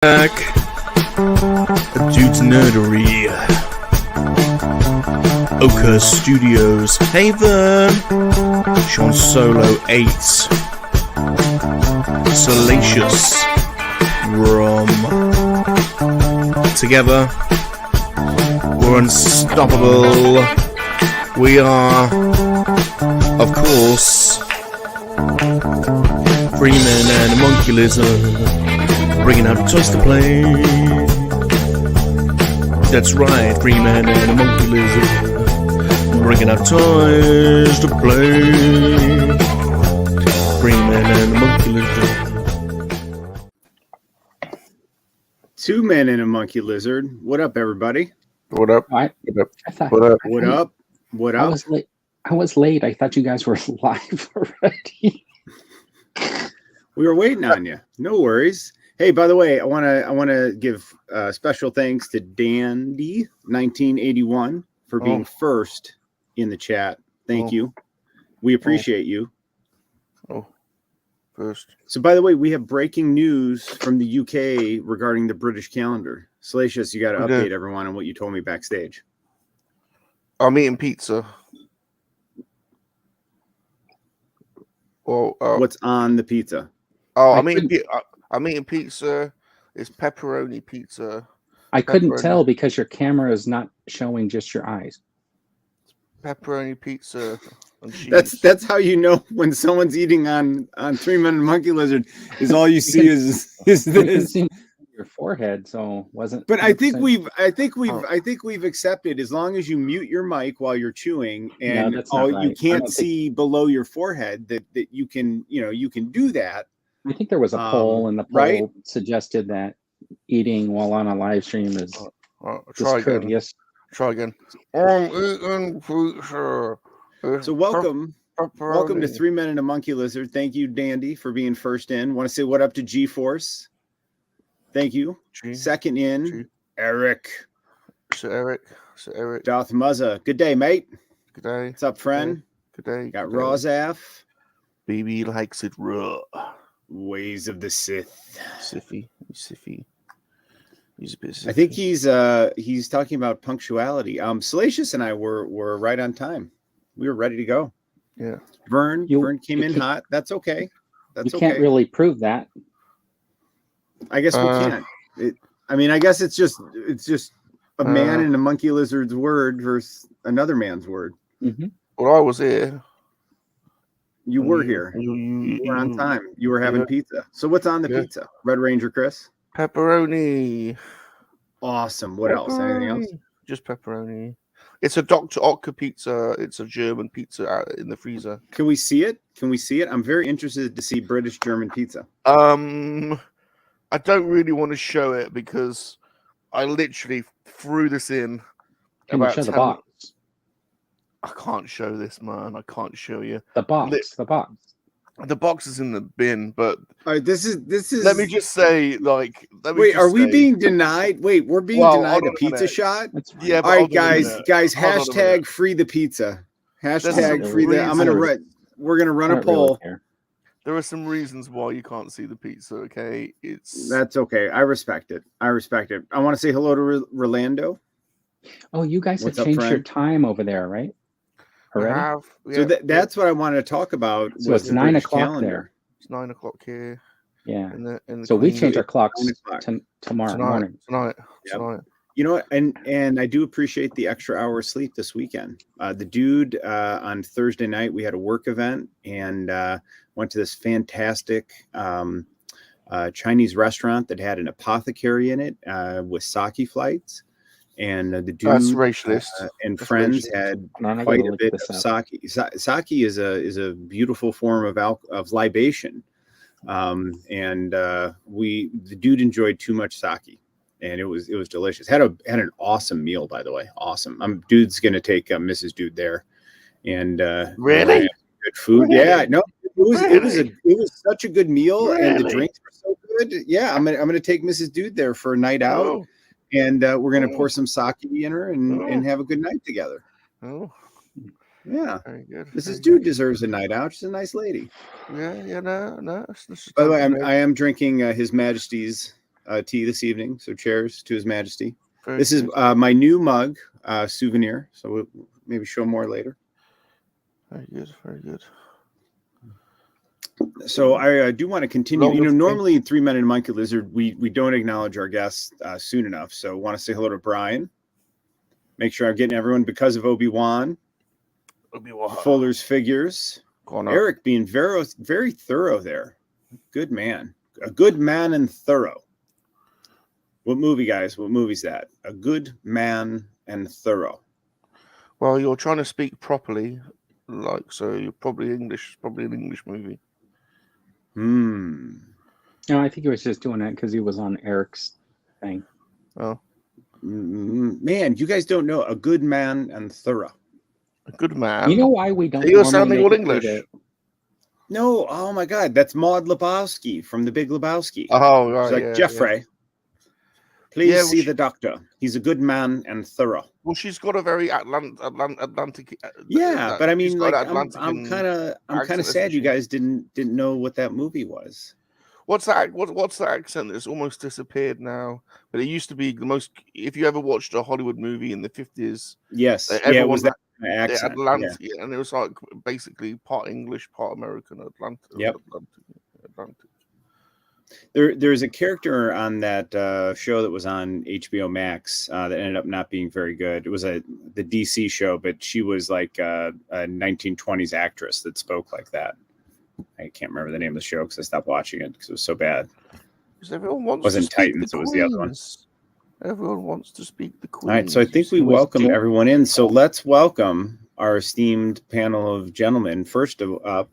Back. Dude's Nerdery. Oka Studios. Hey there. Sean Solo 8. Salacious. Rom. Together, we're unstoppable. We are, of course, Freeman and Monkey Lizard, bringing out toys to play. That's right, Freeman and Monkey Lizard, bringing out toys to play. Freeman and Monkey Lizard. Two men and a monkey lizard. What up, everybody? What up? What up? What up? What up? I was late. I thought you guys were live already. We were waiting on you. No worries. Hey, by the way, I want to give special thanks to Dandy 1981 for being first in the chat. Thank you. We appreciate you. First. So, by the way, we have breaking news from the UK regarding the British calendar. Salacious, you got to update everyone on what you told me backstage. I'm eating pizza. Well, what's on the pizza? I'm eating pizza. It's pepperoni pizza. I couldn't tell because your camera is not showing just your eyes. Pepperoni pizza. That's how you know when someone's eating on 3 Men and Monkey Lizard is all you see is this. Your forehead, so wasn't. But I think we've accepted as long as you mute your mic while you're chewing and you can't see below your forehead that you can do that. I think there was a poll and the poll suggested that eating while on a live stream is courteous. Try again. I'm eating pizza. So welcome to 3 Men and a Monkey Lizard. Thank you, Dandy, for being first in. Want to say what up to G-Force? Thank you. Second in, Eric. So Eric. Darth Muzza. Good day, mate. Good day. What's up, friend? Good day. Got Rozaf. Baby likes it raw. Ways of the Sith. Siffy. He's a bit siffy. I think he's talking about punctuality. Salacious and I were right on time. We were ready to go. Yeah. Vern came in hot. That's okay. You can't really prove that. I guess we can't. I guess it's just a man and a monkey lizard's word versus another man's word. Mm-hmm. Well, I was here. You were here. You were on time. You were having pizza. So what's on the pizza? Red Ranger Chris? Pepperoni. Awesome. What else? Anything else? Just pepperoni. It's a Dr. Oetker pizza. It's a German pizza out in the freezer. Can we see it? I'm very interested to see British German pizza. I don't really want to show it because I literally threw this in. Can you show the box? I can't show this, man. I can't show you the box. The box is in the bin, but all right, this is. Let me just say, we being denied? Wait, we're being denied a pizza shot? Yeah. All right, guys. Hashtag free the pizza. Hashtag free the. We're gonna run a poll. Really there are some reasons why you can't see the pizza. Okay, that's okay. I respect it. I want to say hello to Rolando. Oh, you guys have changed your time over there, right? So that's what I wanted to talk about. So it's 9 o'clock there. It's 9 o'clock here. Yeah. So we change our clocks tomorrow morning. Tonight. You know what? And I do appreciate the extra hour of sleep this weekend. The dude on Thursday night, we had a work event and went to this fantastic Chinese restaurant that had an apothecary in it with sake flights. And the dude and friends had quite a bit of sake. Sake is a beautiful form of libation, and the dude enjoyed too much sake, and it was delicious. Had an awesome meal, by the way. Awesome. Dude's gonna take Mrs. Dude there, and really good food. Really? Yeah, no, it was such a good meal, and the drinks were so good. Yeah, I'm gonna take Mrs. Dude there for a night out. Oh. And we're going to pour some sake in her and have a good night together. Oh, yeah. Very good. Mrs. Dude deserves a night out. She's a nice lady. Yeah, no. By the way, I am drinking His Majesty's tea this evening. So cheers to His Majesty. Very This is good. my new mug souvenir. So we'll maybe show more later. Very good. Very good. So I do want to continue. Long Normally in 3 Men and a Monkey Lizard, we don't acknowledge our guests soon enough. So I want to say hello to Brian. Make sure I'm getting everyone because of Obi-Wan. Fuller's Figures. Eric being very, very thorough there. Good man. A good man and thorough. What movie, guys? What movie's that? A good man and thorough. Well, you're trying to speak properly, so you're probably English. Probably an English movie. No, I think he was just doing that because he was on Eric's thing. Oh. Man, you guys don't know A Good Man and Thorough. A good man. You know why we don't? You're sounding all English. No, oh my God, that's Maud Lebowski from The Big Lebowski. Oh, right. It's like, yeah, Jeffrey, yeah. please see the doctor. He's a good man and thorough. Well, she's got a very Atlantic. Yeah, but I mean, like, I'm kind of accent, sad you guys didn't know what that movie was. What's that? What's that accent that's almost disappeared now? But it used to be the most. If you ever watched a Hollywood movie in the 50s, yes, it was that accent, Atlantic, and it was like basically part English, part American, Atlantic. Yep. Atlantic. There's a character on that show that was on HBO Max that ended up not being very good. It was the DC show, but she was like a 1920s actress that spoke like that. I can't remember the name of the show because I stopped watching it because it was so bad. Because everyone wants wasn't to speak Titans, the it was the other one. Queens. Everyone wants to speak the Queen. All right, so I think we welcome everyone in. So let's welcome our esteemed panel of gentlemen. First up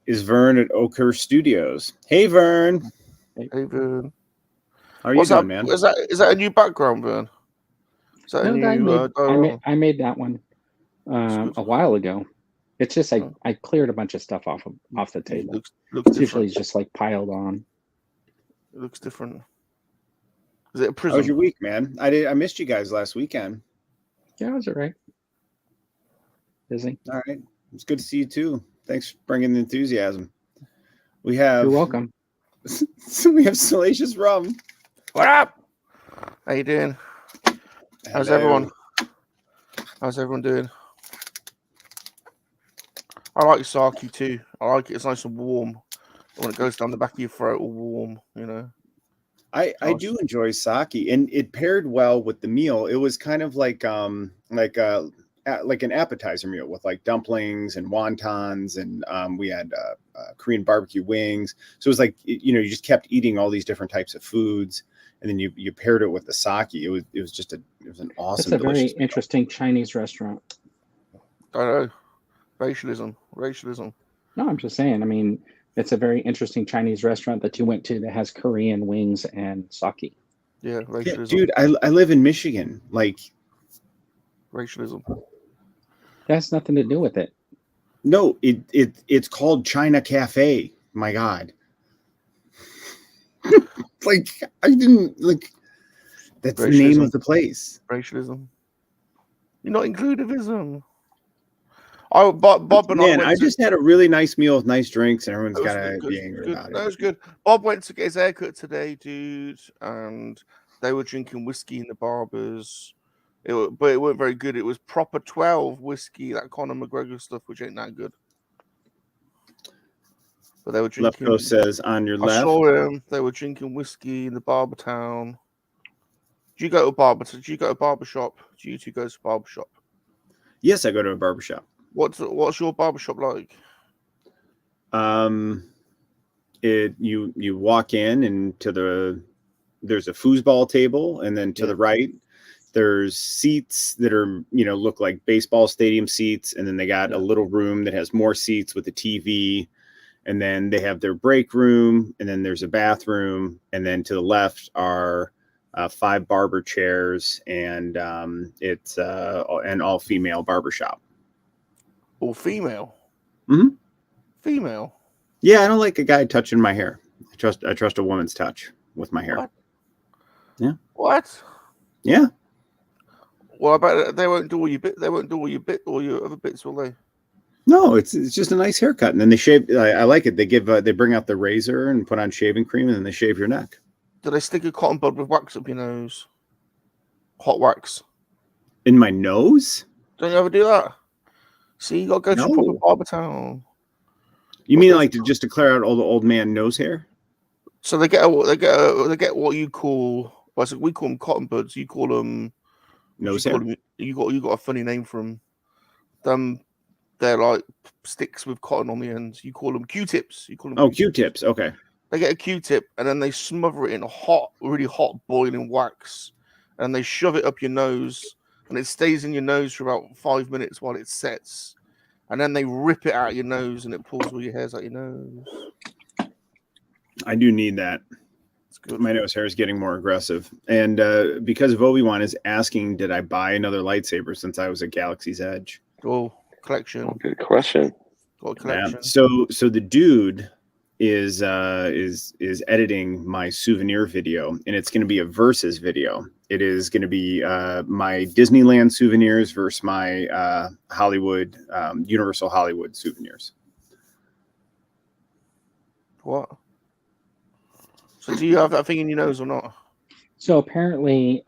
is Vern at Oakhurst Studios. Hey, Vern. Hey, Vern. How are you doing, man? Is that a new background, Vern? Is that a new? I made that one a while ago. It's just I cleared a bunch of stuff off the table. It's usually just like piled on. It looks different. Is it a prison? How was your week, man? I missed you guys last weekend. Yeah, it was all right. Busy. All right. It's good to see you too. Thanks for bringing the enthusiasm. You're welcome. So we have Salacious Rum. What up? How you doing? How's everyone? How's everyone doing? I like sake too. I like it. It's nice and warm. When it goes down the back of your throat, all warm, you know. I do enjoy sake, and it paired well with the meal. It was kind of like an appetizer meal with like dumplings and wontons, and we had Korean barbecue wings. So it was like you just kept eating all these different types of foods, and then you paired it with the sake. It was an awesome. It's a very interesting Chinese restaurant. I know. Racialism. No, I'm just saying. I mean, it's a very interesting Chinese restaurant that you went to that has Korean wings and sake. Yeah, racialism. Yeah, dude, I live in Michigan. Like, racialism. That has nothing to do with it. No, it's called China Cafe. My God. Like, I didn't like. That's racialism. The name of the place. Racialism. You're not inclusivism. Oh, Bob and man, I just had a really nice meal with nice drinks, and everyone's got to be angry about it. That was good. Bob went to get his haircut today, dude, and they were drinking whiskey in the barbers. But it weren't very good. It was proper 12 whiskey, that Conor McGregor stuff, which ain't that good. But they were drinking. Lefko says on your left. I saw them. They were drinking whiskey in the barber town. Do you go to a barber? Do you go to a barber shop? Do you two go to a barber shop? Yes, I go to a barber shop. What's your barbershop like? You walk in and there's a foosball table, and then to the right there's seats that are look like baseball stadium seats, and then they got a little room that has more seats with a TV, and then they have their break room, and then there's a bathroom, and then to the left are 5 barber chairs, and it's an all-female barbershop. Or female? Mm-hmm. Female? Yeah, I don't like a guy touching my hair. I trust a woman's touch with my hair. What? Yeah. What? Yeah. Well, I bet they won't do all your bit. They won't do all your other bits, will they? No, it's just a nice haircut, and then they shave. I like it. They bring out the razor and put on shaving cream, and then they shave your neck. Do they stick a cotton bud with wax up your nose? Hot wax. In my nose? Don't you ever do that? See, you got to go to a proper No. barber town. You mean like just to clear out all the old man nose hair? So they get what you call, well, so we call them cotton buds. You call them Nose hair? You got a funny name for them. They're like sticks with cotton on the ends. You call them Q-tips. Q-tips. Okay. They get a Q-tip and then they smother it in really hot boiling wax, and they shove it up your nose, and it stays in your nose for about 5 minutes while it sets, and then they rip it out your nose and it pulls all your hairs out your nose. I do need that. It's good. My nose hair is getting more aggressive, and because Obi-Wan is asking, did I buy another lightsaber since I was at Galaxy's Edge? Oh, collection. Oh, good question. Got a collection. Yeah. So the dude is editing my souvenir video, and it's going to be a versus video. It is going to be my Disneyland souvenirs versus my Hollywood Universal Hollywood souvenirs. What? So do you have that thing in your nose or not? So apparently,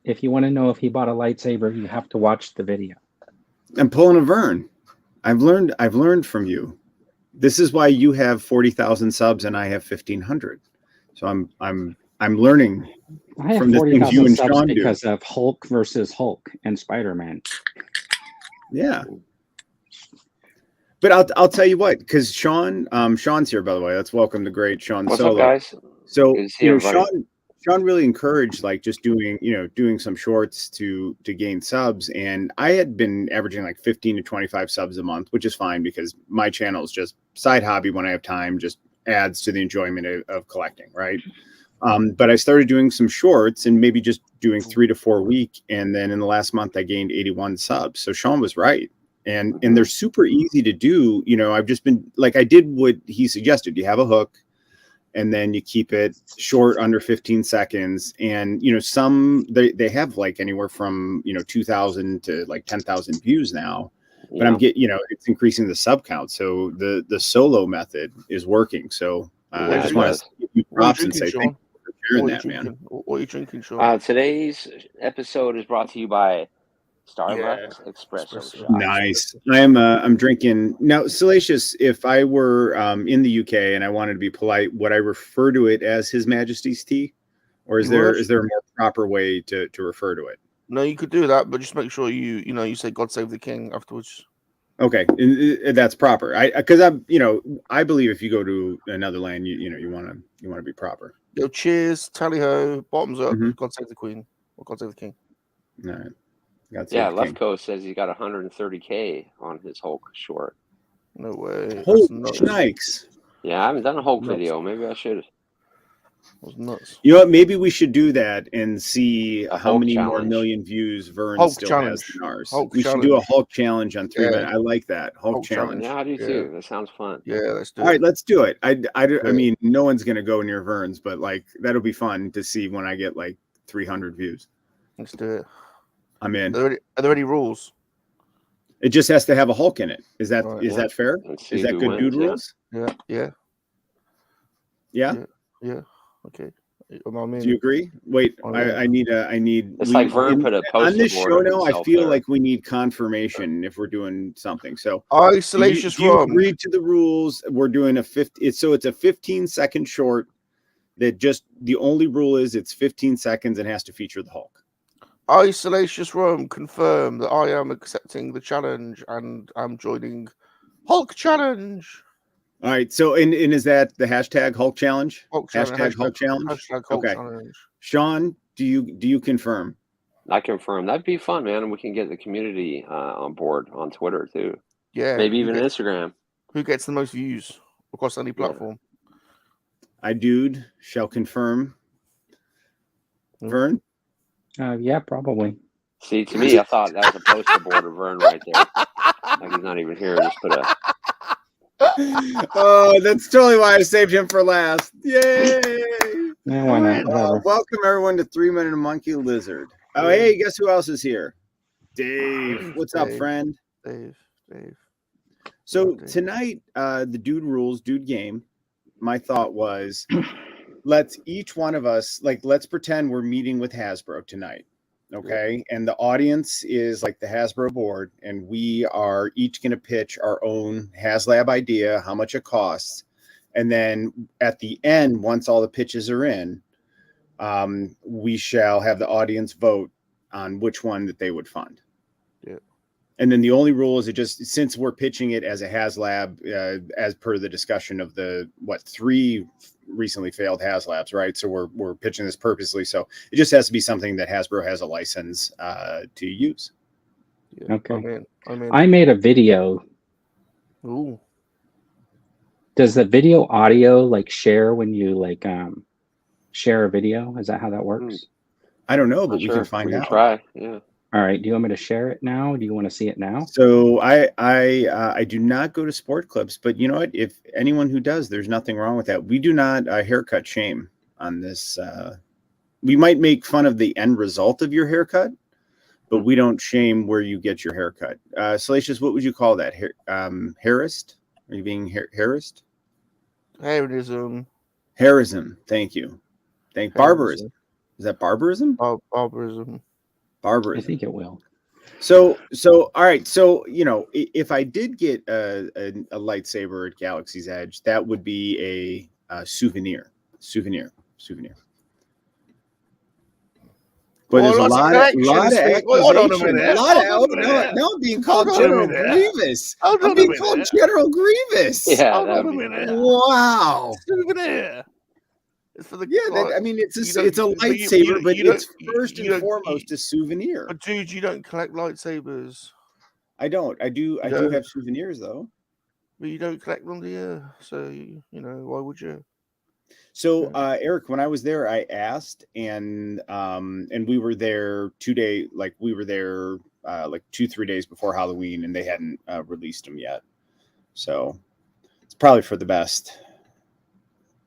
if you want to know if he bought a lightsaber, you have to watch the video. I'm pulling a Vern. I've learned from you. This is why you have 40,000 subs and I have 1,500. So I'm learning. I have from the 40,000 and subs Sean do. because of Hulk versus Hulk and Spider-Man. Yeah. But I'll tell you what, because Sean's here, by the way. Let's welcome the great Sean What's Solo. up, guys? So Good to see everybody. Sean really encouraged like just doing some shorts to gain subs, and I had been averaging like 15 to 25 subs a month, which is fine because my channel is just side hobby when I have time, just adds to the enjoyment of collecting, right? But I started doing some shorts and maybe just doing 3 to 4 a week, and then in the last month I gained 81 subs. So Sean was right, and they're super easy to do. I've just been like, I did what he suggested. You have a hook, and then you keep it short, under 15 seconds. And, some they have like anywhere from, 2,000 to like 10,000 views now, but I'm getting, it's increasing the sub count. So the solo method is working. So I just want to give you props and say thank you for sharing that, man. What are you drinking, Sean? Today's episode is brought to you by Starbucks Espresso Shot. Nice. I'm drinking now. Salacious, if I were in the UK and I wanted to be polite, would I refer to it as His Majesty's tea, or is there a more proper way to refer to it? No, you could do that, but just make sure you say "God Save the King" afterwards. Okay, that's proper. Because I believe if you go to another land, you want to be proper. Yo, cheers, tally ho, bottoms up. God save the Queen or God save the King. All right. Left Coast says he got 130K on his Hulk short. No way. Holy shnikes. Yeah, I haven't done a Hulk video. Maybe I should. That was nuts. You know what? Maybe we should do that and see how many more challenge. million views Vern Hulk still challenge. has than ours. Hulk we challenge. should do a Hulk challenge on 3 Yeah. minutes. I like that. Hulk challenge. Yeah, I do too. That sounds fun. Yeah, let's do it. All right, let's do it. I mean, no one's going to go near Vern's, but like that'll be fun to see when I get like 300 views. Let's do it. I'm in. Are there any rules? It just has to have a Hulk in it. Is that that fair? Let's see Is that who good dude wins, rules? Yeah. Okay. Do you agree? Wait, I need. It's like Vern put a poster on this board show of now. I himself feel there. like we need confirmation if we're doing something. So, Salacious do you Rum. agree to the rules? We're doing a 50. So it's a 15-second short. That just the only rule is it's 15 seconds and has to feature the Hulk. I, Salacious Rum, confirm that I am accepting the challenge and I'm joining Hulk Challenge. All right. So, and is that the hashtag Hulk Challenge? Hashtag Hulk Challenge. Hashtag Hulk Okay. Challenge. Sean, do you confirm? I confirm. That'd be fun, man. And we can get the community on board on Twitter too. Yeah. Maybe even Instagram. Who gets the most views across any platform? I shall confirm. Vern? Yeah, probably. See, to me, I thought that was a poster board of Vern right there. Like he's not even here. Just put a. Oh, that's totally why I saved him for last. Yay! Yeah, why not? Welcome everyone to 3 Minute Monkey Lizard. Oh, hey, guess who else is here? Dave. What's up, friend? Dave. So tonight, the Dude Rules, Dude Game. My thought was, let's each one of us, like, let's pretend we're meeting with Hasbro tonight. Okay. And the audience is like the Hasbro board, and we are each going to pitch our own Haslab idea, how much it costs. And then at the end, once all the pitches are in, we shall have the audience vote on which one that they would fund. Yeah. And then the only rule is, it just, since we're pitching it as a Haslab, as per the discussion of the 3 recently failed Haslabs, right? So we're pitching this purposely. So it just has to be something that Hasbro has a license to use. Yeah. Okay. I'm in. I made a video. Ooh. Does the video audio like share when you like share a video? Is that how that works? I don't know, but Not we sure. can find out. Try. Yeah. All right. Do you want me to share it now? Do you want to see it now? So I do not go to sport clips, but you know what? If anyone who does, there's nothing wrong with that. We do not haircut shame on this. We might make fun of the end result of your haircut, but we don't shame where you get your haircut. Salacious, what would you call that? Hairist? Are you being harassed? Hairism. Hairism. Thank you. Barbarism. Is that barbarism? Barbarism. Barbarism. I think it will. So all right. So, you know, if I did get a lightsaber at Galaxy's Edge, that would be a souvenir. But there's a lot of accusations. Now I'm being called General Grievous. I'm being called General Grievous. Yeah. Hold on a minute. Wow. Souvenir. It's for the I mean, it's a lightsaber, but it's first and foremost a souvenir. But dude, you don't collect lightsabers. I don't. I do have souvenirs though. But you don't collect them, do you? So you know, why would you? So Eric, when I was there, I asked, and we were there 2 days, like we were there like 2-3 days before Halloween, and they hadn't released them yet. So it's probably for the best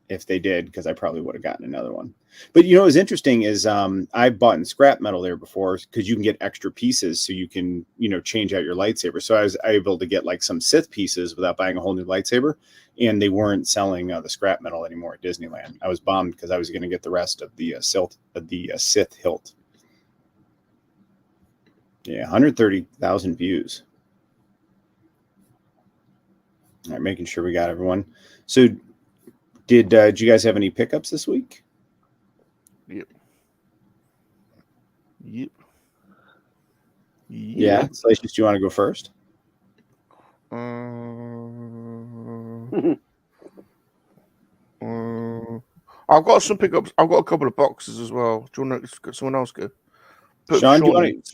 if they did, because I probably would have gotten another one. But you know, what's interesting is I've bought in scrap metal there before, because you can get extra pieces, so you can, you know, change out your lightsaber. So I was able to get like some Sith pieces without buying a whole new lightsaber, and they weren't selling the scrap metal anymore at Disneyland. I was bummed because I was going to get the rest of the Sith hilt. Yeah, 130,000 views. All right, making sure we got everyone. So did you guys have any pickups this week? Yep. Yeah. Salacious, do you want to go first? I've got some pickups. I've got a couple of boxes as well. Do you want to someone else go? Sean, do you want to?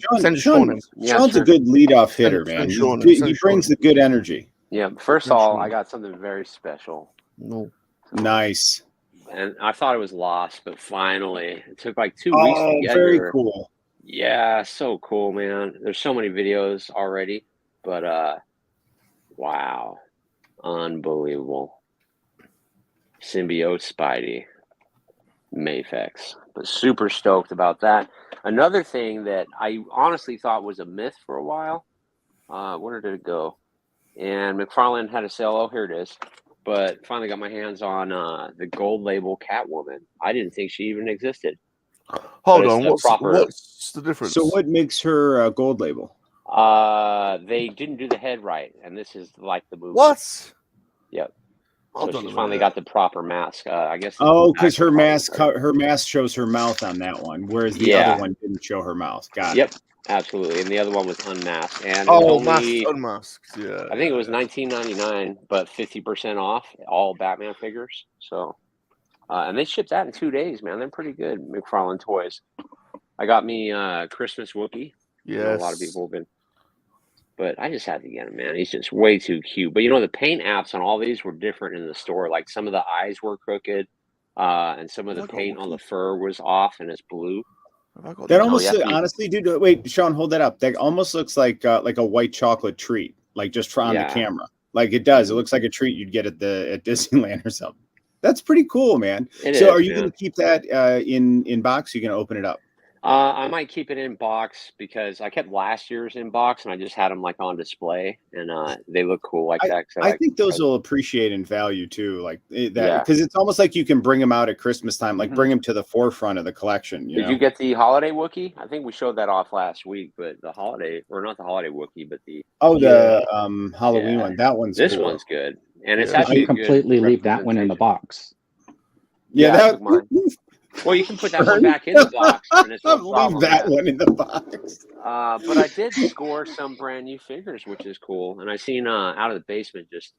Sean's a good leadoff hitter, man. He brings the good energy. Yeah. First of all, I got something very special. No. Nice. And I thought it was lost, but finally, it took like 2 weeks to get very here. Cool. Yeah, so cool, man. There's so many videos already, but wow, unbelievable. Symbiote Spidey, Mafex, but super stoked about that. Another thing that I honestly thought was a myth for a while. Where did it go? And McFarlane had a sale. Oh, here it is. But finally got my hands on the gold label Catwoman. I didn't think she even existed. Hold on, what's the difference? So what makes her gold label? They didn't do the head right, and this is like the movie. What? Yep. So she finally got the proper mask. I guess. Oh, because her mask shows her mouth on that one, whereas the other one didn't show her mouth. Got it. Yep, absolutely. And the other one was unmasked. And unmasked. Yeah. I think it was $19.99, but 50% off all Batman figures. So, and they shipped that in 2 days, man. They're pretty good. McFarlane Toys. I got me Christmas Wookiee. Yeah. A lot of people have been. But I just had to get him, man. He's just way too cute. But, you know, the paint apps on all these were different in the store. Like some of the eyes were crooked, and some of the paint on the fur was off, and it's blue. That almost, honestly, dude. Wait, Sean, hold that up. That almost looks like a white chocolate treat, like just on the camera. Like it does. It looks like a treat you'd get at Disneyland or something. That's pretty cool, man. Are you going to keep that in box? Or are you going to open it up? I might keep it in box because I kept last year's in box and I just had them like on display and they look cool like that. I think those will appreciate in value too, like that, Yeah. because it's almost like you can bring them out at Christmas time, like bring them to the forefront of the collection. Did you get the holiday Wookiee? I think we showed that off last week, but the holiday, or not the holiday Wookiee, but the Halloween one. That one's this cool. one's good, and it's You actually can completely leave that one in the box. Yeah, I took mine. Well, you can put that one back in the box, and it's no problem. Leave that one in the box. But I did score some brand new figures, which is cool, and I seen out of the basement just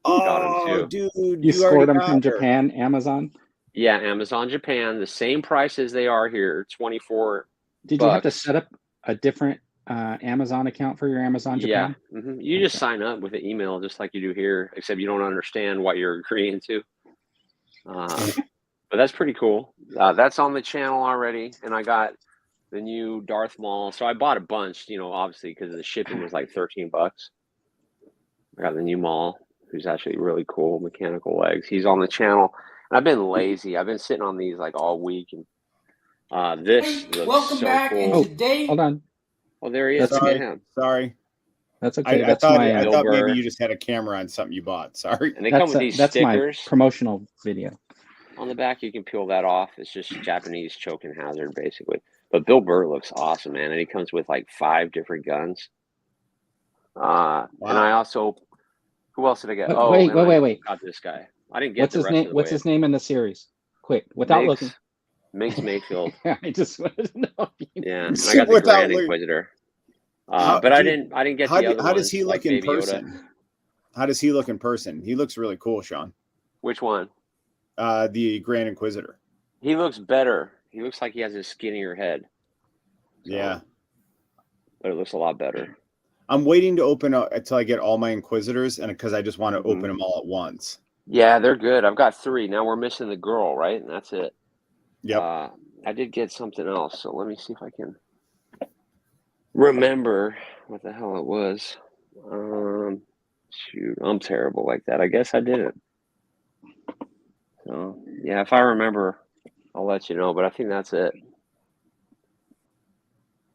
got them too. Dude, You scored them from Japan, Amazon? Yeah, Amazon Japan, the same price as they are here, $24. Did you have to set up a different Amazon account for your Amazon Japan? Yeah, you just sign up with an email just like you do here, except you don't understand what you're agreeing to. But that's pretty cool. That's on the channel already, and I got the new Darth Maul. So I bought a bunch, obviously because the shipping was like $13. I got the new Maul, who's actually really cool, mechanical legs. He's on the channel. And I've been lazy. I've been sitting on these like all week, and this looks welcome so back. cool. And today, hold on. Oh, there he is. Sorry. That's okay. I thought maybe you just had a camera on something you bought. Sorry. And they come with these stickers. My promotional video. On the back, you can peel that off. It's just Japanese choking hazard, basically. But Bill Burr looks awesome, man. And he comes with like 5 different guns. Wow. And I also, who else did I get? Wait. Got this guy. I didn't get the rest of the What's his name in the series? Quick, without looking. Miggs Mayfield. I just wanted to know. Yeah, I got the Grand Inquisitor. But I didn't get the other How does he look like in Baby person? Yoda. How does he look in person? He looks really cool, Sean. Which one? The Grand Inquisitor. He looks better. He looks like he has a skinnier head. So, yeah. But it looks a lot better. I'm waiting to open up until I get all my Inquisitors, and because I just want to open them all at once. Yeah, they're good. I've got 3. Now we're missing the girl, right? And that's it. Yep. I did get something else, so let me see if I can remember what the hell it was. Shoot, I'm terrible like that. I guess I didn't. So, yeah, if I remember, I'll let you know, but I think that's it.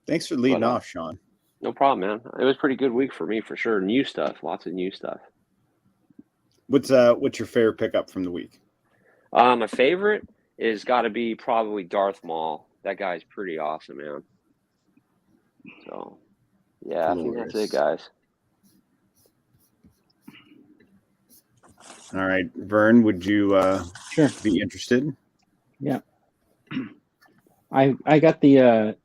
Thanks for leading off, Sean. No problem, man. It was a pretty good week for me, for sure. New stuff, lots of new stuff. What's your favorite pickup from the week? My favorite is got to be probably Darth Maul. That guy's pretty awesome, man. So, yeah, I think that's it, guys. All right, Vern, would you sure be interested? Yeah. I got the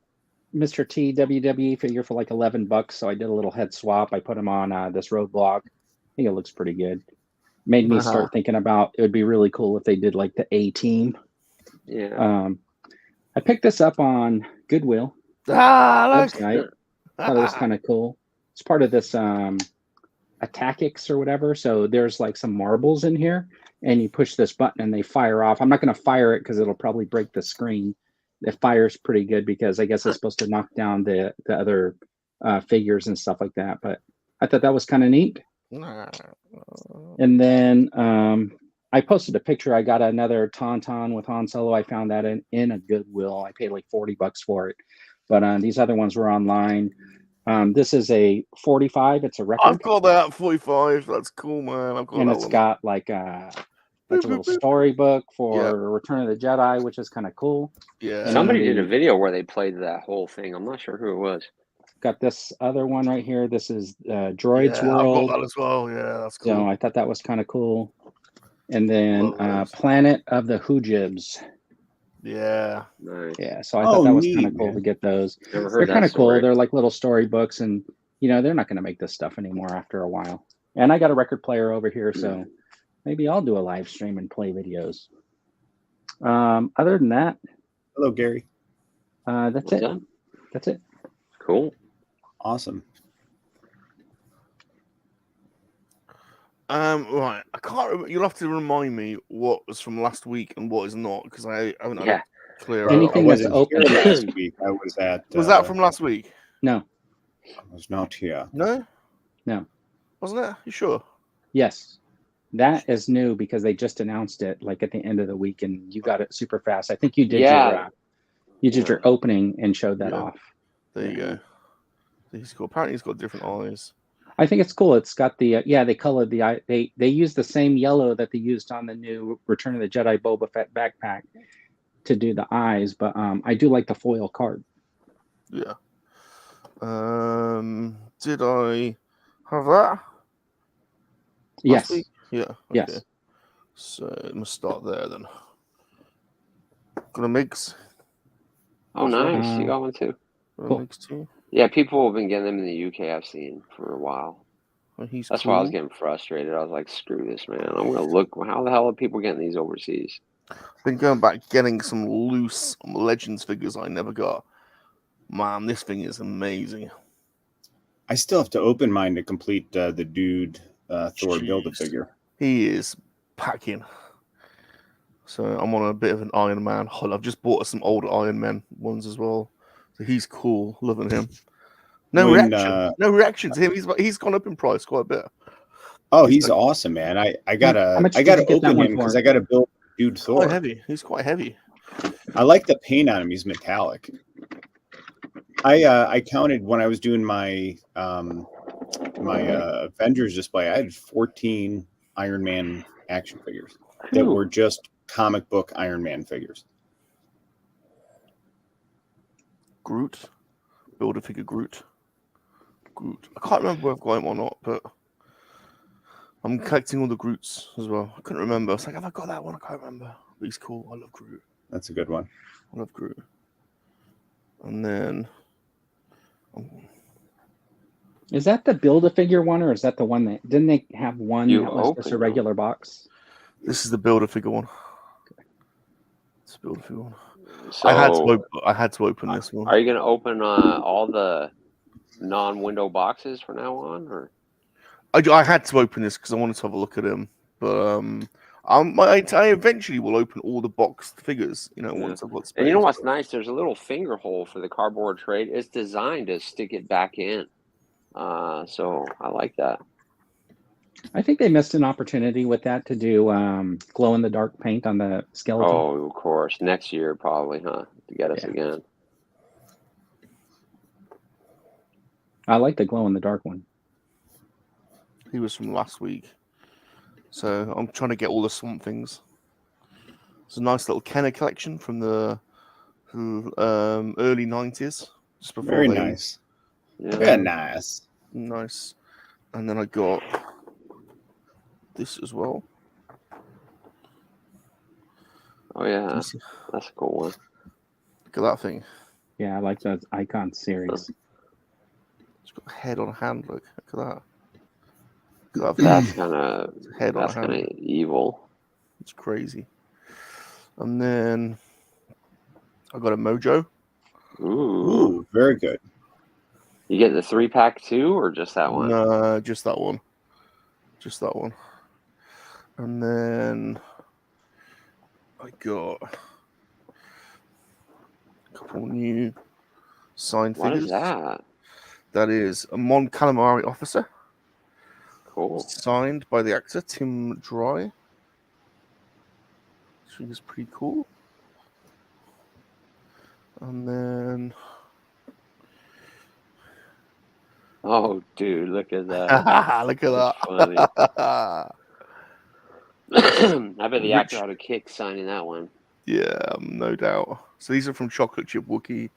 Mr. T WWE figure for like $11, so I did a little head swap. I put him on this Roadblock. I think it looks pretty good. Made me start thinking about it would be really cool if they did like the A-Team. Yeah. I picked this up on Goodwill website. Thought it was kind of cool. It's part of this Attackix or whatever. So there's like some marbles in here, and you push this button and they fire off. I'm not going to fire it because it'll probably break the screen. It fires pretty good because I guess it's supposed to knock down the other figures and stuff like that. But I thought that was kind of neat. And then I posted a picture. I got another Tauntaun with Han Solo. I found that in a Goodwill. I paid like $40 for it. But these other ones were online. This is a 45. It's a record. I've got that 45. That's cool, man. I've got and that it's one. got like a little storybook for Return of the Jedi, which is kind of cool. Yeah. And somebody did a video where they played that whole thing. I'm not sure who it was. Got this other one right here. This is Droids World. I've got that as well. Yeah, that's cool. So I thought that was kind of cool. And then Planet of the Hoojibs. Yeah. Nice. Yeah. So I thought that was kind of cool to get those. They're kind of cool. They're like little storybooks, and they're not going to make this stuff anymore after a while. And I got a record player over here, so maybe I'll do a live stream and play videos. Other than that, hello, Gary. That's it. That's it. Cool. Awesome. Right. I can't remember. You'll have to remind me what was from last week and what is not, because I haven't had it clear. Anything that's open. Last week, I was at. Was that from last week? No. I was not here. No. Wasn't it? You sure? Yes. That is new because they just announced it like at the end of the week, and you got it super fast. I think you did You did your opening and showed that off. There you go. He's cool. Apparently, he's got different eyes. I think it's cool. It's got the they colored the eye. They used the same yellow that they used on the new Return of the Jedi Boba Fett backpack to do the eyes. But I do like the foil card. Yeah. Did I have that? Yes. Week? Yeah. Okay. Yes. So I'm gonna start there then. Gonna mix. Oh, nice. You got one too. Cool. Mix too. Yeah, people have been getting them in the UK. I've seen for a while. Oh, he's That's cool. why I was getting frustrated. I was like, "Screw this, man! I'm gonna look. How the hell are people getting these overseas?" Been going back getting some loose Legends figures I never got. Man, this thing is amazing. I still have to open mine to complete the dude Thor Build-A-Figure. He is packing. So I'm on a bit of an Iron Man hunt. I've just bought some old Iron Man ones as well. So he's cool. Loving him. No reaction to him. He's gone up in price quite a bit. Oh, he's awesome, man. I gotta open him because I gotta build dude Thor. Quite heavy. He's quite heavy. I like the paint on him. He's metallic. I counted when I was doing my Avengers display. I had 14 Iron Man action figures that were just comic book Iron Man figures. Groot. Build-A-Figure Groot. I can't remember if I've got him or not, but I'm collecting all the Groots as well. I couldn't remember. I was like, have I got that one? I can't remember. But he's cool. I love Groot. That's a good one. I love Groot. And then... Is that the Build-A-Figure one, or is that the one that... Didn't they have one that was just a regular box? This is the Build-A-Figure one. It's a Build-A-Figure one. So, I had to open this one. Are you going to open all the non-window boxes from now on, or? I had to open this because I wanted to have a look at him, but I eventually will open all the boxed figures. Once I've got space. And you know what's nice? There's a little finger hole for the cardboard tray. It's designed to stick it back in, so I like that. I think they missed an opportunity with that to do glow-in-the-dark paint on the skeleton. Oh, of course. Next year, probably, huh? To get us again. I like the glow-in-the-dark one. He was from last week. So I'm trying to get all the Swamp Things. It's a nice little Kenner collection from the early 90s. Just before Very nice. Yeah. Very nice. Nice. And then I got this as well. Oh, yeah. That's a cool one. Look at that thing. Yeah, I like that Icon series. It's got a head on a hand. Look at that. That's kind of evil. It's crazy. And then I got a Mojo. Ooh, very good. You get the 3-pack too, or just that one? No, just that one. Just that one. And then I got a couple new signed figures. What is that? That is a Mon Calamari officer. Cool. Signed by the actor Tim Dry. Which I think is pretty cool. And then... Oh, dude, look at that. Look at that. I bet the actor ought to kick signing that one. Yeah, no doubt. So these are from Chocolate Chip Wookie,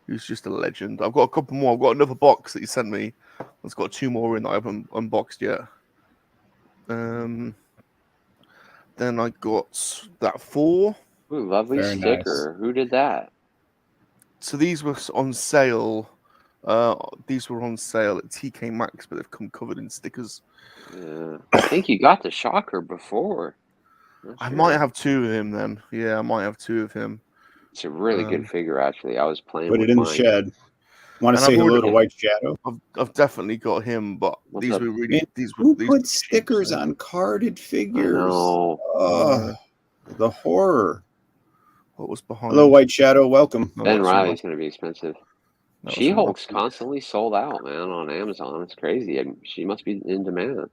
who's just a legend. I've got a couple more. I've got another box that he sent me. It's got 2 more in that I haven't unboxed yet. Then I got that 4. Ooh, lovely Very sticker. nice. Who did that? So these were on sale. These were on sale at TK Maxx, but they've come covered in stickers. Yeah. I think you got the Shocker before. I might have 2 of him then. Yeah, I might have 2 of him. It's a really good figure, actually. I was playing Put with it in mine. the shed. Want to And say I've hello already- to White Shadow? I've definitely got him, but What's these up? were really Who these put were stickers cheap, so- on carded figures? No. Oh, the horror. What was behind? Hello, White Shadow. Welcome. No, Ben that's from Riley's going to be expensive. that was She-Hulk's from- constantly sold out, man, on Amazon. It's crazy. She must be in demand.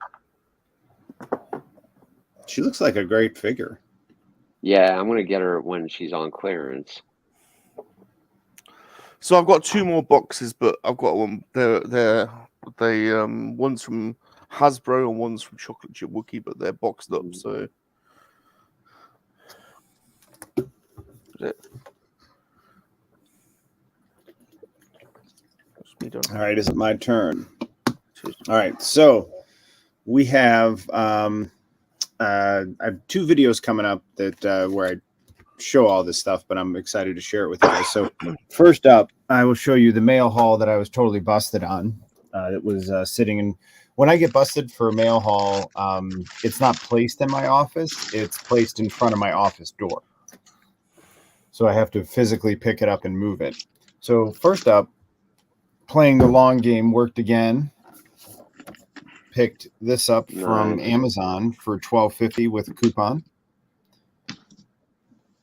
She looks like a great figure. Yeah, I'm going to get her when she's on clearance. So I've got 2 more boxes, but I've got one. One's from Hasbro and one's from Chocolate Chip Wookie, but they're boxed up. So all right, is it my turn? All right, so we have I have 2 videos coming up that where I show all this stuff, but I'm excited to share it with you guys. So first up, I will show you the mail haul that I was totally busted on. It was sitting in. When I get busted for a mail haul, it's not placed in my office; it's placed in front of my office door. So I have to physically pick it up and move it. So first up, playing the long game worked again. Picked this up from Amazon for $12.50 with a coupon.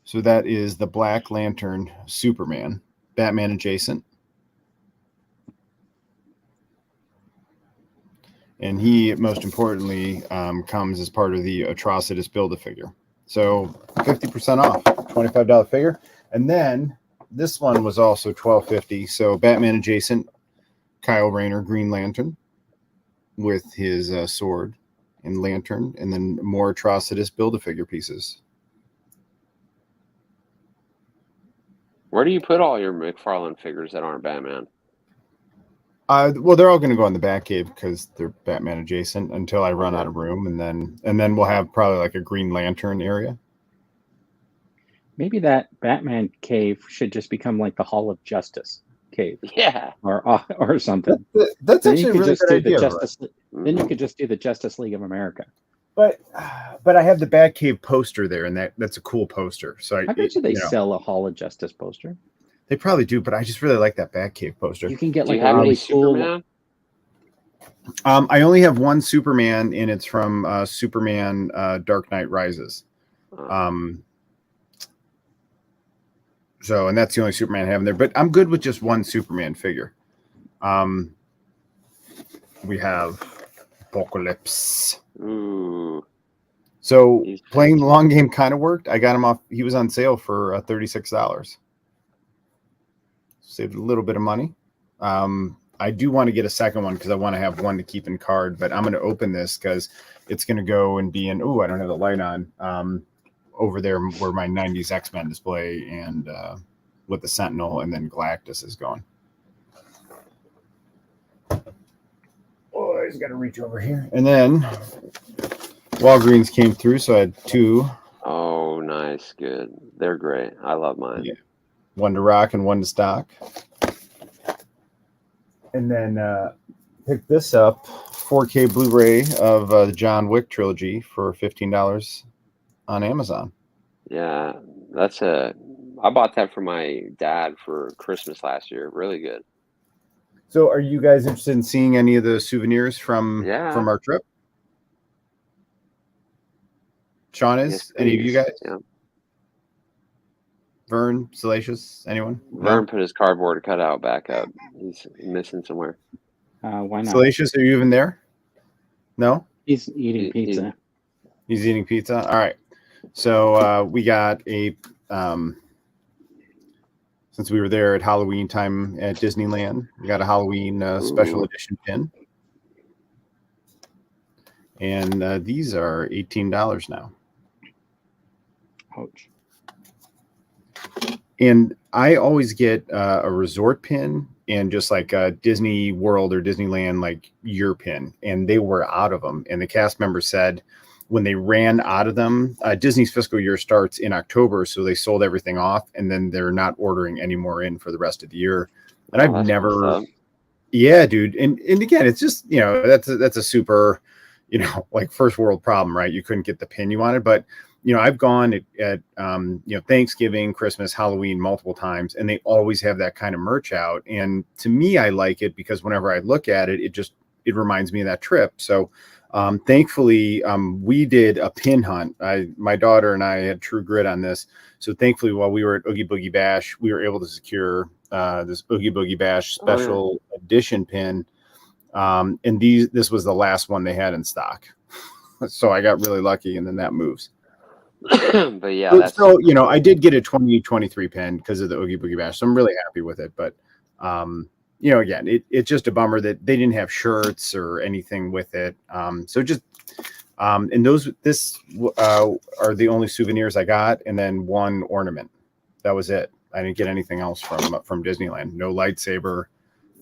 So that is the Black Lantern Superman, Batman adjacent. And he, most importantly, comes as part of the Atrocitus Build-A-Figure. So 50% off, $25 figure. And then this one was also $12.50. So Batman adjacent, Kyle Rayner, Green Lantern, with his sword and lantern, and then more Atrocitus Build-A-Figure pieces. Where do you put all your McFarlane figures that aren't Batman? Well, they're all going to go in the Batcave because they're Batman adjacent until I run out of room, and then we'll have probably like a Green Lantern area. Maybe that Batman cave should just become like the Hall of Justice cave. Yeah. Or something. That's actually a really good idea. Then you could just do the Justice League of America. But I have the Batcave poster there, and that's a cool poster. So I bet you they sell a Hall of Justice poster. They probably do, but I just really like that Batcave poster. You can get like a really cool. Superman? I only have one Superman, and it's from Superman Dark Knight Rises. So, and that's the only Superman I have in there. But I'm good with just one Superman figure. We have Apocalypse. Ooh. So playing the long game kind of worked. I got him off. He was on sale for $36. Saved a little bit of money. I do want to get a second one because I want to have one to keep in card, but I'm going to open this because it's going to go and be in, I don't have the light on, over there where my 90s X-Men display and with the Sentinel, and then Galactus is going. Oh, he's got to reach over here. And then Walgreens came through, so I had 2. Oh, nice. Good. They're great. I love mine. Yeah. 1 to rock and 1 to stock. And then picked this up, 4K Blu-ray of the John Wick trilogy for $15 on Amazon. Yeah, I bought that for my dad for Christmas last year. Really good. So are you guys interested in seeing any of the souvenirs from our trip? Sean is? Yes, any of you guys? Yeah. Vern, Salacious, anyone? Vern put his cardboard cutout back up. He's missing somewhere. Why not? Salacious, are you even there? No? He's eating pizza. He's eating pizza? All right. So we got a, since we were there at Halloween time at Disneyland, we got a Halloween special edition pin. And these are $18 now. Ouch. And I always get a resort pin and just like a Disney World or Disneyland, like year pin. And they were out of them. And the cast member said when they ran out of them, Disney's fiscal year starts in October. So they sold everything off, and then they're not ordering any more in for the rest of the year. And I've never, yeah, dude. And again, it's just, that's a super, like first world problem, right? You couldn't get the pin you wanted, but I've gone at Thanksgiving, Christmas, Halloween multiple times, and they always have that kind of merch out. And to me, I like it because whenever I look at it, it reminds me of that trip. So thankfully, we did a pin hunt. My daughter and I had true grit on this. So thankfully, while we were at Oogie Boogie Bash, we were able to secure this Oogie Boogie Bash special edition pin. And this was the last one they had in stock. So I got really lucky, and then that moves. But yeah, that's so you know, I did get a 2023 pin because of the Oogie Boogie Bash, so I'm really happy with it. But you know, again, it's just a bummer that they didn't have shirts or anything with it. So just and this are the only souvenirs I got, and then one ornament. That was it. I didn't get anything else from Disneyland. No lightsaber.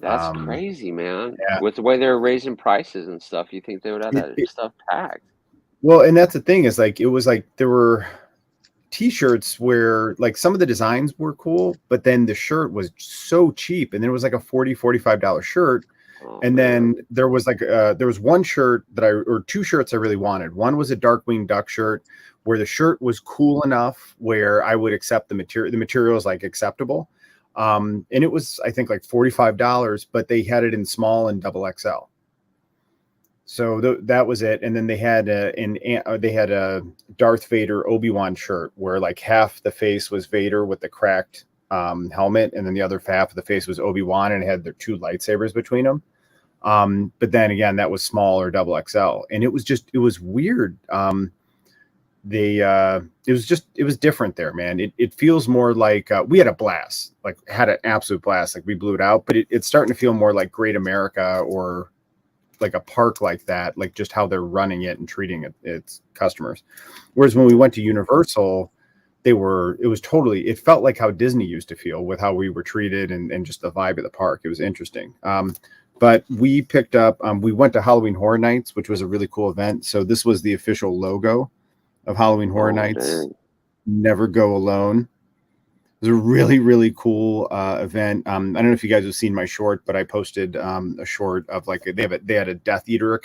that's crazy, man. Yeah. With the way they're raising prices and stuff, you think they would have that stuff packed? Well, and that's the thing is like it was like there were T-shirts where like some of the designs were cool, but then the shirt was so cheap, and then it was like a $45 shirt. Oh, And man. then there was like there was one shirt or two shirts I really wanted. One was a Darkwing Duck shirt where the shirt was cool enough where I would accept the material. The material is like acceptable. And it was, I think, like $45, but they had it in small and double XL. So that was it. And then they had a Darth Vader Obi-Wan shirt where like half the face was Vader with the cracked helmet, and then the other half of the face was Obi-Wan, and it had their two lightsabers between them. But then again, that was small or double XL, and it was weird. It was different there, man. It feels more like we had a blast, like had an absolute blast, like we blew it out. But it's starting to feel more like Great America or like a park like that, like just how they're running it and treating its customers. Whereas when we went to Universal, it felt like how Disney used to feel with how we were treated and just the vibe of the park. It was interesting. But we picked up, we went to Halloween Horror Nights, which was a really cool event. So this was the official logo of Halloween Horror Nights. Dang. Never Go Alone. It was a really, really cool event. I don't know if you guys have seen my short, but I posted a short of like they had a Death Eater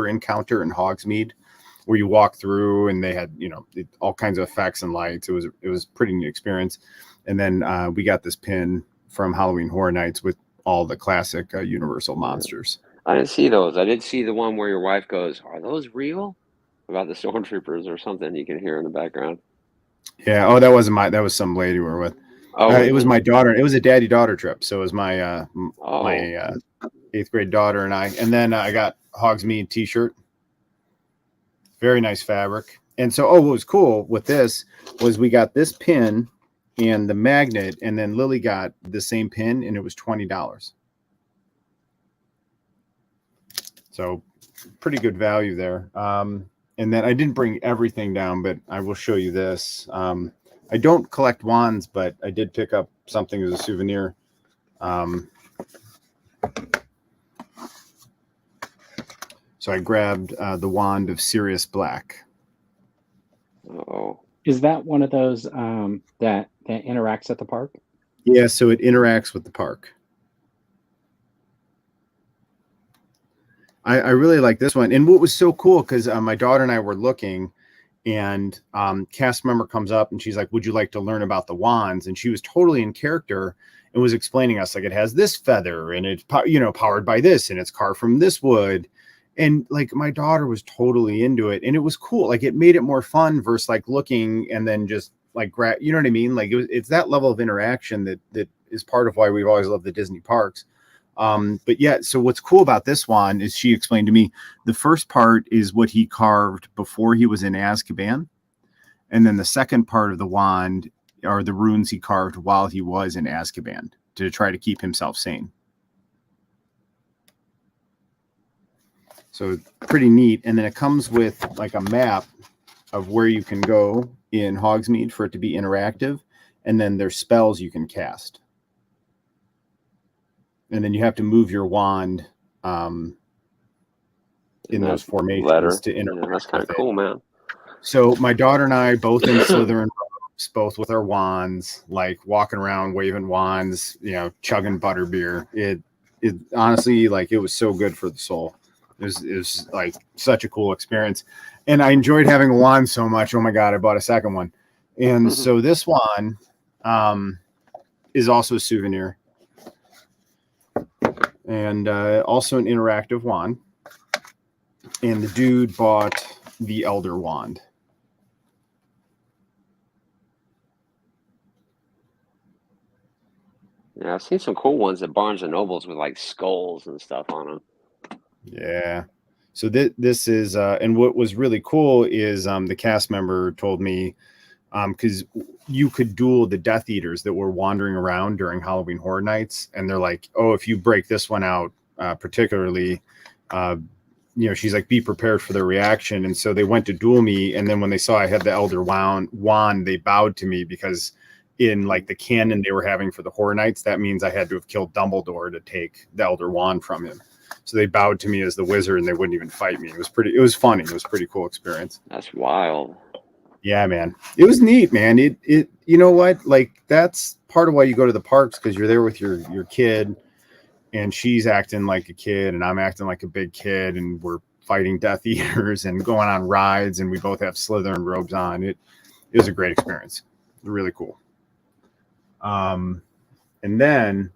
encounter in Hogsmeade, where you walk through, and they had all kinds of effects and lights. It was a pretty neat experience. And then we got this pin from Halloween Horror Nights with all the classic Universal monsters. I didn't see those. I did see the one where your wife goes, "Are those real?" About the stormtroopers or something you can hear in the background. Yeah. Oh, that was some lady we were with. Oh, It was my daughter. It was a daddy-daughter trip. So it was my oh, my 8th grade daughter and I. And then I got Hogsmeade t-shirt. Very nice fabric. And so, what was cool with this was we got this pin and the magnet, and then Lily got the same pin, and it was $20. So pretty good value there. And then I didn't bring everything down, but I will show you this. I don't collect wands, but I did pick up something as a souvenir. So I grabbed the wand of Sirius Black. oh, Is that one of those that interacts at the park? Yeah, so it interacts with the park. I really like this one. And what was so cool, because my daughter and I were looking, and cast member comes up and she's like, "Would you like to learn about the wands?" And she was totally in character and was explaining us like it has this feather and it's powered by this and it's carved from this wood. And like my daughter was totally into it, and it was cool. Like it made it more fun versus like looking and then just like you know what I mean? Like it's that level of interaction that is part of why we've always loved the Disney parks. But yeah, so what's cool about this one is she explained to me the first part is what he carved before he was in Azkaban. And then the second part of the wand are the runes he carved while he was in Azkaban to try to keep himself sane. So pretty neat. And then it comes with like a map of where you can go in Hogsmeade for it to be interactive. And then there's spells you can cast. And then you have to move your wand in those formations to interact. Yeah, that's kind of cool, man. So my daughter and I, both in Slytherin robes, both with our wands, like walking around waving wands, chugging butterbeer. It honestly, like, it was so good for the soul. It was like such a cool experience. And I enjoyed having a wand so much. Oh my God, I bought a second one. And so this one is also a souvenir. And also an interactive wand. And the dude bought the Elder Wand. Yeah, I've seen some cool ones at Barnes and Nobles with like skulls and stuff on them. Yeah. So this is, and what was really cool is the cast member told me, because you could duel the Death Eaters that were wandering around during Halloween Horror Nights, and they're like, oh, if you break this one out, particularly, she's like, be prepared for their reaction. And so they went to duel me, and then when they saw I had the Elder Wand, they bowed to me, because in like the canon they were having for the Horror Nights, that means I had to have killed Dumbledore to take the Elder Wand from him. So they bowed to me as the wizard, and they wouldn't even fight me. It was funny. It was a pretty cool experience. That's wild. Yeah, man. It was neat, man. It you know what? Like, that's part of why you go to the parks, because you're there with your kid, and she's acting like a kid, and I'm acting like a big kid, and we're fighting Death Eaters and going on rides, and we both have Slytherin robes on. It was a great experience. Really cool. And then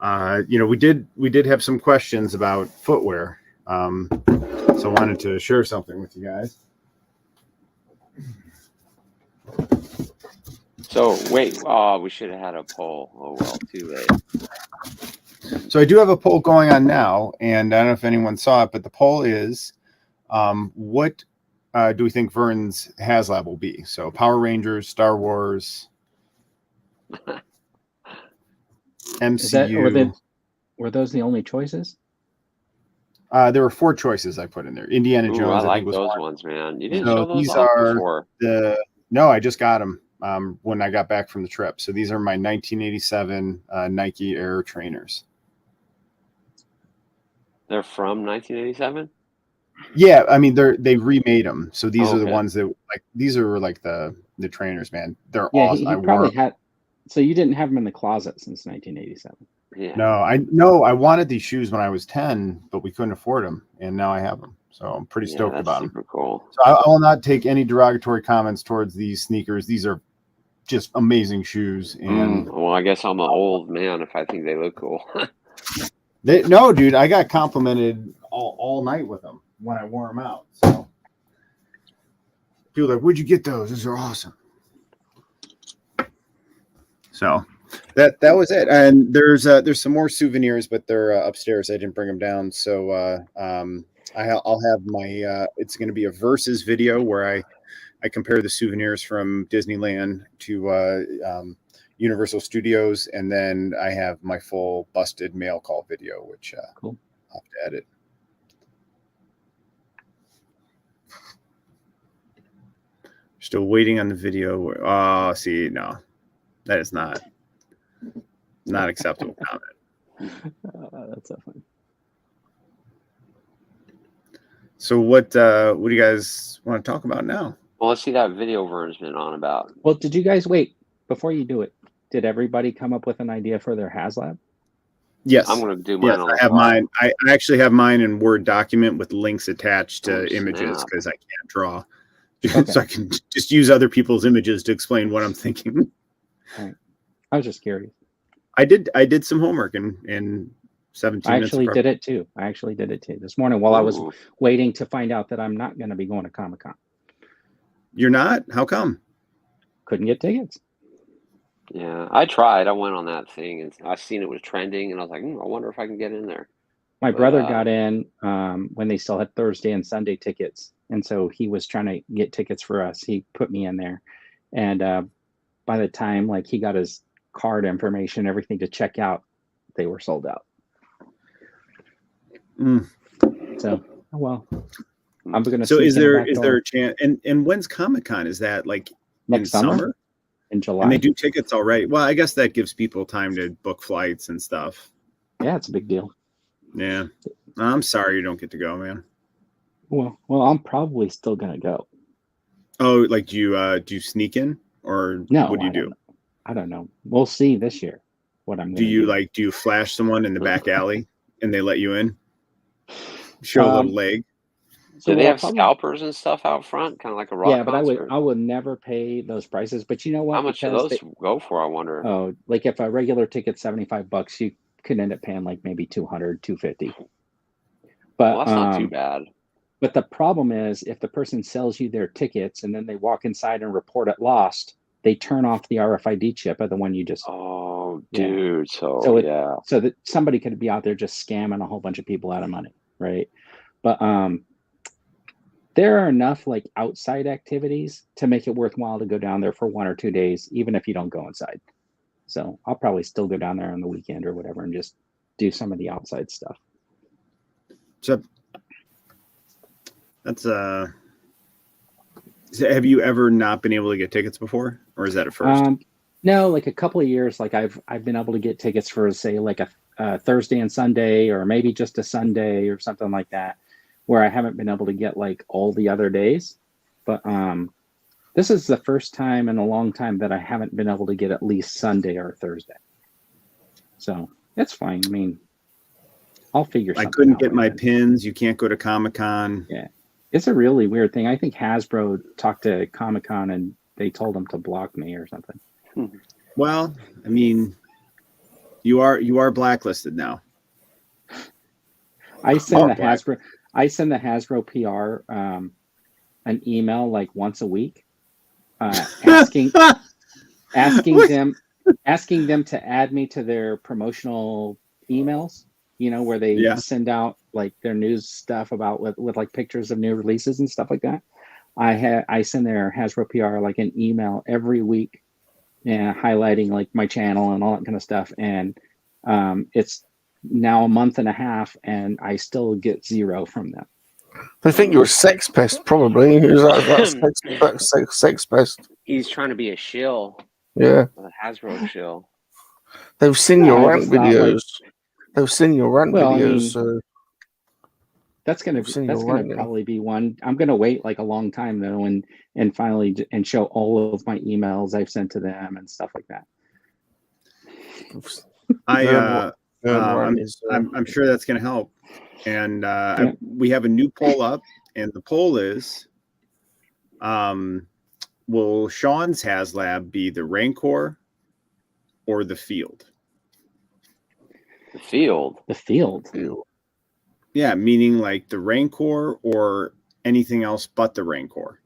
we did have some questions about footwear. So I wanted to share something with you guys. So wait, we should have had a poll. Oh well, too late. So I do have a poll going on now, and I don't know if anyone saw it, but the poll is, what do we think Vern's HasLab will be? So Power Rangers, Star Wars, MCU. Were those the only choices? There were 4 choices I put in there. Indiana Jones. I like think, was those one. ones, man. You didn't So show those these off are before. No, I just got them when I got back from the trip. So these are my 1987 Nike Air trainers. They're from 1987. Yeah, I mean they remade them. So these are the Okay. ones that these are like the trainers, man. They're Yeah, awesome. he probably had. So you didn't have them in the closet since 1987. Yeah. No, I wanted these shoes when I was 10, but we couldn't afford them, and now I have them. So I'm pretty stoked that's about them. super cool. So I will not take any derogatory comments towards these sneakers. These are just amazing shoes. And Well, I guess I'm an old man if I think they look cool. no, dude, I got complimented all night with them when I wore them out. So people are like, where'd you get those? These are awesome. So that was it. And there's some more souvenirs, but they're upstairs. I didn't bring them down. So I'll have my it's going to be a versus video where I compare the souvenirs from Disneyland to Universal Studios, and then I have my full busted mail call video, which Cool. I'll have to edit. Still waiting on the video. Oh, see, no, that is not acceptable comment. That's so funny. So what do you guys want to talk about now? Well, let's see that video Vern's been on about. Well, did you guys wait before you do it? Did everybody come up with an idea for their HasLab? Yes, I'm going to do mine. Yes, on I have mine. I actually have mine in Word document with links attached to Oh, images snap. because I can't draw. Okay. So I can just use other people's images to explain what I'm thinking. Right. I was just curious. I did some homework in 17 I minutes. actually did it too. This morning while I was Ooh. waiting to find out that I'm not going to be going to Comic-Con. You're not? How come? Couldn't get tickets. Yeah, I tried. I went on that thing and I seen it was trending, and I was like, I wonder if I can get in there. My But, brother got in when they still had Thursday and Sunday tickets. And so he was trying to get tickets for us. He put me in there. And by the time like he got his card information, everything to check out, they were sold out. So, well, I'm going to. So is there a chance? And when's Comic-Con? Is that like next in summer? In July. And they do tickets already. Well, I guess that gives people time to book flights and stuff. Yeah, it's a big deal. Yeah. I'm sorry you don't get to go, man. Well, I'm probably still going to go. Oh, like do you sneak in or No, what do you do? I don't know. We'll see this year what I'm going to do. Do you flash someone in the back alley and they let you in? Show a little leg. Do they have scalpers and stuff out front, kind of like a rock concert? But I would never pay those prices. But you know what? How much do those go for, I wonder? Oh, like if a regular ticket's $75, you could end up paying like maybe $200, $250. But Well, that's not too bad. But the problem is if the person sells you their tickets and then they walk inside and report it lost, they turn off the RFID chip of the one you just. Oh, dude. So that somebody could be out there just scamming a whole bunch of people out of money, right? But there are enough like outside activities to make it worthwhile to go down there for 1 or 2 days, even if you don't go inside. So I'll probably still go down there on the weekend or whatever and just do some of the outside stuff. So that's have you ever not been able to get tickets before, or is that a first? No, like a couple of years, like I've been able to get tickets for say like a Thursday and Sunday, or maybe just a Sunday or something like that, where I haven't been able to get like all the other days. But this is the first time in a long time that I haven't been able to get at least Sunday or Thursday. So it's fine. I mean, I'll figure something out. I couldn't get my pins. You can't go to Comic-Con. Yeah. It's a really weird thing. I think Hasbro talked to Comic-Con and they told them to block me or something. Well, I mean, you are blacklisted now. I send the Hasbro PR an email like once a week, asking them to add me to their promotional emails. You know, where they send out like their news stuff about with like pictures of new releases and stuff like that. I send their Hasbro PR like an email every week, highlighting like my channel and all that kind of stuff. And it's now a month and a half, and I still get 0 from them. I think you're a sex pest, probably. Is that sex pest? He's trying to be a shill. Yeah, a Hasbro shill. They've seen your rant videos. They've seen your rant videos. I mean, so that's gonna probably be one. I'm gonna wait like a long time though, and finally show all of my emails I've sent to them and stuff like that. I'm sure that's gonna help. And we have a new poll up, and the poll is, will Sean's HasLab be the Rancor or the Field? The field. Yeah, meaning like the Rancor or anything else but the Rancor.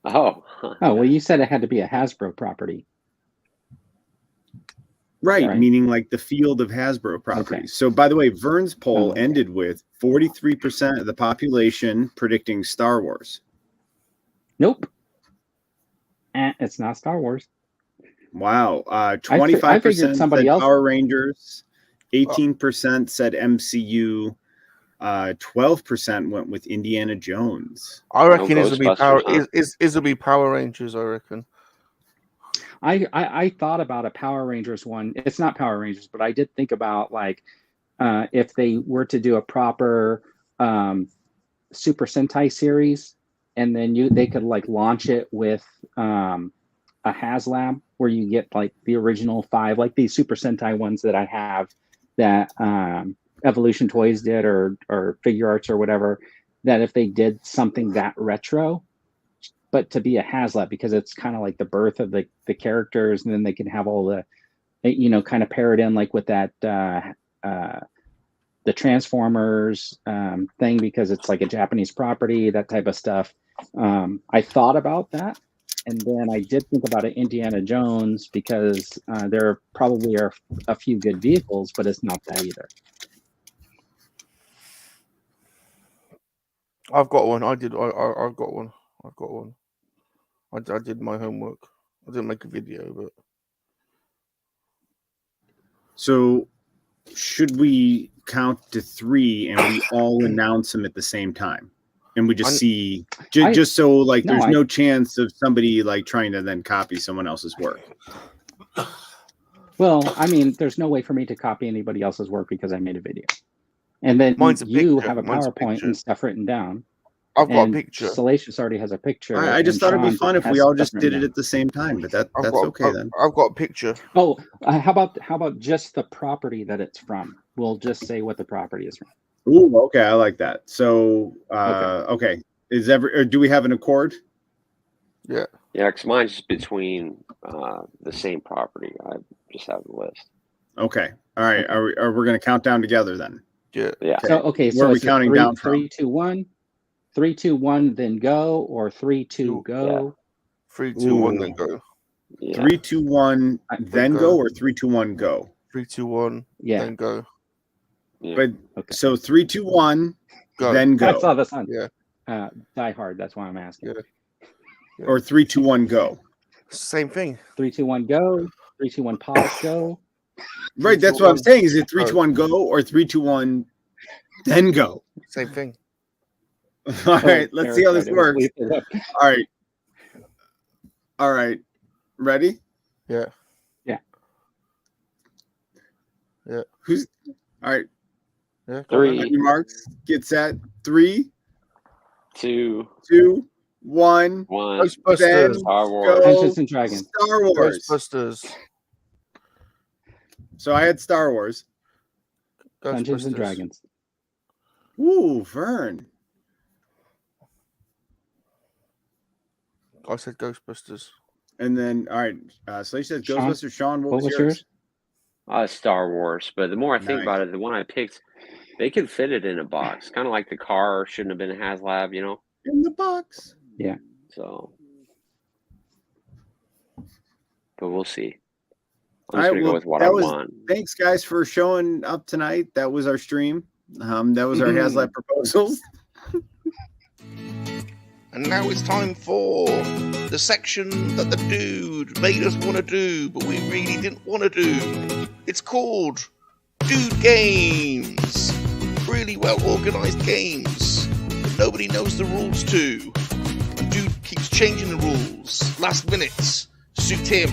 Oh, well, you said it had to be a Hasbro property. Right, meaning like the field of Hasbro properties. Okay. So, by the way, Vern's poll ended with 43% of the population predicting Star Wars. Nope. It's not Star Wars. Wow. 25% said Power Rangers. 18% said MCU. 12% went with Indiana Jones. I reckon it'll be Power Rangers, I reckon. I thought about a Power Rangers one. It's not Power Rangers, but I did think about like if they were to do a proper Super Sentai series, and then they could like launch it with a HasLab where you get like the original 5, like these Super Sentai ones that I have that Evolution Toys did or Figure Arts or whatever, that if they did something that retro, but to be a HasLab, because it's kind of like the birth of the characters, and then they can have all the, kind of pair it in like with that the Transformers thing, because it's like a Japanese property, that type of stuff. I thought about that, and then I did think about it, Indiana Jones, because there probably are a few good vehicles, but it's not that either. I've got one. I've got one. I did my homework. I didn't make a video, but. So, should we count to 3 and we all announce them at the same time, and we just see just so like there's no chance of somebody like trying to then copy someone else's work? Well, I mean, there's no way for me to copy anybody else's work because I made a video, and then you have a PowerPoint and stuff written down. I've got a picture. Salacious already has a picture. I just thought it'd be fun if we all just did it at the same time, but that's okay then. I've got a picture. Oh, how about just the property that it's from? We'll just say what the property is from. Ooh, okay, I like that. So, okay. Do we have an accord? Yeah. Yeah, because mine's just between the same property. I just have the list. Okay. All right. Are we going to count down together then? Yeah. Yeah. So where are we counting down from? 3, 2, 1. 3, 2, 1, then go, or 3, 2, go. 3, 2, 1, then go. Yeah. 3, 2, 1, then go, or 3, 2, 1, go. 3, 2, 1, then go. Yeah. But so 3, 2, 1, Go. then go. I saw the sun. Yeah. Die Hard. That's why I'm asking. Yeah. Or 3, 2, 1, go. Same thing. 3, 2, 1, go. 3, 2, 1, pause, go. Right, that's what I'm saying. Is it 3, 2, 1, go, or 3, 2, 1, then go? Same thing. All right, let's see how this works. All right. Ready? Yeah. Who's all right? Yeah. 3, On your marks, get set. 3, 2, 2, 1. 1. Ghostbusters. Star Wars. Go. Dungeons and Dragons. Star Wars. Ghostbusters. So I had Star Wars. Dungeons and Dragons. Ooh, Vern. I said Ghostbusters. And then, all right. So you said Sean? Ghostbusters. Sean, what was yours? yours? Star Wars. But the more I think Nice. about it, the one I picked, they could fit it in a box. Kind of like the car shouldn't have been a Haslab, you know? In the box. Yeah. So, but we'll see. All I'm just right, going to well, go with what that I was- want. Thanks, guys, for showing up tonight. That was our stream. That was our Haslab proposals. And now it's time for the section that the dude made us want to do, but we really didn't want to do. It's called Dude Games. Really well organized games that nobody knows the rules to. And Dude keeps changing the rules last minute to suit him.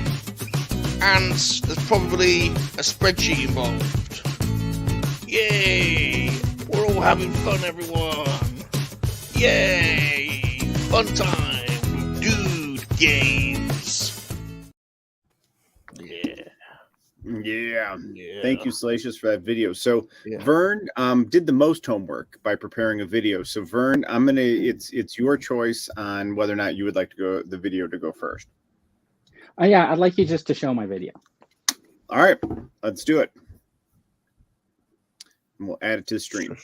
And there's probably a spreadsheet involved. Yay! We're all having fun, everyone. Yay! Fun time, Dude Games. Yeah. Thank you, Salacious, for that video. So Yeah. Vern did the most homework by preparing a video. So Vern, it's your choice on whether or not you would like the video to go first. Yeah, I'd like you just to show my video. All right, let's do it. And we'll add it to the stream.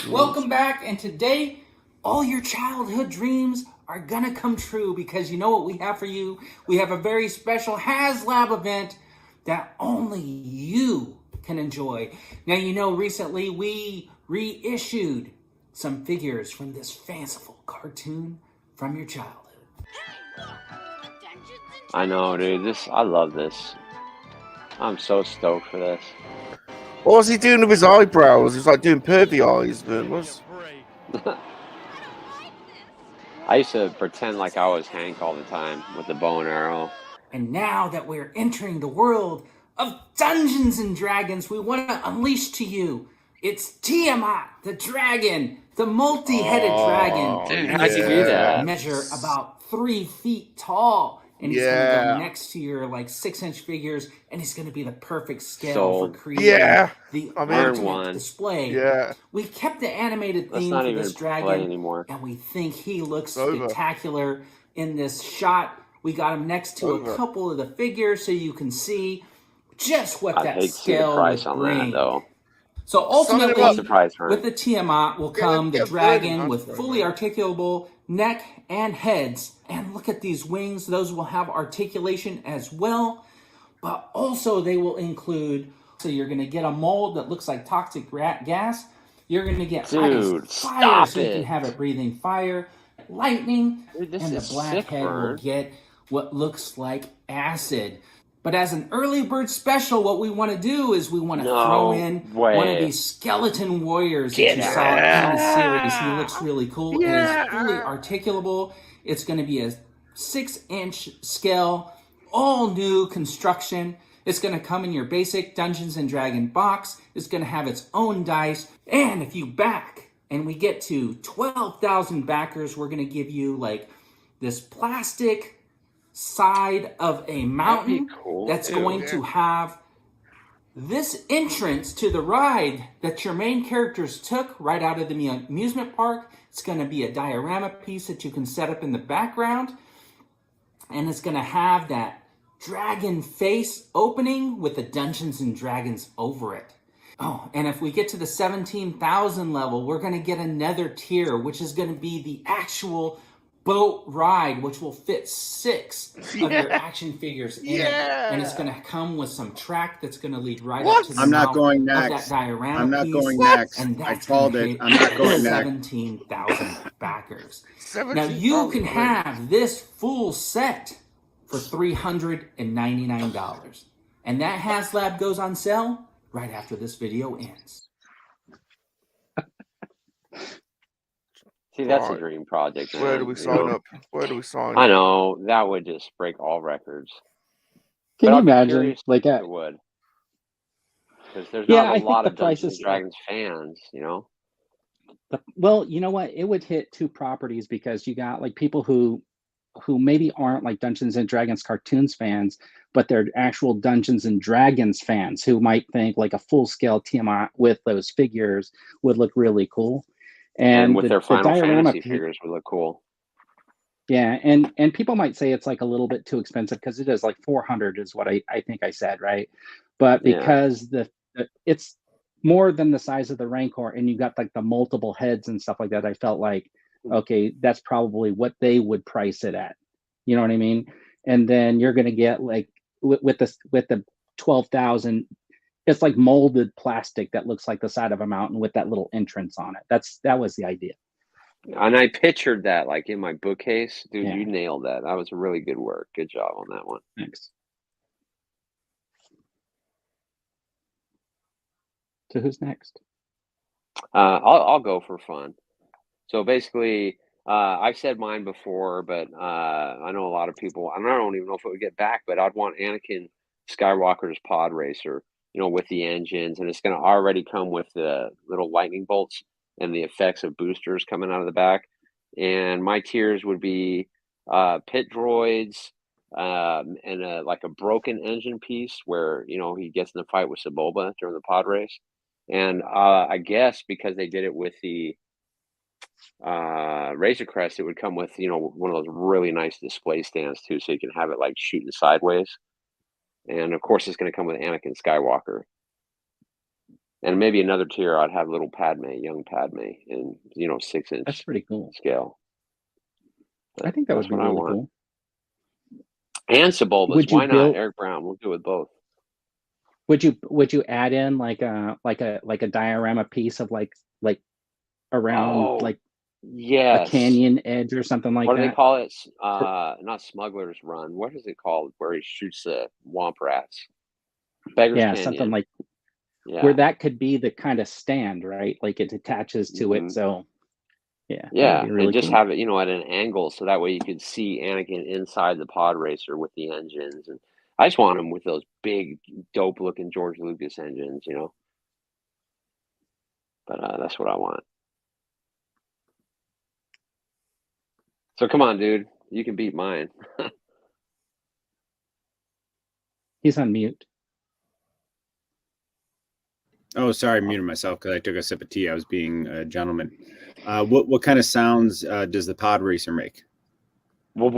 Welcome back, and today all your childhood dreams are gonna come true because you know what we have for you? We have a very special Haslab event that only you can enjoy. Now, you know, recently we reissued some figures from this fanciful cartoon from your childhood. I know, dude. I love this. I'm so stoked for this. What was he doing with his eyebrows? He's like doing pervy eyes, man. What's... I used to pretend like I was Hank all the time with the bow and arrow. And now that we're entering the world of Dungeons and Dragons, we want to unleash to you. It's Tiamat, the dragon, the multi-headed dragon. Dude, And how'd he's you gonna do that? Measure about 3 feet tall. And he's going to Yeah. go next to your 6-inch figures, and he's going to be the perfect scale Sold. for creating Yeah. the I'm in. ultimate One. display. Yeah. We kept the animated Let's theme not for even this play dragon, anymore. and we think he looks Over. spectacular in this shot. We got him next to Over. a couple of the figures so you can see just what I'd that hate to see the scale price would on bring. that, though. So ultimately, What's the price, with Ryan? the Tiamat will Yeah, come the let's get dragon rid with of fully articulable neck and heads. And look at these wings. Those will have articulation as well. But also they will include, so you're going to get a mold that looks like toxic gas. You're going to get Dude, ice, fire, stop so you can it. have it breathing fire, lightning, Dude, this and the is black sick, head will Vern. get what looks like acid. But as an early bird special, what we want to do is we want to No throw in way. one of these skeleton warriors Get that you saw in the out. series. He looks really cool. It is fully articulable. It's going to be a 6-inch scale, all new construction. It's going to come in your basic Dungeons and Dragon box. It's going to have its own dice. And if you back and we get to 12,000 backers, we're going to give you this plastic side of a mountain cool, that's dude. going to have this entrance to the ride that your main characters took right out of the amusement park. It's going to be a diorama piece that you can set up in the background. And it's going to have that dragon face opening with the Dungeons and Dragons over it. Oh, and if we get to the 17,000 level, we're going to get another tier, which is going to be the actual boat ride, which will fit 6 of your action figures in it, and it's going to come with some track that's going to lead right up to the I'm not mouth going of next. that diorama I'm not piece, going next. and I that's called going to it. hit I'm not going next. 17,000 backers. Now you can have this full set for $399, and that Haslab goes on sale right after this video ends. See, that's a dream project, man. Where do we sign up? Where do we sign? I know that would just break all records. Can but you I'd be imagine? curious Like, if it would, because there's yeah, not I a think lot the of Dungeons and prices. Dragons fans, you know. Well, you know what? It would hit 2 properties because you got like people who maybe aren't like Dungeons and Dragons cartoons fans, but they're actual Dungeons and Dragons fans who might think like a full scale Tiamat with those figures would look really cool. And with the, their the Final diorama Fantasy figures would look cool. Yeah, and people might say it's like a little bit too expensive because it is like 400 is what I think I said, right? But because it's more than the size of the Rancor, and you got like the multiple heads and stuff like that, I felt like, okay, that's probably what they would price it at. You know what I mean? And then you're gonna get like with the 12,000, it's like molded plastic that looks like the side of a mountain with that little entrance on it. That was the idea. And I pictured that like in my bookcase. Dude, Yeah. you nailed that. That was really good work. Good job on that one. Thanks. So who's next? I'll go for fun. So basically, I've said mine before, but I know a lot of people. I don't even know if it would get back, but I'd want Anakin Skywalker's pod racer, you know, with the engines, and it's going to already come with the little lightning bolts and the effects of boosters coming out of the back. And my tiers would be pit droids, and like a broken engine piece where, you know, he gets in the fight with Sebulba during the pod race. And I guess because they did it with the Razor Crest, it would come with, you know, one of those really nice display stands too, so you can have it like shooting sideways. And of course, it's going to come with Anakin Skywalker. And maybe another tier, I'd have little Padme, young Padme, in, you know, 6-inch That's pretty cool scale. I think that would be really cool. And Sebulba's. Would you Why build- not? Eric Brown. We'll do it both. Would you add in like a diorama piece of like around like yes, a canyon edge or something like what that? do they call it? Not Smuggler's Run. What is it called? Where he shoots the womp rats. Beggar's Canyon. Something like where that could be the kind of stand, right? Like it attaches to it. So yeah, really and just cool. have it, you know, at an angle, so that way you could see Anakin inside the pod racer with the engines. And I just want him with those big, dope-looking George Lucas engines, you know. But that's what I want. So come on, dude, you can beat mine. He's on mute. Oh, sorry, I muted myself because I took a sip of tea. I was being a gentleman. What kind of sounds does the pod racer make? Like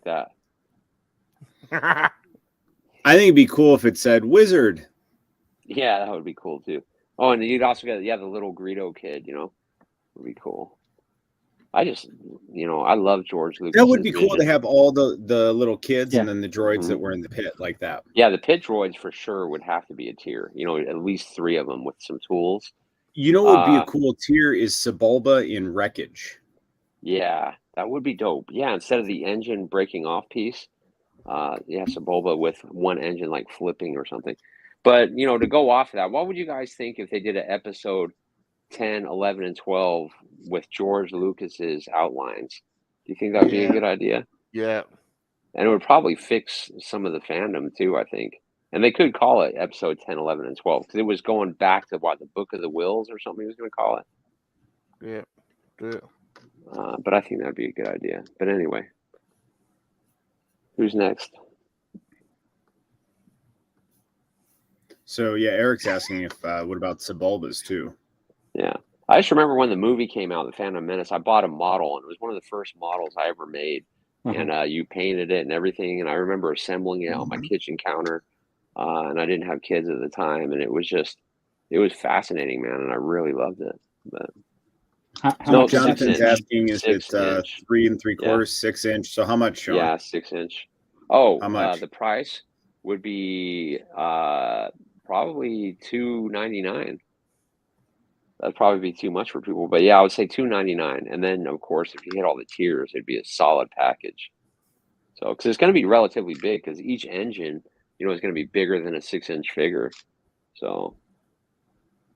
that. I think it'd be cool if it said wizard. Yeah, that would be cool too. Oh, and you'd also get the little Greedo kid, you know, would be cool. I just, you know, I love George Lucas. That would be cool to have all the little kids and then the droids Mm-hmm. that were in the pit like that. Yeah, the pit droids for sure would have to be a tier. You know, at least 3 of them with some tools. You know what would be a cool tier is Sebulba in wreckage. Yeah, that would be dope. Yeah, instead of the engine breaking off piece, Sebulba with one engine like flipping or something. But, you know, to go off of that, what would you guys think if they did an episode 10, 11, and 12 with George Lucas's outlines? Do you think that would be a good idea? Yeah. And it would probably fix some of the fandom too, I think. And they could call it episode 10, 11, and 12 because it was going back to the Book of the Wills or something he was going to call it. Yeah. But I think that'd be a good idea. But anyway, who's next? So Eric's asking if what about Sebulba's too? Yeah, I just remember when the movie came out, The Phantom Menace. I bought a model, and it was one of the first models I ever made. And you painted it and everything. And I remember assembling it on my kitchen counter. And I didn't have kids at the time, and it was fascinating, man. And I really loved it. But How No, much is that? 'Jonathan's 6 inch. asking, is 6 it inch. 3 3/4, 6 inch? So how much, Sean? Yeah, 6 inch. Oh, How much? the price would be probably $299. That'd probably be too much for people, but yeah, I would say $299. And then, of course, if you hit all the tiers, it'd be a solid package. So, because it's going to be relatively big, because each engine, is going to be bigger than a 6-inch figure. So,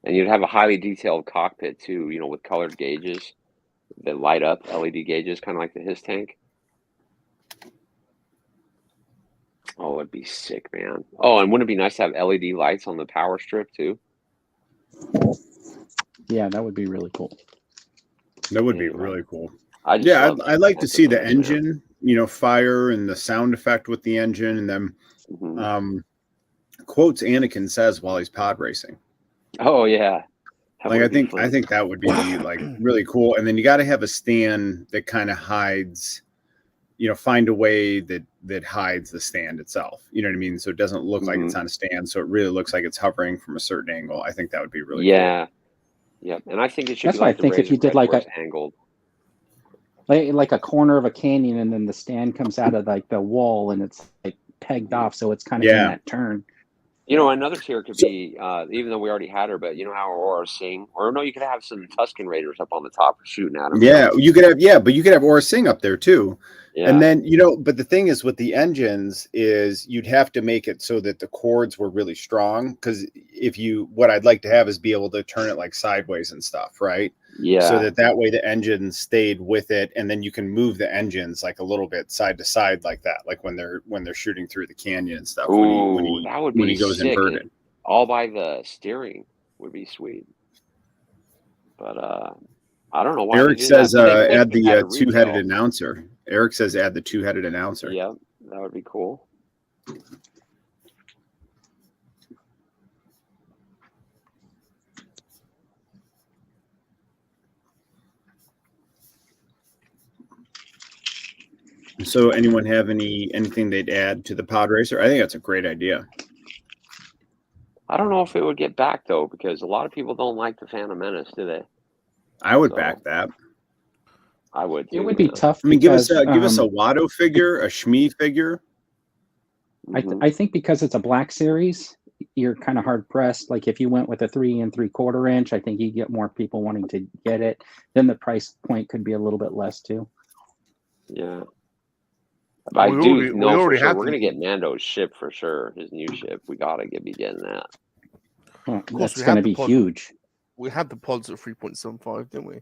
and you'd have a highly detailed cockpit too, with colored gauges that light up, LED gauges, kind of like the His tank. Oh, it'd be sick, man. Oh, and wouldn't it be nice to have LED lights on the power strip too? Yeah, that would be really cool. That would be Anyway. really cool. I just Yeah, love I'd like to see the Phantom Menace, engine, fire and the sound effect with the engine, and then man. quotes Anakin says while he's pod racing. Oh yeah. That Like would I be think fun. that would be like really cool. And then you got to have a stand that kind of hides, find a way that hides the stand itself. You know what I mean? So it doesn't look like it's on a stand. So it really looks like it's hovering from a certain angle. I think that would be really cool. Yeah. Yep. And I think it should That's be why like I think the if you Razor did Crest, like where a it's angled. like a corner of a canyon, and then the stand comes out of like the wall, and it's like pegged off, so it's kind of in that turn. Another tier could be, even though we already had her, but how Aurora Sing, or no, you could have some Tusken Raiders up on the top shooting at them. Yeah, you could have, but you could have Aura Sing up there too. Yeah. And then, but the thing is with the engines is you'd have to make it so that the cords were really strong. Because what I'd like to have is be able to turn it like sideways and stuff, right? Yeah. So that way the engine stayed with it, and then you can move the engines like a little bit side to side like that, like when they're shooting through the canyon and stuff. Ooh, that would be when he goes sick. inverted. And all by the steering would be sweet. But I don't know why. Eric says add the two-headed announcer. Eric says add the two-headed announcer. Yeah, that would be cool. So anyone have anything they'd add to the pod racer? I think that's a great idea. I don't know if it would get back though, because a lot of people don't like the Phantom Menace, do they? I would back that. I would too. It would be tough. I mean, because, give us a Watto figure, a Shmi figure. I think because it's a black series, you're kind of hard pressed. Like if you went with a 3 3/4 inch, I think you get more people wanting to get it. Then the price point could be a little bit less too. Yeah. But I do know for sure we're going to get Mando's ship for sure. His new ship. We got to be getting that. Well, that's going to be huge. We had the pods at 3.75, didn't we?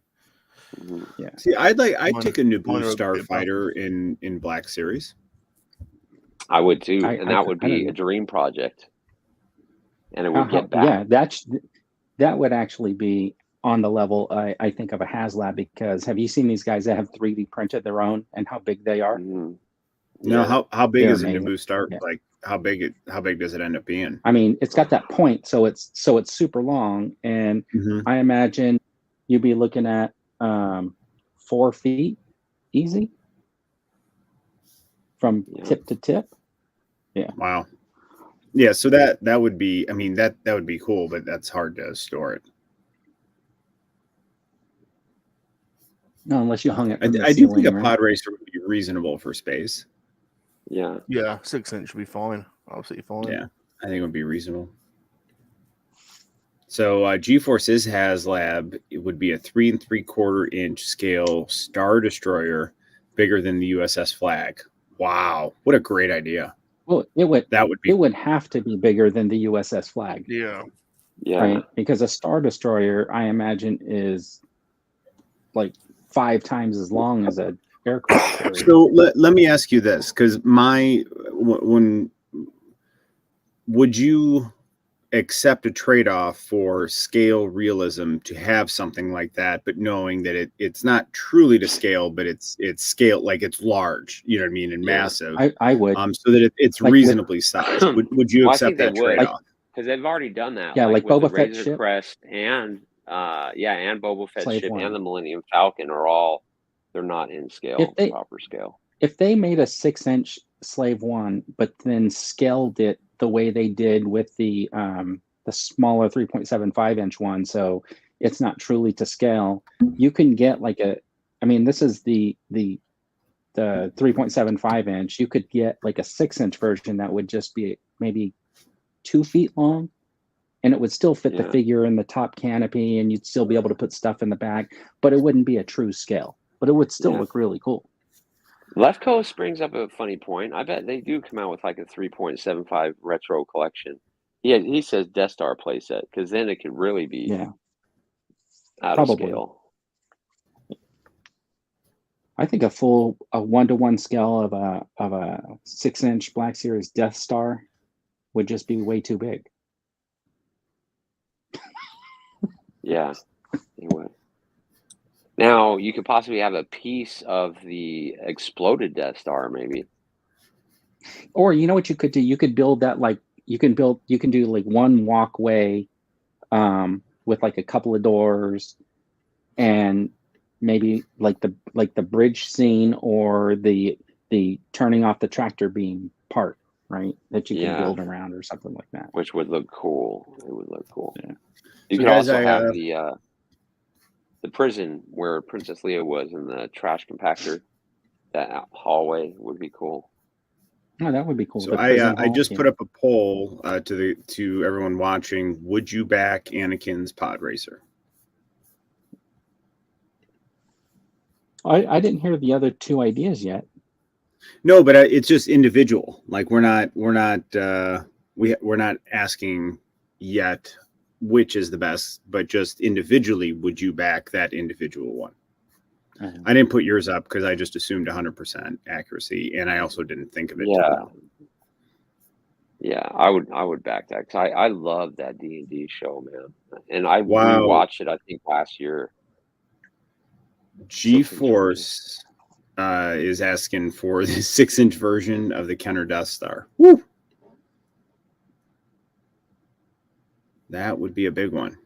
Yeah. See, I'd take a Naboo Starfighter in Black Series. I would too, and that would be a dream project. And it would get back. Yeah, that would actually be on the level, I think, of a HasLab, because have you seen these guys that have 3D printed their own and how big they are? No, how big is a amazing. Naboo Star? Yeah. Like how big does it end up being? I mean, it's got that point, so it's super long, and I imagine you'd be looking at 4 feet easy from tip to tip. Yeah. Wow. Yeah, so that would be, I mean, that would be cool, but that's hard to store it. No, unless you hung it. I do think a pod racer would be reasonable for space. Yeah. Yeah, 6-inch would be fine. Absolutely fine. Yeah, I think it would be reasonable. So GeForce HasLab, it would be a 3 3/4 inch scale Star Destroyer, bigger than the USS Flag. Wow, what a great idea! Well, it would have to be bigger than the USS Flag. Yeah. Right, because a Star Destroyer, I imagine, is like 5 times as long as a aircraft carrier. So let me ask you this, because would you accept a trade-off for scale realism to have something like that, but knowing that it's not truly to scale, but it's scale, like it's large, you know what I mean, and massive. I would. So that it's like reasonably sized. Would you accept that trade-off? Because they've already done that. Yeah, like with Boba the Fett Razor ship. Crest and Boba Fett Slave ship One. and the Millennium Falcon they're not in scale, proper scale. If they made a 6-inch Slave One, but then scaled it the way they did with the smaller 3.75 inch one, so it's not truly to scale. You can get like this is the 3.75 inch. You could get like a 6-inch version that would just be maybe 2 feet long, and it would still fit the figure in the top canopy, and you'd still be able to put stuff in the back, but it wouldn't be a true scale, but it would still look really cool. Left Coast brings up a funny point. I bet they do come out with like a 3.75 retro collection. He says Death Star playset, because then it could really be out of scale. I think a 1-to-1 scale of a 6-inch Black Series Death Star would just be way too big. Yeah, it would. Now you could possibly have a piece of the exploded Death Star, maybe. Or you know what you could do? You could build that you can do like one walkway with like a couple of doors, and maybe like the bridge scene or the turning off the tractor beam part, right? That you can build around or something like that. Which would look cool. It would look cool. Yeah. You could also have the prison where Princess Leia was in the trash compactor. That hallway would be cool. Oh, that would be cool. So I just put up a poll to everyone watching. Would you back Anakin's pod racer? I didn't hear the other 2 ideas yet. No, but it's just individual. Like we're not asking yet which is the best, but just individually, would you back that individual one? I didn't put yours up because I just assumed 100% accuracy, and I also didn't think of it. Yeah, I would back that, because I love that D&D show, man, and I rewatched it I think last year. GeForce is asking for the 6-inch version of the Kenner Death Star. Woo! That would be a big one.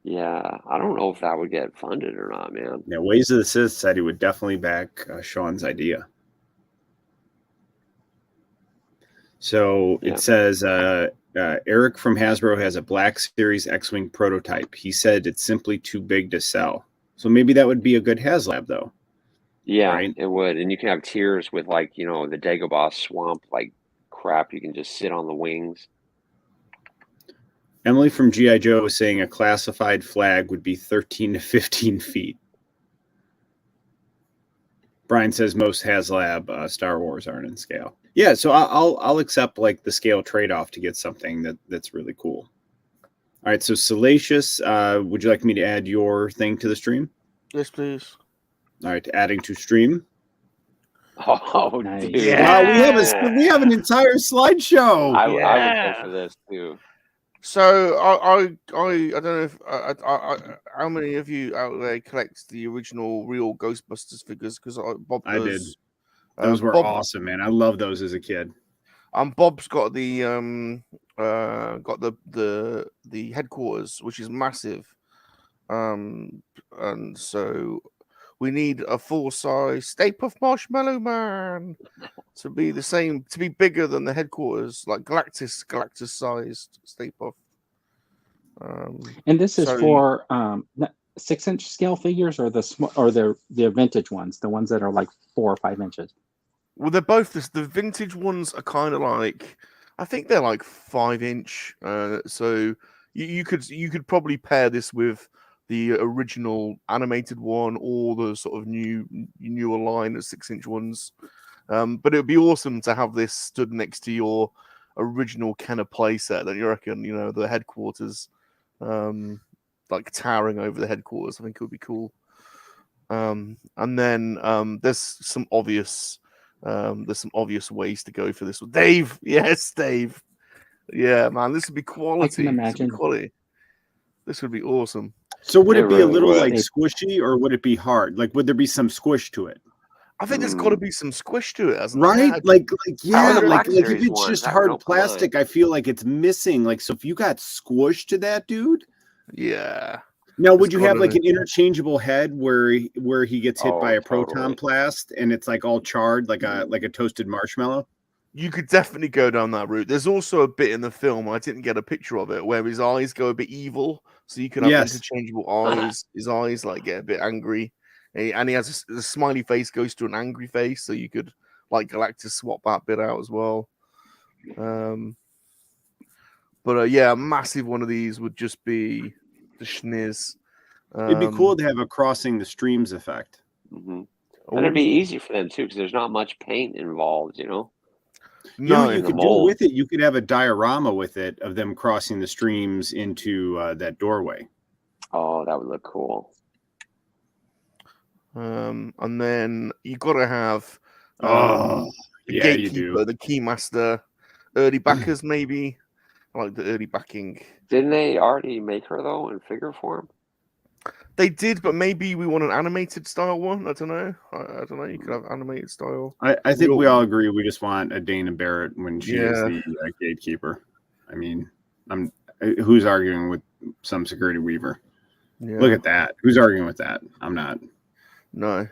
Yeah, I don't know if that would get funded or not, man. Yeah, Ways of the Sith said he would definitely back Sean's idea. So it says Eric from Hasbro has a Black Series X-Wing prototype. He said it's simply too big to sell. So maybe that would be a good Haslab, though. Yeah, right? It would. And you can have tiers with, like, the Dagobah swamp, like, crap. You can just sit on the wings. Emily from G.I. Joe is saying a classified flag would be 13 to 15 feet. Brian says most Haslab Star Wars aren't in scale. Yeah, so I'll accept like the scale trade-off to get something that's really cool. All right, so Salacious, would you like me to add your thing to the stream? Yes, please. All right, adding to stream. Oh, nice. dude. Yeah, wow, we have an entire slideshow. I would go for this too. So I don't know if how many of you out there collect the original real Ghostbusters figures? Because Bob does. I did. Those were awesome, man. I love those as a kid. Bob's got the headquarters, which is massive. And so we need a full-size Stay Puft Marshmallow Man to be the same, to be bigger than the headquarters, like Galactus-sized Stay Puft. And this is for 6-inch scale figures, or the vintage ones, the ones that are like 4 or 5 inches. Well, they're both this. The vintage ones are kind of like, I think they're like 5-inch. So you could probably pair this with the original animated one, or the sort of newer line of 6-inch ones. But it would be awesome to have this stood next to your original Kenner playset. Don't you reckon? The headquarters, like towering over the headquarters. I think it would be cool. And then there's some obvious ways to go for this. Dave, yes, Dave. Yeah, man, this would be quality. I can imagine. This would be awesome. So would it be a little like squishy, or would it be hard? Like, would there be some squish to it? I think there's got to be some squish to it, hasn't right? It? Like if it's just hard plastic, I feel like it's missing. Like, so if you got squished to that, dude. Yeah. Now, would you have like an interchangeable head where he gets hit by a proton blast and it's like all charred, like a toasted marshmallow? You could definitely go down that route. There's also a bit in the film, I didn't get a picture of it, where his eyes go a bit evil. So you can have interchangeable eyes. His eyes like get a bit angry. And he has a smiley face goes to an angry face. So you could like Galactus swap that bit out as well. But yeah, a massive one of these would just be the schniz. It'd be cool to have a crossing the streams effect. And it'd be easy for them too, because there's not much paint involved, you know. No, you could do with it. You could have a diorama with it of them crossing the streams into that doorway. Oh, that would look cool. And then you got to have the gatekeeper, you do. The keymaster, early backers maybe. I like the early backing. Didn't they already make her though in figure form? They did, but maybe we want an animated style one. I don't know. I don't know. You could have animated style. I think we all agree. We just want a Dana Barrett when she is the gatekeeper. I mean, who's arguing with some Security Weaver? Yeah. Look at that. Who's arguing with that? I'm not. No.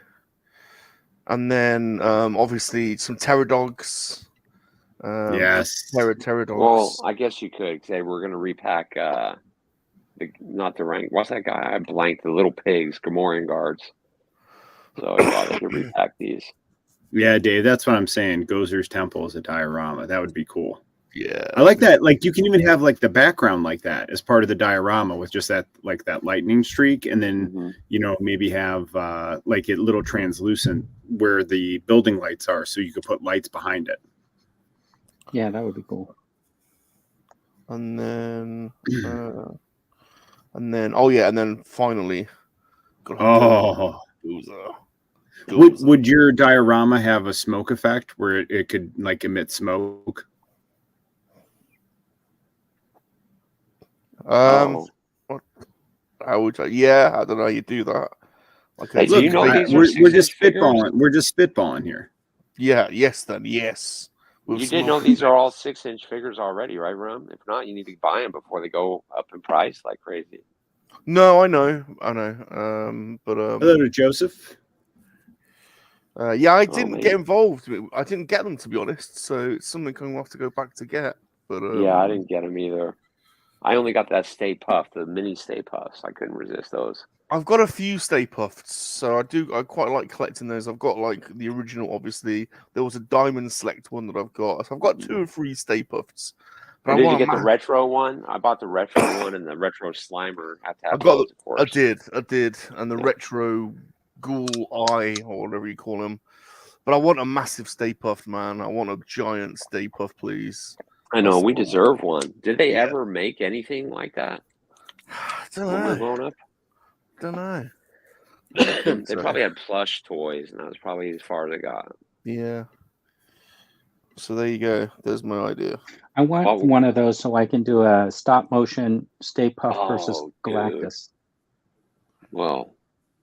And then obviously some Terror Dogs. Yes. Terror Dogs. Well, I guess you could, because they were going to repack not the rank. What's that guy? I blanked. The little pigs, Gamorrean guards. So I thought they could repack these. Yeah, Dave, that's what I'm saying. Gozer's Temple is a diorama. That would be cool. Yeah. I like that. Like you can even have like the background like that as part of the diorama with just that like that lightning streak, and then maybe have like it little translucent where the building lights are, so you could put lights behind it. Yeah, that would be cool. And then and then finally, would your diorama have a smoke effect where it could like emit smoke? How would I? Yeah, I don't know how you do that. Okay, do you know we're just spitballing. We're just spitballing here. Yeah. Yes. Then yes. You did know these are all 6-inch figures already, right, Rum? If not, you need to buy them before they go up in price like crazy. No, I know. But hello to Joseph. Yeah, I didn't get involved. I didn't get them, to be honest. So it's something I'm going to have to go back to get. But yeah, I didn't get them either. I only got that Stay Puft, the mini Stay Puffs. I couldn't resist those. I've got a few Stay Puffs, so I quite like collecting those. I've got like the original, obviously. There was a Diamond Select one that I've got. So I've got 2 or 3 Stay Puffs. But did you get the retro one? I bought the retro one and the retro Slimer. I did, and the retro Ghoul Eye or whatever you call them. But I want a massive Stay Puft, man. I want a giant Stay Puft, please. I know we deserve one. Did they ever make anything like that? I don't know. Don't know. They probably had plush toys, and that was probably as far as they got. Yeah. So there you go. There's my idea. I want one of those so I can do a stop motion Stay Puft versus Galactus. Well,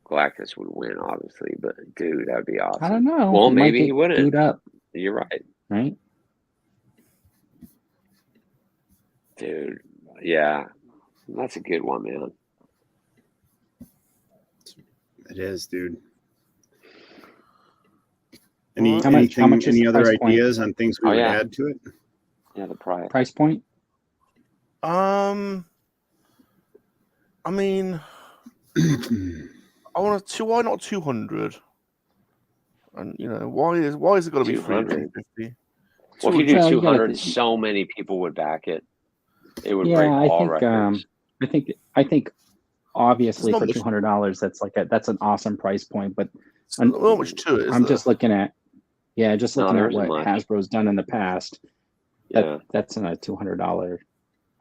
Galactus would win, obviously, but dude, that'd be awesome. I don't know. Well, maybe he wouldn't. Up. You're right. Right? Dude, yeah. That's a good one, man. It is, dude. Any other ideas on things we would add to it? Yeah, the price point. I mean, why not 200? And why is it got to be 350? Well, if you do 200, so many people would back it. It would break all records. I think obviously for $200, that's an awesome price point. But not much to it. I'm just looking at what Hasbro's done in the past. That's a $200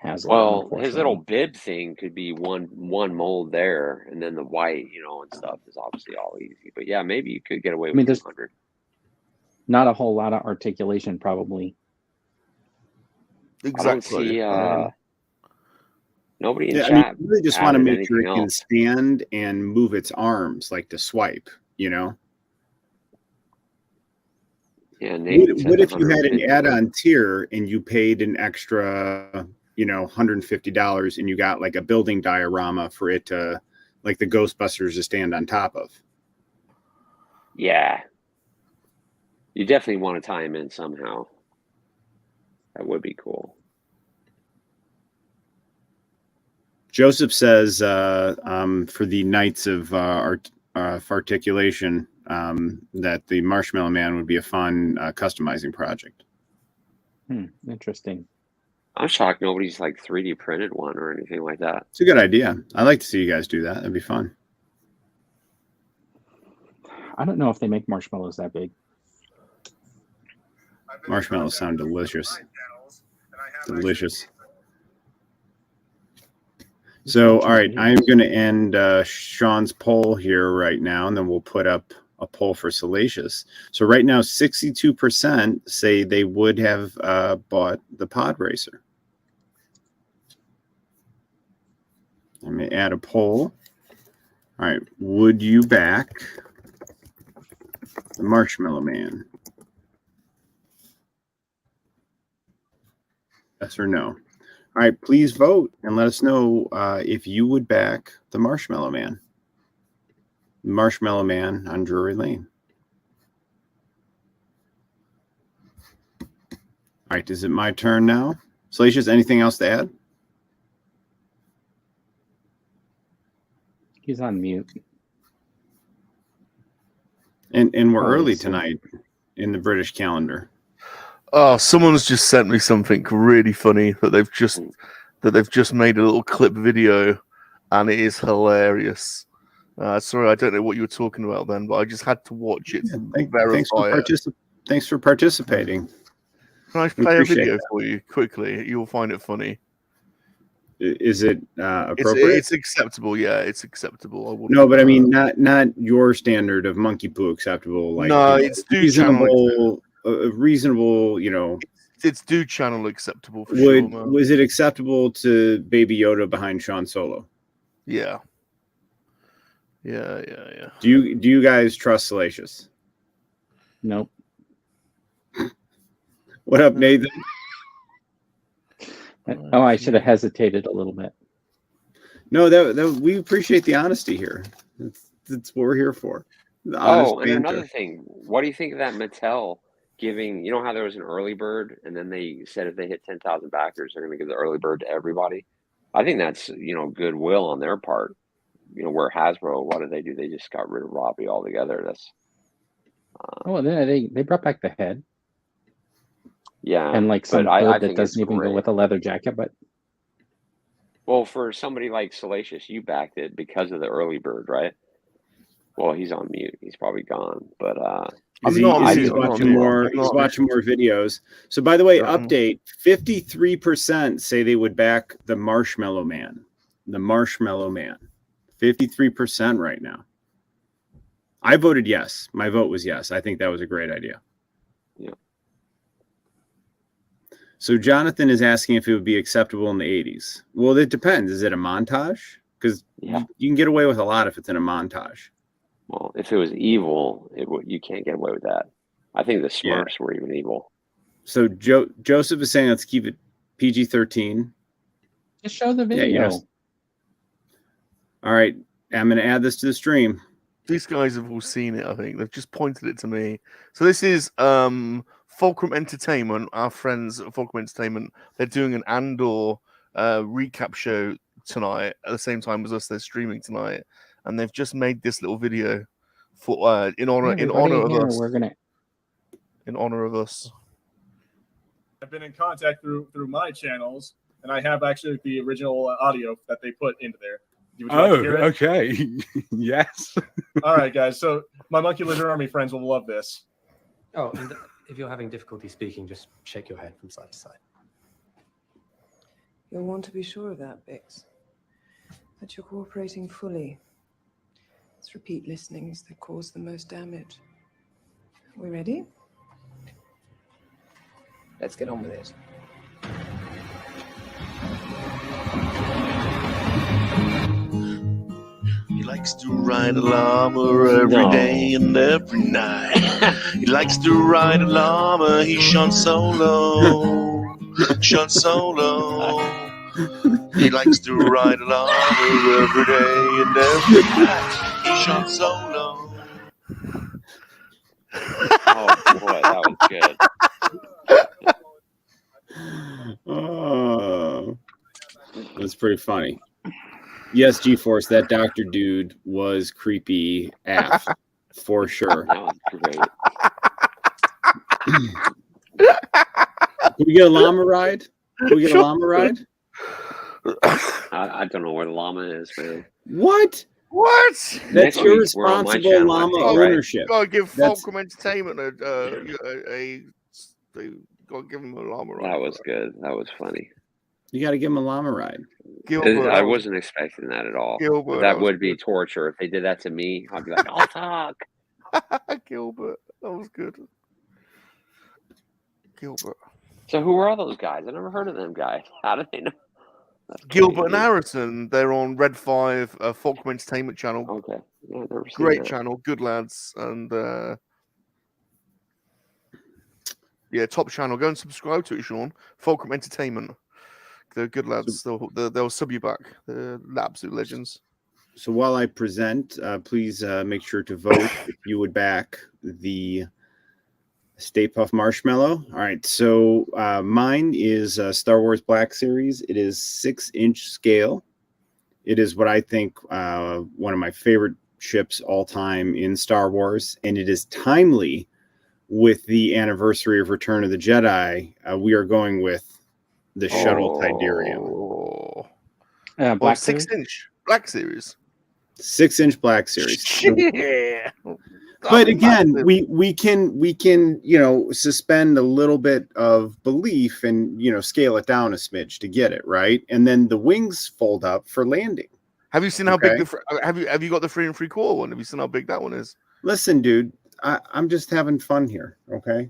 Haslab. Well, his little bib thing could be one mold there, and then the white, and stuff is obviously all easy. But yeah, maybe you could get away with 200. Not a whole lot of articulation, probably. Exactly. I don't see nobody in chat. You really just want to make sure it can stand and move its arms, like to swipe. Yeah. What if you had an add-on tier and you paid an extra, $150, and you got like a building diorama for it to, like the Ghostbusters, to stand on top of? Yeah. You definitely want to tie him in somehow. That would be cool. Joseph says for the Knights of Articulation that the Marshmallow Man would be a fun customizing project. Interesting. I'm shocked nobody's like 3D printed one or anything like that. It's a good idea. I'd like to see you guys do that. That'd be fun. I don't know if they make marshmallows that big. Marshmallows sound delicious. Delicious. So, all right, I'm going to end Sean's poll here right now, and then we'll put up a poll for Salacious. So right now, 62% say they would have bought the Pod Racer. Let me add a poll. All right, would you back the Marshmallow Man? Yes or no? All right, please vote and let us know if you would back the Marshmallow Man. Marshmallow Man on Drury Lane. All right, is it my turn now? Salacious, anything else to add? He's on mute. And we're early tonight in the British calendar. Oh, someone's just sent me something really funny that they've just made a little clip video, and it is hilarious. Sorry, I don't know what you were talking about then, but I just had to watch it to verify it. Thanks for participating. Can I play a video for you quickly? You'll find it funny. Is it appropriate? It's acceptable. Yeah, it's acceptable. No, but I mean, not your standard of monkey poo acceptable. Like, no, it's reasonable. Reasonable, you know. It's Dude Channel acceptable for sure. Man. Was it acceptable to Baby Yoda behind Sean Solo? Yeah. Do you guys trust Salacious? Nope. What up, Nathan? Oh, I should have hesitated a little bit. No, that we appreciate the honesty here. That's what we're here for. Oh, and another thing, what do you think of that Mattel giving? You know how there was an early bird, and then they said if they hit 10,000 backers, they're going to give the early bird to everybody. I think that's goodwill on their part. Where Hasbro, what did they do? They just got rid of Robbie altogether. That's they brought back the head. Yeah, and like some hood that doesn't even go with a leather jacket. But well, for somebody like Salacious, you backed it because of the early bird, right? Well, he's on mute. He's probably gone. But he's watching more videos. So, by the way, update: 53% say they would back the Marshmallow Man. The Marshmallow Man. 53% right now. I voted yes. My vote was yes. I think that was a great idea. Yeah. So Jonathan is asking if it would be acceptable in the 80s. Well, it depends. Is it a montage? Because you can get away with a lot if it's in a montage. Well, if it was evil, you can't get away with that. I think the Smurfs were even evil. So Joseph is saying let's keep it PG-13. Just show the video. Yeah, all right, I'm going to add this to the stream. These guys have all seen it, I think. They've just pointed it to me. So this is Fulcrum Entertainment, our friends at Fulcrum Entertainment. They're doing an Andor recap show tonight at the same time as us. They're streaming tonight. And they've just made this little video for in honor of us. In honor of us. I've been in contact through my channels, and I have actually the original audio that they put into there. Okay. Yes. All right, guys. So my Monkey Lizard Army friends will love this. Oh, and if you're having difficulty speaking, just shake your head from side to side. You'll want to be sure of that, Bix. That you're cooperating fully. It's repeat listenings that cause the most damage. Are we ready? Let's get on with it. He likes to ride a llama every day and every night. He likes to ride a llama. He's Sean Solo. Sean Solo. He likes to ride a llama every day and every night. He's Sean Solo. Oh boy, that was good. Oh, that's pretty funny. Yes, G-Force, that doctor dude was creepy AF for sure. That was great. Can we get a llama ride? Can we get a llama ride? I don't know where the llama is, man. What? What? That's Next week, we're on my irresponsible channel, I llama think, right? ownership. Gotta give That's- Fulcrum Entertainment a gotta give him a llama ride. That was good. That was funny. You got to give him a llama ride. Gilbert, I wasn't expecting that at all. Gilbert, that that was would be torture. If they did that to me, I'd be like, I'll talk. Gilbert, that was good. Gilbert. So who are all those guys? I never heard of them guys. How do they know? That's Gilbert and crazy. Harrison, they're on Red 5, Fulcrum Entertainment channel. Okay. Yeah, I've never seen Great that. channel, good lads. And yeah, top channel. Go and subscribe to it, Sean. Fulcrum Entertainment. They're good lads. They'll sub you back. They're absolute legends. So while I present, please make sure to vote if you would back the Stay Puft Marshmallow. All right, so mine is Star Wars Black Series. It is 6-inch scale. It is what I think one of my favorite ships all time in Star Wars, and it is timely with the anniversary of Return of the Jedi. We are going with the Shuttle Tidarium. Black 6-inch Black Series. 6-inch Black Series. Yeah. But again, we can suspend a little bit of belief and scale it down a smidge to get it right, and then the wings fold up for landing. Have you seen how big have you got the 3 3/4 one? Have you seen how big that one is? Listen, dude, I'm just having fun here. Okay,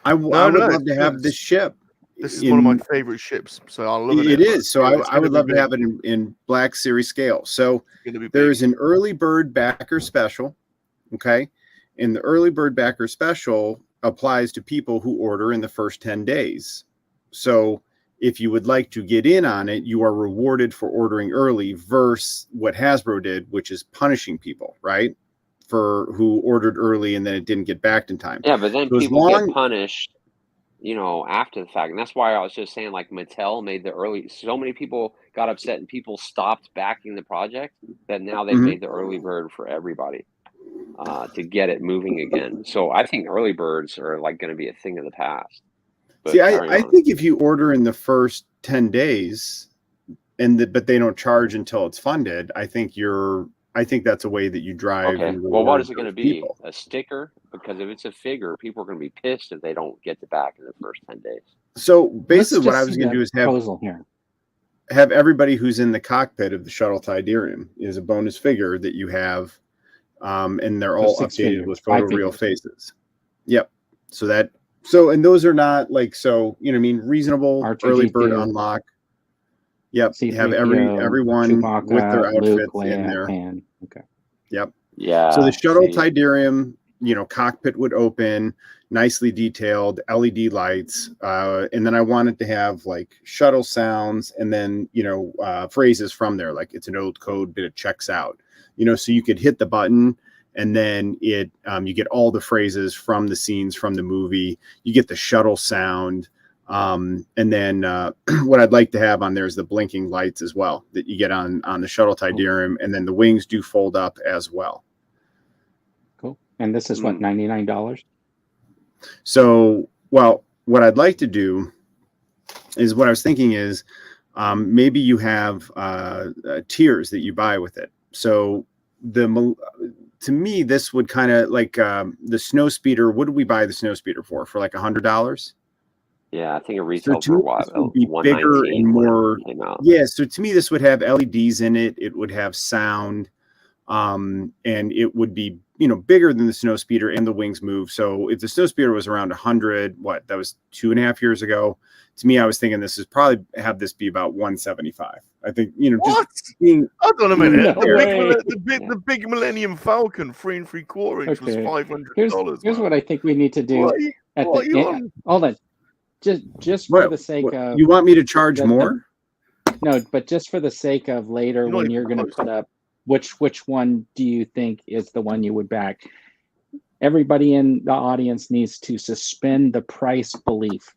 I would love to have this ship. This is one of my favorite ships, so I love it. It is. So I would love to have it in Black Series scale. So there's an early bird backer special. Okay. And the early bird backer special applies to people who order in the first 10 days. So if you would like to get in on it, you are rewarded for ordering early versus what Hasbro did, which is punishing people, right? For who ordered early and then it didn't get backed in time. Yeah, but then So people get punished, after the fact. And that's why I was just saying, like, Mattel made the early, so many people got upset and people stopped backing the project that now they've made the early bird for everybody. To get it moving again. So I think early birds are like going to be a thing of the past. But see, I think if you order in the first 10 days but they don't charge until it's funded, I think that's a way that you drive. Okay. Well, what is it going to be? People. A sticker? Because if it's a figure, people are going to be pissed if they don't get it back in the first 10 days. So basically what I was going to do is have everybody who's in the cockpit of the Shuttle Tidarium is a bonus figure that you have. And they're all updated with photoreal faces. Yep. And those are not like, reasonable R2-D2. Early bird unlock. Yep. You have everyone Chewbacca, with their outfits Luke, in there. Okay. Yep. Yeah. So the Shuttle Tidarium, cockpit would open, nicely detailed LED lights. And then I wanted to have like shuttle sounds and then, phrases from there. Like it's an old code, but it checks out. So you could hit the button and then you get all the phrases from the scenes from the movie. You get the shuttle sound. And then what I'd like to have on there is the blinking lights as well that you get on the Shuttle Tidarium. And then the wings do fold up as well. Cool. And this is what, $99? So, well, what I'd like to do is what I was thinking is maybe you have tiers that you buy with it. So to me, this would kind of like the snow speeder. What did we buy the snow speeder for? For like $100? Yeah, I think it retailed for a while. It would be bigger and more. Yeah, so to me, this would have LEDs in it. It would have sound, and it would be bigger than the snow speeder, and the wings move. So if the snow speeder was around 100, that was 2.5 years ago. To me, I was thinking this is probably have this be about 175. I think what? Just being, hold on a minute. The big Millennium Falcon 3 3/4 inch was $500. Here's what I think we need to do. Hold on. Just for the sake of, you want me to charge more? No, but just for the sake of later when you're going to put up which one do you think is the one you would back? Everybody in the audience needs to suspend the price belief.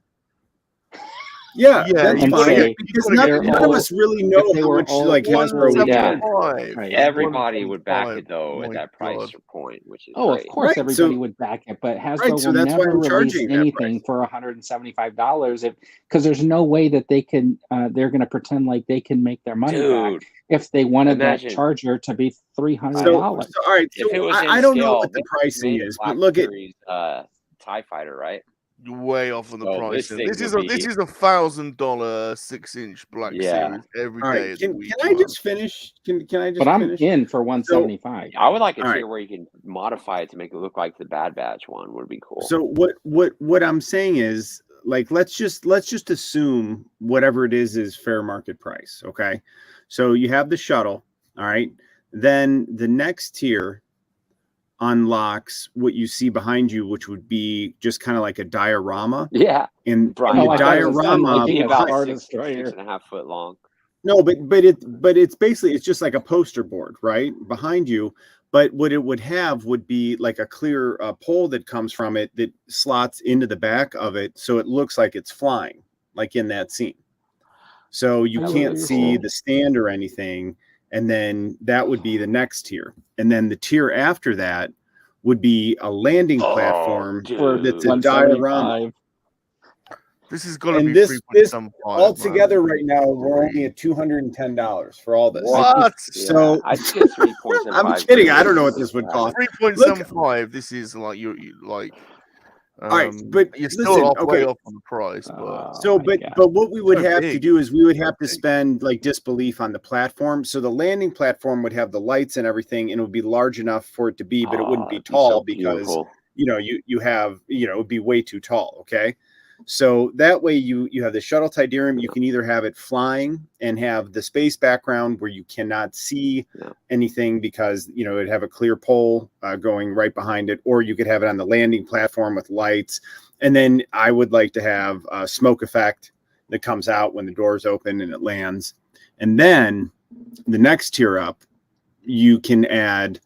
Yeah, Yeah, that's you gotta fine. get- Because you gotta none, get none of us really know if they how were much all like Hasbro would Yeah. charge. Right. Everybody would back it 175. though My at that price God. point, which is Oh, of great. course, Right, everybody so- would back it, but Hasbro Right, so will that's why never I'm release charging that anything for $175 because there's no way that they can. They're going to pretend like they can make their money back Dude, if they wanted imagine- that charger to be $300. So all right, If it so was in I don't know scale, what the they pricing made a is, Black but look at Series, TIE Fighter, right? You're way off on the So price. this This thing is would a this be- is $1,000 6-inch Black Yeah. Series every all day. right. Is Can we I just finish? Can I just But I'm finish? in for 175. I would like a All tier right. where you can modify it to make it look like the Bad Batch one would be cool. So what I'm saying is, like, let's just assume whatever it is fair market price. Okay. So you have the shuttle. All right. Then the next tier unlocks what you see behind you, which would be just kind of like a diorama. Yeah. And Brian, the I thought it was diorama it'd be about Star six Destroyer. and a half foot long. No, but it's basically, it's just like a poster board, right, behind you. But what it would have would be like a clear pole that comes from it that slots into the back of it, so it looks like it's flying, like in that scene. So you That would can't be see cool. the stand or anything, and then that would be the next tier, and then the tier after that would be a landing platform that's a diorama. This is gonna And be this 3.75. altogether man. right now we're only at $210 for all this. What? So I think it's 3.75. I'm kidding. I don't know what this would cost. 3.75. This is like you like. All right, but you're listen, still way okay. off on the price. But So, but what we would So have to big. do is we would have to spend like disbelief on the platform. So the landing platform would have the lights and everything, and it would be large enough for it to be, but it wouldn't be it'd be tall so because beautiful. you have it would be way too tall. Okay. So that way you have the shuttle Tidarium. You can either have it flying and have the space background where you cannot see anything because it'd have a clear pole going right behind it, or you could have it on the landing platform with lights. And then I would like to have a smoke effect that comes out when the doors open and it lands. And then the next tier up, you can add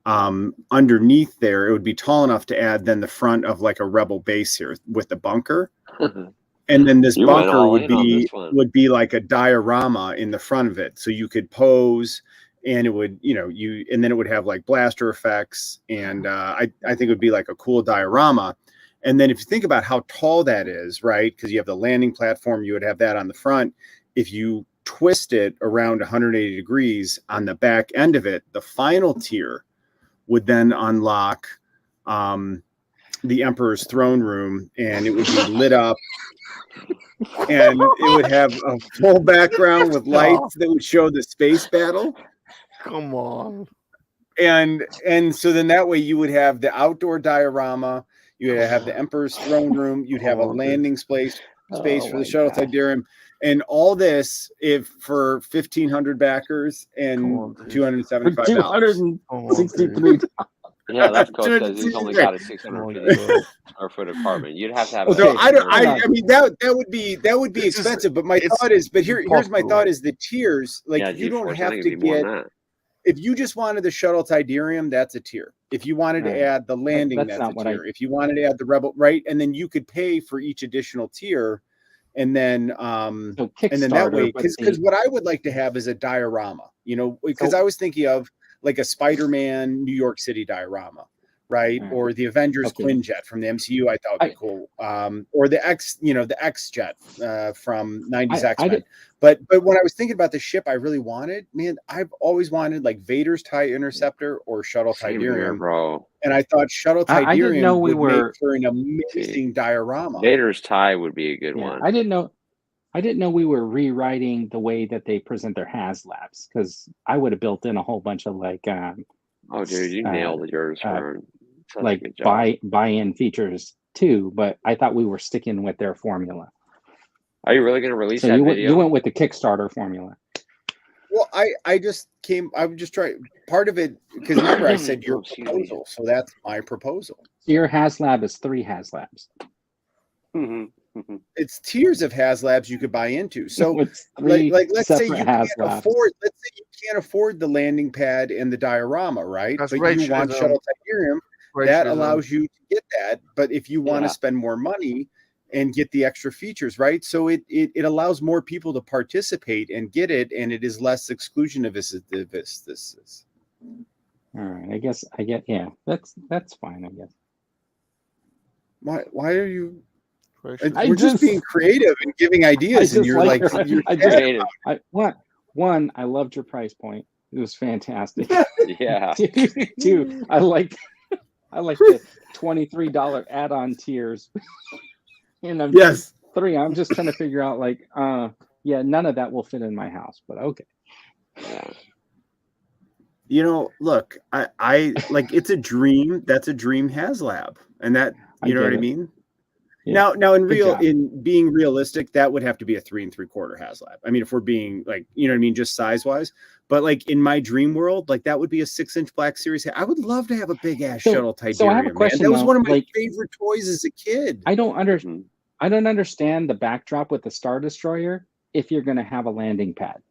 underneath there, it would be tall enough to add then the front of like a rebel base here with the bunker. And then this You went bunker all would in on be this one. like a diorama in the front of it. So you could pose and it would, and then it would have like blaster effects. And I think it would be like a cool diorama. And then if you think about how tall that is, right? Because you have the landing platform, you would have that on the front. If you twist it around 180 degrees on the back end of it, the final tier would then unlock the Emperor's throne room, and it would be lit up, and it would have a full background with lights that would show the space battle. come on. And so then that way you would have the outdoor diorama, you would have the Emperor's throne room, you'd have a landing space for the shuttle Tidarium, and all this if for 1,500 backers and $275. $263. Yeah, that's cool because he's only got a 600 square foot apartment. You'd have to have. So I mean, that would be expensive. But my thought is, here's my thought is the tiers. Like you don't have to get. If you just wanted the shuttle Tidarium, that's a tier. If you wanted to add the landing, that's a tier. If you wanted to add the rebel, right, and then you could pay for each additional tier, and then that way, because what I would like to have is a diorama. Because I was thinking of like a Spider-Man New York City diorama, right? Or the Avengers Quinjet from the MCU, I thought would be cool. Or the X Jet from 90s X-Men. But when I was thinking about the ship I really wanted, man, I've always wanted like Vader's TIE Interceptor or Shuttle Tidarium. Bro. And I thought Shuttle Tidarium I didn't know we would were make for an amazing diorama. Vader's TIE would be a good one. I didn't know we were rewriting the way that they present their Haslabs, because I would have built in a whole bunch of like oh dude, you nailed yours for like buy-in features too, but I thought we were sticking with their formula. Are you really going to release that video? video? You went with the Kickstarter formula. Well, I would just try part of it because remember I said your proposal, so that's my proposal. Your Haslab is 3 Haslabs. It's tiers of Haslabs you could buy into. So it's like let's say you can't Haslabs. afford. Let's say you can't afford the landing pad and the diorama, right? That's but right, you want Shuttle Tidarium. That allows you to get that. But if you want to spend more money and get the extra features, right? So it allows more people to participate and get it, and it is less exclusionist. This is. All right, I guess I get. Yeah, that's fine. I guess. Why are you? We're just being creative and giving ideas, and you're like you're creative. One, I loved your price point. It was fantastic. Yeah. Two, I like the $23 add-on tiers. And three, I'm just trying to figure out like, none of that will fit in my house, but okay. Yeah. You know, look, I like it's a dream. That's a dream Haslab, and that you know what I mean. Yeah. Now, in being realistic, that would have to be a 3 3/4 Haslab. I mean, if we're being like, you know what I mean, just size wise. But like in my dream world, like that would be a 6-inch Black Series. I would love to have a big ass shuttle Tiberium. So I have a question. Man. That was one of my favorite toys as a kid. I don't understand the backdrop with the Star Destroyer if you're going to have a landing pad.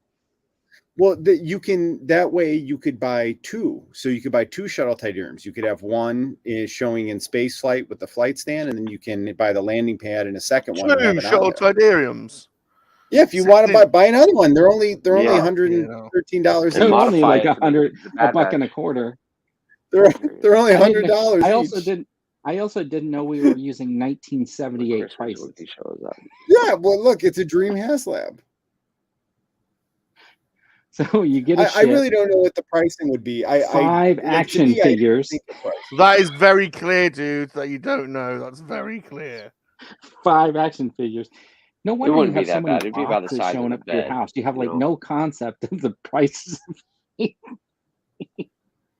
Well, that way you could buy two. So you could buy 2 shuttle Tiberiums. You could have one is showing in space flight with the flight stand, and then you can buy the landing pad and a second one. 2 shuttle Tiberiums. Yeah, if you want to buy another one, they're only $113. They're only like $1.25. They're only $100. I also didn't know we were using 1978 prices. Yeah, well, look, it's a dream Haslab. So you get I really don't know what the pricing would be. 5 action figures. That is very clear, dude, that you don't know. That's very clear. 5 action figures. No wonder you have so many It'd be about the boxes size showing of up the at your bed, house. You have like no concept of the prices.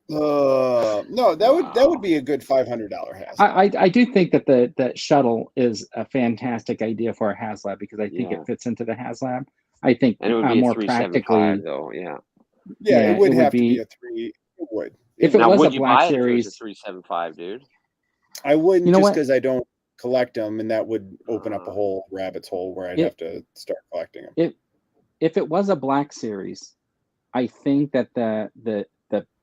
No, that would be a good $500 Haslab. I do think that the shuttle is a fantastic idea for a Haslab because I think it fits into the Haslab. I think and it would be more a 375 practically though, yeah. Yeah, it would have to be a 3. It would. If it was a Black Series, it was a 375, dude. I wouldn't, just because I don't collect them, and that would open up a whole rabbit's hole where I'd have to start collecting them. If it was a Black Series, I think that the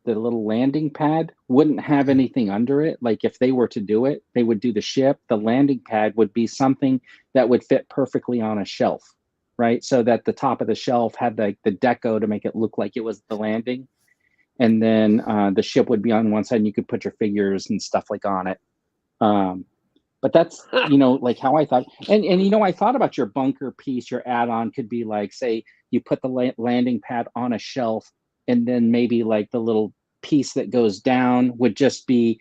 little landing pad wouldn't have anything under it. Like if they were to do it, they would do the ship. The landing pad would be something that would fit perfectly on a shelf, right? So that the top of the shelf had like the deco to make it look like it was the landing. And then the ship would be on one side and you could put your figures and stuff like on it. But that's, like how I thought. And I thought about your bunker piece, your add-on could be like, say you put the landing pad on a shelf and then maybe like the little piece that goes down would just be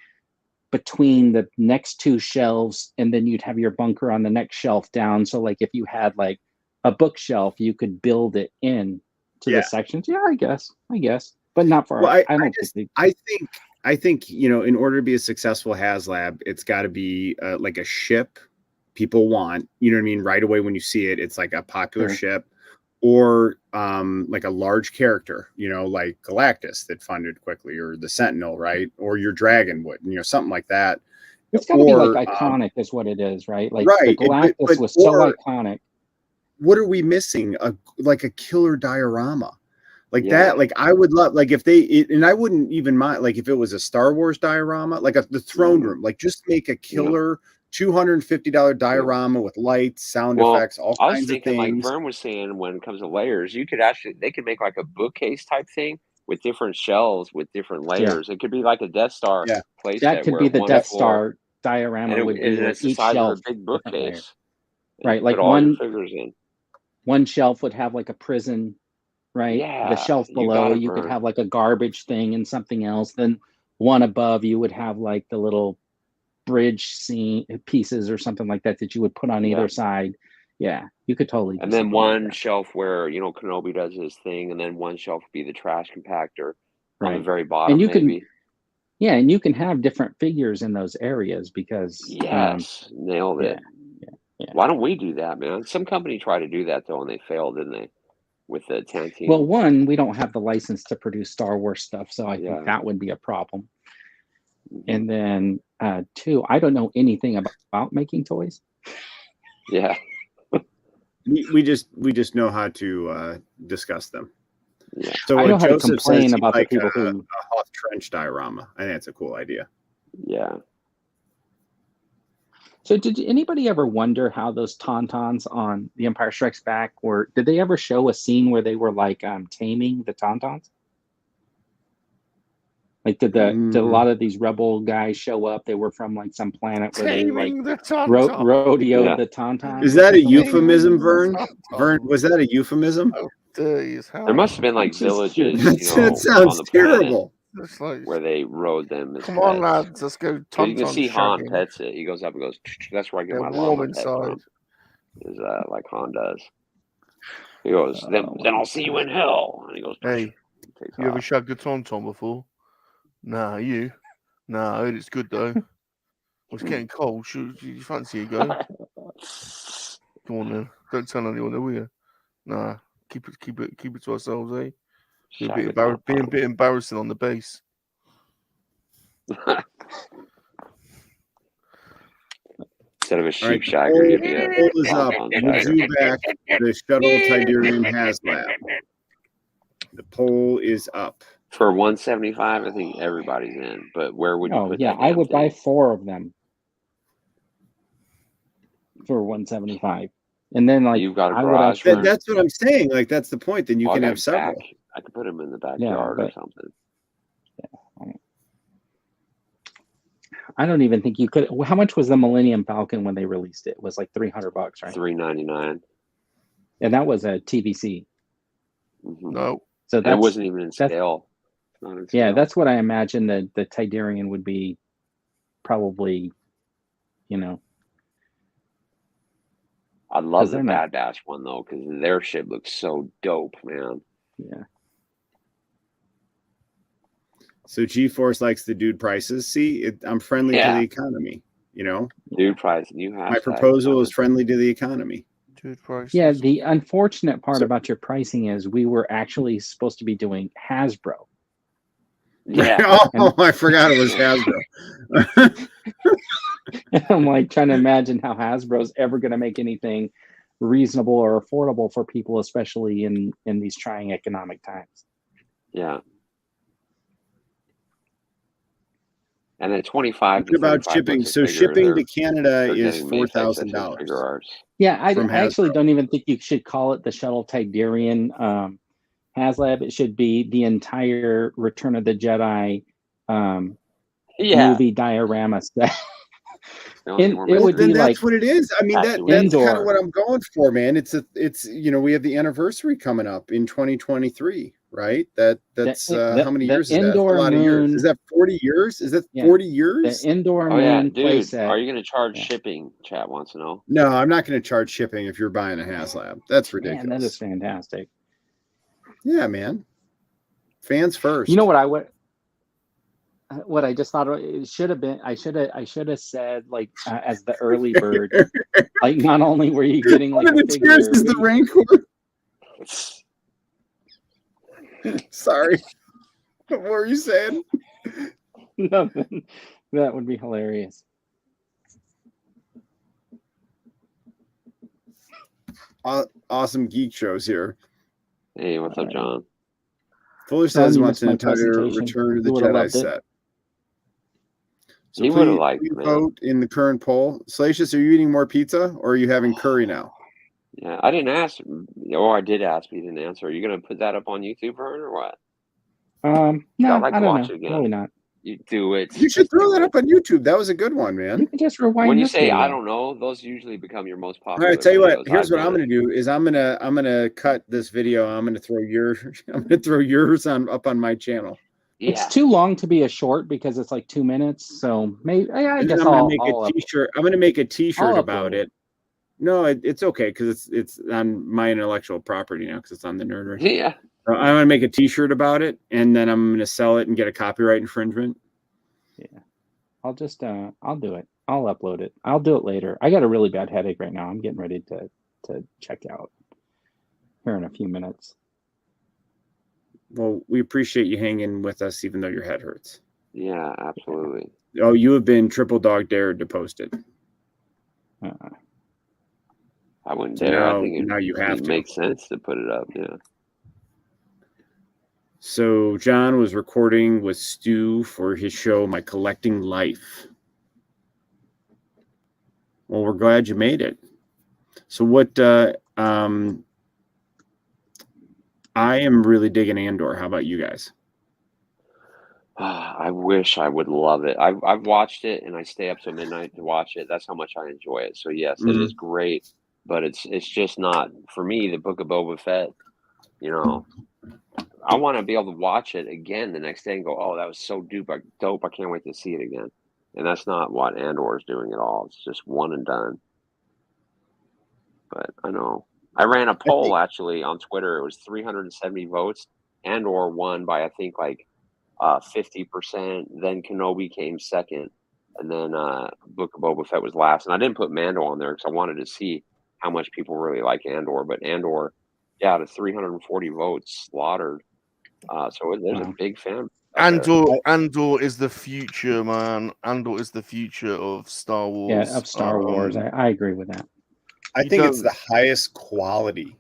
between the next 2 shelves. And then you'd have your bunker on the next shelf down. So like if you had like a bookshelf, you could build it in to the sections. Yeah, I guess, but not for. Well, I think in order to be a successful Haslab, it's got to be like a ship people want. You know what I mean? Right away when you see it, it's like a popular ship, or like a large character. Like Galactus that funded quickly, or the Sentinel, right? Or your Dragon would, something like that. It's got to be like iconic, is what it is, right? Like the Galactus was so iconic. What are we missing? Like a killer diorama. Like that, like I would love, like if and I wouldn't even mind, like if it was a Star Wars diorama, like the throne room, like just make a killer $250 diorama with lights, sound effects, all kinds of things. Like Vern was saying, when it comes to layers, they could make like a bookcase type thing with different shelves with different layers. It could be like a Death Star place. That could be the Death Star diorama. Would be it's the each size shelf of a big bookcase, right? Like one shelf would have like a prison. Right. Yeah, the shelf below you could have like a garbage thing and something else. Then one above you would have like the little bridge scene pieces or something like that you would put on either side. Yeah, you could totally. And then one shelf where Kenobi does his thing, and then one shelf would be the trash compactor on the very bottom. And you can, and you can have different figures in those areas because nailed it. Yeah. Why don't we do that, man? Some company tried to do that though, and they failed, didn't they? With the Tantive. Well, one, we don't have the license to produce Star Wars stuff, so I think that would be a problem. And then 2, I don't know anything about making toys. Yeah. we just know how to discuss them. Yeah. So I know how to Joseph complain says about like the people a who Hoth Trench diorama. I think that's a cool idea. Yeah. So did anybody ever wonder how those tauntauns on The Empire Strikes Back were? Did they ever show a scene where they were like taming the tauntauns? Like did a lot of these rebel guys show up? They were from like some planet where they like Taming the tauntaun. rodeoed the tauntauns. Is that a euphemism, Vern? Vern, was that a euphemism? Oh, dirty as hell. There must have been like villages, you know, That sounds on the planet terrible. It's like, where they rode them. As come on, pets. lads, let's go. So you can see Han shagging. pets it. He goes up and goes. That's where I get They're my warm llama pet inside. from. Is like Han does. He goes, then I'll see you in hell. And he goes, Hey, takes you ever off. shagged a tauntaun before? Nah, you? Nah, I heard it's good though. It's getting cold. Should you fancy a go? Come on then. Don't tell anyone, will you? Nah, keep it to ourselves, eh? Be a bit embarrassing on the base. Instead of a sheep Right, shagger, you'd be a poll is up. tauntaun Would shagger. you back the shuttle Tidarian Haslab? The poll is up. For 175, I think everybody's in. But where would you Oh put yeah, that I damn would buy thing? 4 of them for 175, and then like You've got a I would garage, actually, Vern? That's what I'm saying. Like that's the point. Then you Well, I can got have several. back. I could put them in the yeah, backyard or but something. I don't even think you could. How much was the Millennium Falcon when they released it? It was like $300, right? $399. And that was a TVC. Mm-hmm. No. So And it wasn't even in that's scale. Not in yeah, scale. that's what I imagine the Tidarian would be, probably, you know. I love 'Cause the they're not- Bad Batch one though, because their ship looks so dope, man. Yeah. So G-Force likes the dude prices. See, I'm friendly to Yeah. the economy. You know, Dude price, new my hashtag. proposal is friendly to the economy. Dude price. Yeah, the unfortunate part So- about your pricing is we were actually supposed to be doing Hasbro. Yeah. Oh, I forgot it was Hasbro. I'm like trying to imagine how Hasbro's ever going to make anything reasonable or affordable for people, especially in these trying economic times. Yeah. And then 25 Think about 35 shipping. bucks a So figure, shipping they're- to Canada they're is getting Mayfix $4,000. figure arts. Yeah, I From actually Hasbro. don't even think you should call it the Shuttle Tidarian Haslab. It should be the entire Return of the Jedi Yeah. movie diorama set. It would then be that's like what it is. I mean, that's indoor. kind of what I'm going for, man. It's you know, we have the anniversary coming up in 2023, right? That's how many years is that? That's a lot of years. Is that 40 years? Is that 40 years? The indoor Oh yeah, moon dude. playset. Are you going to charge shipping? Chat wants to know. No, I'm not going to charge shipping if you're buying a Haslab. That's ridiculous. Man, that is fantastic. Yeah, man. Fans first. You know what what I just thought it should have been. I should have said like as the early bird. Like not only were you getting like One of a the figure, tiers is the Rancor. Sorry. What were you saying? Nothing. That would be hilarious. Awesome geek shows here. Hey, what's up, John? Fuller says you wants missed my an entire presentation. Return of the You would've Jedi loved it. set. So He would've liked it, please man. vote in the current poll. Salacious, are you eating more pizza or are you having curry now? Yeah, I didn't ask. Or I did ask, but you didn't answer. Are you going to put that up on YouTube, Vern, or what? No, I'd like I to don't watch know. it again. Probably not. You do it. You should throw that up on YouTube. That was a good one, man. You can just rewind. When you this say video. I don't know, those usually become your most All popular. right, tell you what. videos. Here's I've what I'm done going to do: is I'm gonna cut this video. I'm gonna throw yours up on my channel. It's too long to be a short because it's like 2 minutes. So maybe I And guess then I'm I'll gonna make I'll a T-shirt. I'm gonna make a T-shirt I'll about upload it. No, it's okay because it's on my intellectual property now because it's on the Nerdery. Yeah. So I'm gonna make a T-shirt about it, and then I'm gonna sell it and get a copyright infringement. Yeah, I'll just I'll do it. I'll upload it. I'll do it later. I got a really bad headache right now. I'm getting ready to check out here in a few minutes. Well, we appreciate you hanging with us, even though your head hurts. Yeah, absolutely. Oh, you have been triple dog dared to post it. I wouldn't So dare. now- I think now you have to. make sense to put it up. Yeah. So John was recording with Stu for his show, My Collecting Life. Well, we're glad you made it. So what? I am really digging Andor. How about you guys? I wish I would love it. I've watched it and I stay up till midnight to watch it. That's how much I enjoy it. So yes, it is great, but it's just not for me. The Book of Boba Fett, you know, I want to be able to watch it again the next day and go, "Oh, that was so dope! I can't wait to see it again." And that's not what Andor is doing at all. It's just one and done. But I know I ran a poll actually on Twitter. It was 370 votes. Andor won by I think like 50%. Then Kenobi came second, and then Book of Boba Fett was last. And I didn't put Mando on there because I wanted to see how much people really like Andor. But Andor, yeah, the 340 votes slaughtered. So there's a big fan. Andor is the future, man. Andor is the future of Star Wars. Yeah, of Star Wars. I agree with that. I think it's the highest quality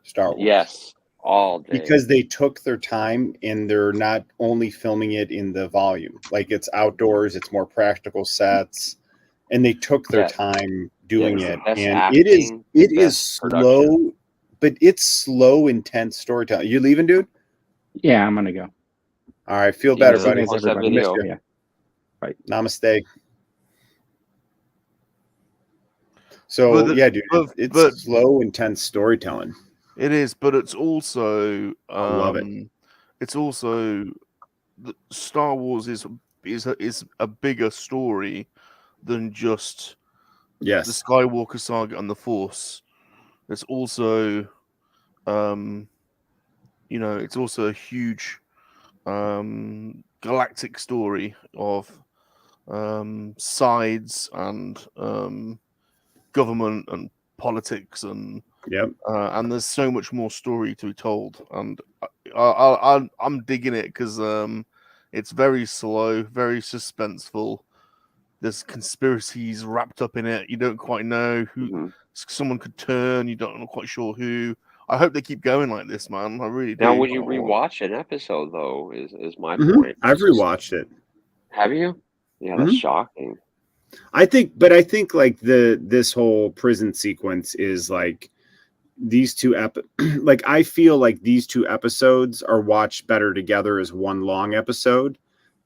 Star Wars. Yes, all day. Because they took their time and they're not only filming it in the volume. Like it's outdoors, it's more practical sets, and they took their time doing it. And acting, it is slow, but it's slow, intense storytelling. You leaving, dude? Yeah, I'm gonna go. All right, feel better, buddy. Yeah. Right. Namaste. So dude, it's slow, intense storytelling. It is, but it's also I love it. It's also Star Wars is a bigger story than just the Skywalker saga and the Force. It's also it's also a huge galactic story of sides and government and politics and there's so much more story to be told, and I'm digging it because it's very slow, very suspenseful. There's conspiracies wrapped up in it. You don't quite know who someone could turn. You don't know quite sure who. I hope they keep going like this, man. I really do. Now, would you rewatch an episode though? Is my point. I've rewatched it. Have you? Yeah, that's shocking. I think like this whole prison sequence is like these two like I feel like these two episodes are watched better together as one long episode,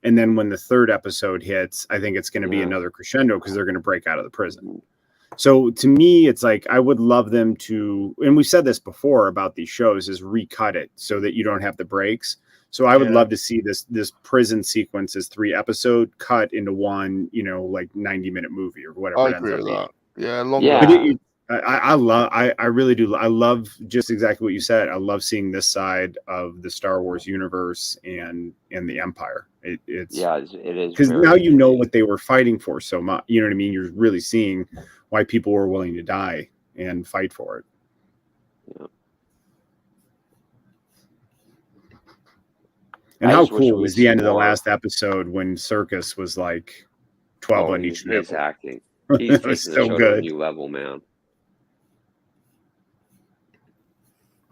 and then when the third episode hits, I think it's going to be another crescendo because they're going to break out of the prison. So to me, it's like I would love them to, and we've said this before about these shows, is recut it so that you don't have the breaks. So I would love to see this prison sequence as 3 episode cut into one, like 90-minute movie or whatever. I agree with that. Yeah, I really do. I love just exactly what you said. I love seeing this side of the Star Wars universe and the Empire. It is because now you know what they were fighting for so much. You know what I mean? You're really seeing why people were willing to die and fight for it. Yeah. And how cool was the end of the last episode when Circus was like 12 on each nipple? He's acting. He's was so good. To a new level, man.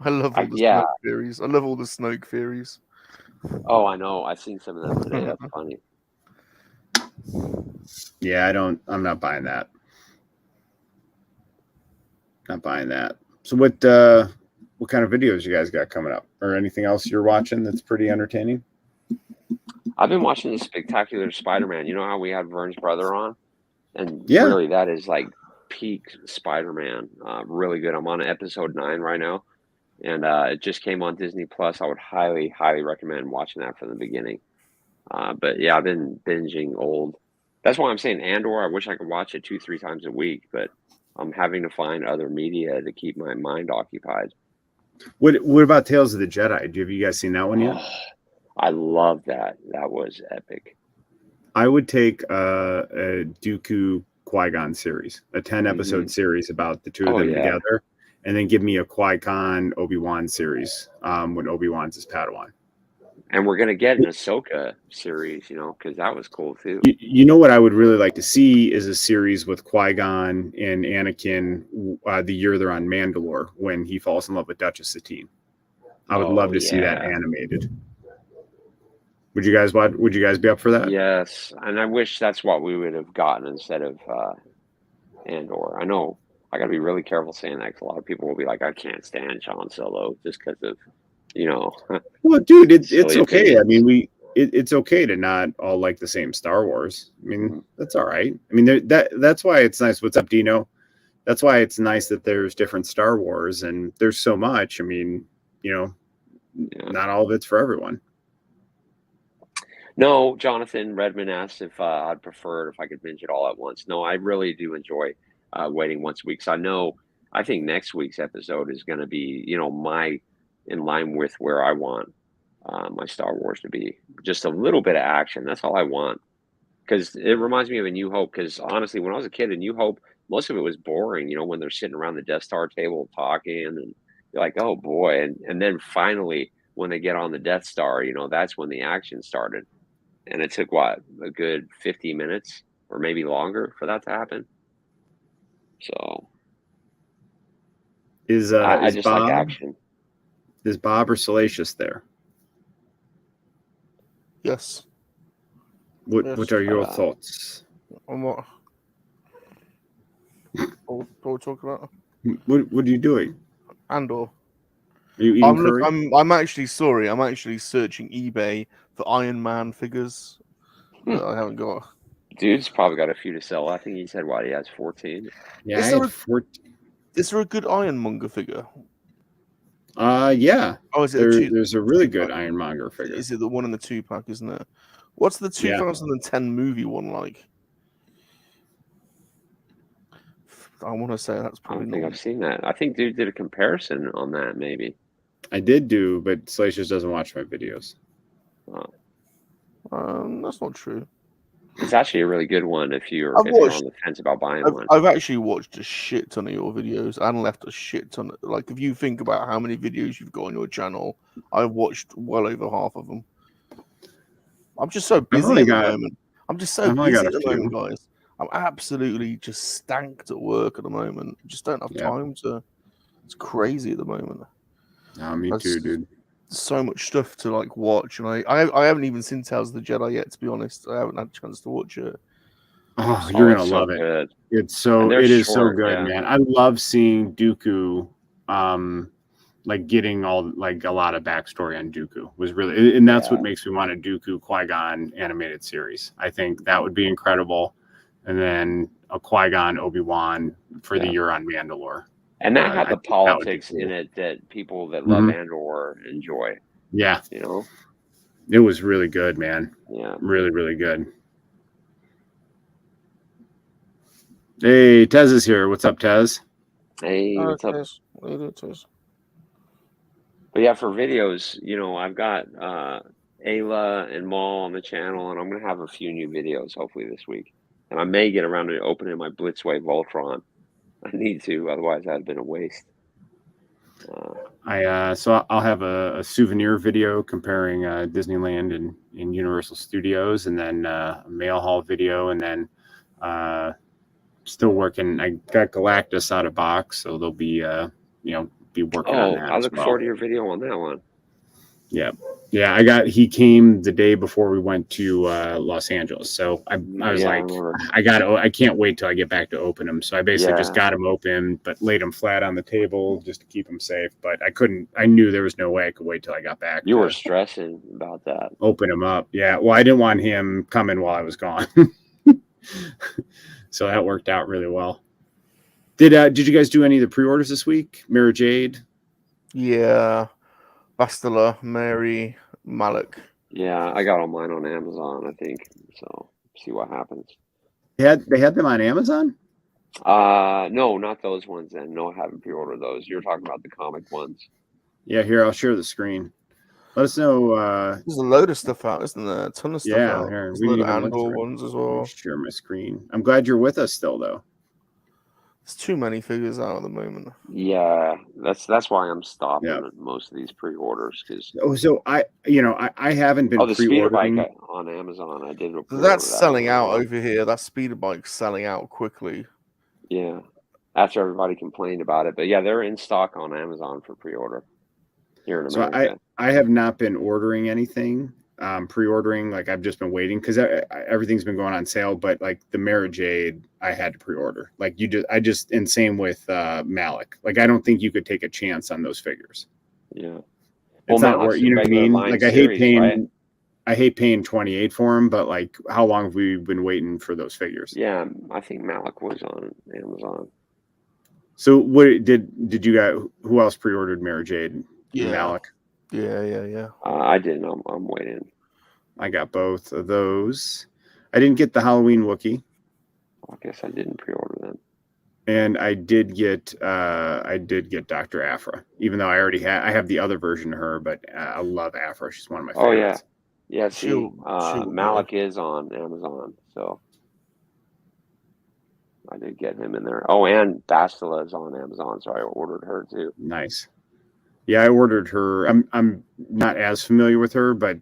I love all the Snoke theories. I love all the Snoke theories. Oh, I know. I've seen some of them today. That's funny. Yeah, I'm not buying that. Not buying that. So what kind of videos you guys got coming up, or anything else you're watching that's pretty entertaining? I've been watching the Spectacular Spider-Man. You know how we had Vern's brother on, and really that is like peak Spider-Man. Really good. I'm on episode 9 right now, and it just came on Disney Plus. I would highly recommend watching that from the beginning. But yeah, I've been binging old. That's why I'm saying Andor. I wish I could watch it 2-3 times a week, but I'm having to find other media to keep my mind occupied. What about Tales of the Jedi? Have you guys seen that one yet? I love that. That was epic. I would take a Dooku Qui-Gon series, a 10-episode series about the two of them together, and then give me a Qui-Gon Obi-Wan series when Obi-Wan's his Padawan. And we're going to get an Ahsoka series, because that was cool too. You know what I would really like to see is a series with Qui-Gon and Anakin the year they're on Mandalore when he falls in love with Duchess Satine. I would love to see that animated. Would you guys be up for that? Yes, and I wish that's what we would have gotten instead of Andor. I know I got to be really careful saying that because a lot of people will be like, I can't stand Han Solo just because of, you know. Well, dude, it's silly okay. I opinions. mean, it's okay to not all like the same Star Wars. I mean, that's all right. I mean, that's why it's nice. What's up, Dino? That's why it's nice that there's different Star Wars and there's so much. I mean, you know, not all of it's for everyone. No, Jonathan Redmond asked if I'd prefer if I could binge it all at once. No, I really do enjoy waiting once a week. So I think next week's episode is going to be, you know, in line with where I want my Star Wars to be. Just a little bit of action. That's all I want. Because it reminds me of A New Hope. Because honestly, when I was a kid, A New Hope, most of it was boring. You know, when they're sitting around the Death Star table talking, and you're like, oh boy. And then finally, when they get on the Death Star, you know, that's when the action started. And it took what, a good 50 minutes or maybe longer for that to happen. So I just like action. Is Bob or Salacious there? Yes. What are your thoughts? On what? What we're talking about? What are you doing? Andor. Are you eating curry? I'm actually sorry. I'm actually searching eBay for Iron Man figures that I haven't got. Dude's probably got a few to sell. I think he said what, he has 14. Yeah, I had 14. Is there a good Ironmonger figure? Yeah. Oh, is it there's a really good Ironmonger figure. Is it the one in the 2-pack, isn't it? What's the 2010 movie one like? I want to say that's probably. I don't think I've seen that. I think dude did a comparison on that, maybe. I did do, but Salacious doesn't watch my videos. That's not true. It's actually a really good one if you're on the fence about buying one. I've actually watched a shit ton of your videos and left a shit ton. Like, if you think about how many videos you've got on your channel, I've watched well over half of them. I'm just so busy at the moment. I'm just so busy at the moment, guys. I'm absolutely just stanked at work at the moment. I just don't have time to. It's crazy at the moment. Me too, dude. So much stuff to like watch, and I haven't even seen Tales of the Jedi yet. To be honest, I haven't had a chance to watch it. Oh, you're gonna love it. Good. It is so good, man. I love seeing Dooku, like getting like a lot of backstory on Dooku was really, and that's what makes me want a Dooku Qui-Gon animated series. I think that would be incredible, and then a Qui-Gon Obi-Wan for the year on Mandalore. And that had the politics in it that people that love Andor enjoy. Yeah. You know? It was really good, man. Yeah. Really, really good. Hey, Tez is here. What's up, Tez? Hey, what's up? But yeah, for videos, you know, I've got Ayla and Maul on the channel, and I'm going to have a few new videos hopefully this week. And I may get around to opening my Blitzway Voltron. I need to, otherwise that'd been a waste. So I'll have a souvenir video comparing Disneyland and Universal Studios, and then a mail haul video, and then still working. I got Galactus out of box, so they'll be be working on that. I look forward to your video on that one. Yeah. He came the day before we went to Los Angeles. So I was I can't wait till I get back to open them. So I basically just got them open, but laid them flat on the table just to keep them safe. But I knew there was no way I could wait till I got back. You were stressing about that. Open them up. Yeah. Well, I didn't want him coming while I was gone. So that worked out really well. Did you guys do any of the pre-orders this week? Mara Jade? Yeah. Bastila, Mary, Malik. Yeah, I got all mine on Amazon, I think. So see what happens. They had them on Amazon? No, not those ones then. No, I haven't pre-ordered those. You're talking about the comic ones. Yeah, here, I'll share the screen. Let us know. There's a load of stuff out, isn't there? A ton of stuff out. Here. There's a load of Andor ones as well. Share my screen. I'm glad you're with us still, though. There's too many figures out at the moment. Yeah, that's why I'm stopping at most of these pre-orders. So I haven't been the speeder pre-ordering bike on Amazon. I did. That's selling out over here. That speeder bike's selling out quickly. Yeah, after everybody complained about it, but yeah, they're in stock on Amazon for pre-order here in America. So I have not been ordering anything. pre-ordering. Like I've just been waiting because everything's been going on sale. But like the Mara Jade, I had to pre-order. Like and same with Malik. Like I don't think you could take a chance on those figures. Yeah, it's not worth. You know what I mean? Like I hate paying. Right? I hate paying $28 for them, but like, how long have we been waiting for those figures? Yeah, I think Malik was on Amazon. So what did you guys? Who else pre-ordered Mara Jade? Yeah, Malik. Yeah. I didn't. I'm waiting. I got both of those. I didn't get the Halloween Wookiee. I guess I didn't pre-order them. And I did get Dr. Aphra, even though I have the other version of her, but I love Aphra. She's one of my favorites. Oh yeah. See, Malik is on Amazon, so I did get him in there. Oh, and Bastila is on Amazon, so I ordered her too. Nice. Yeah, I ordered her. I'm not as familiar with her, but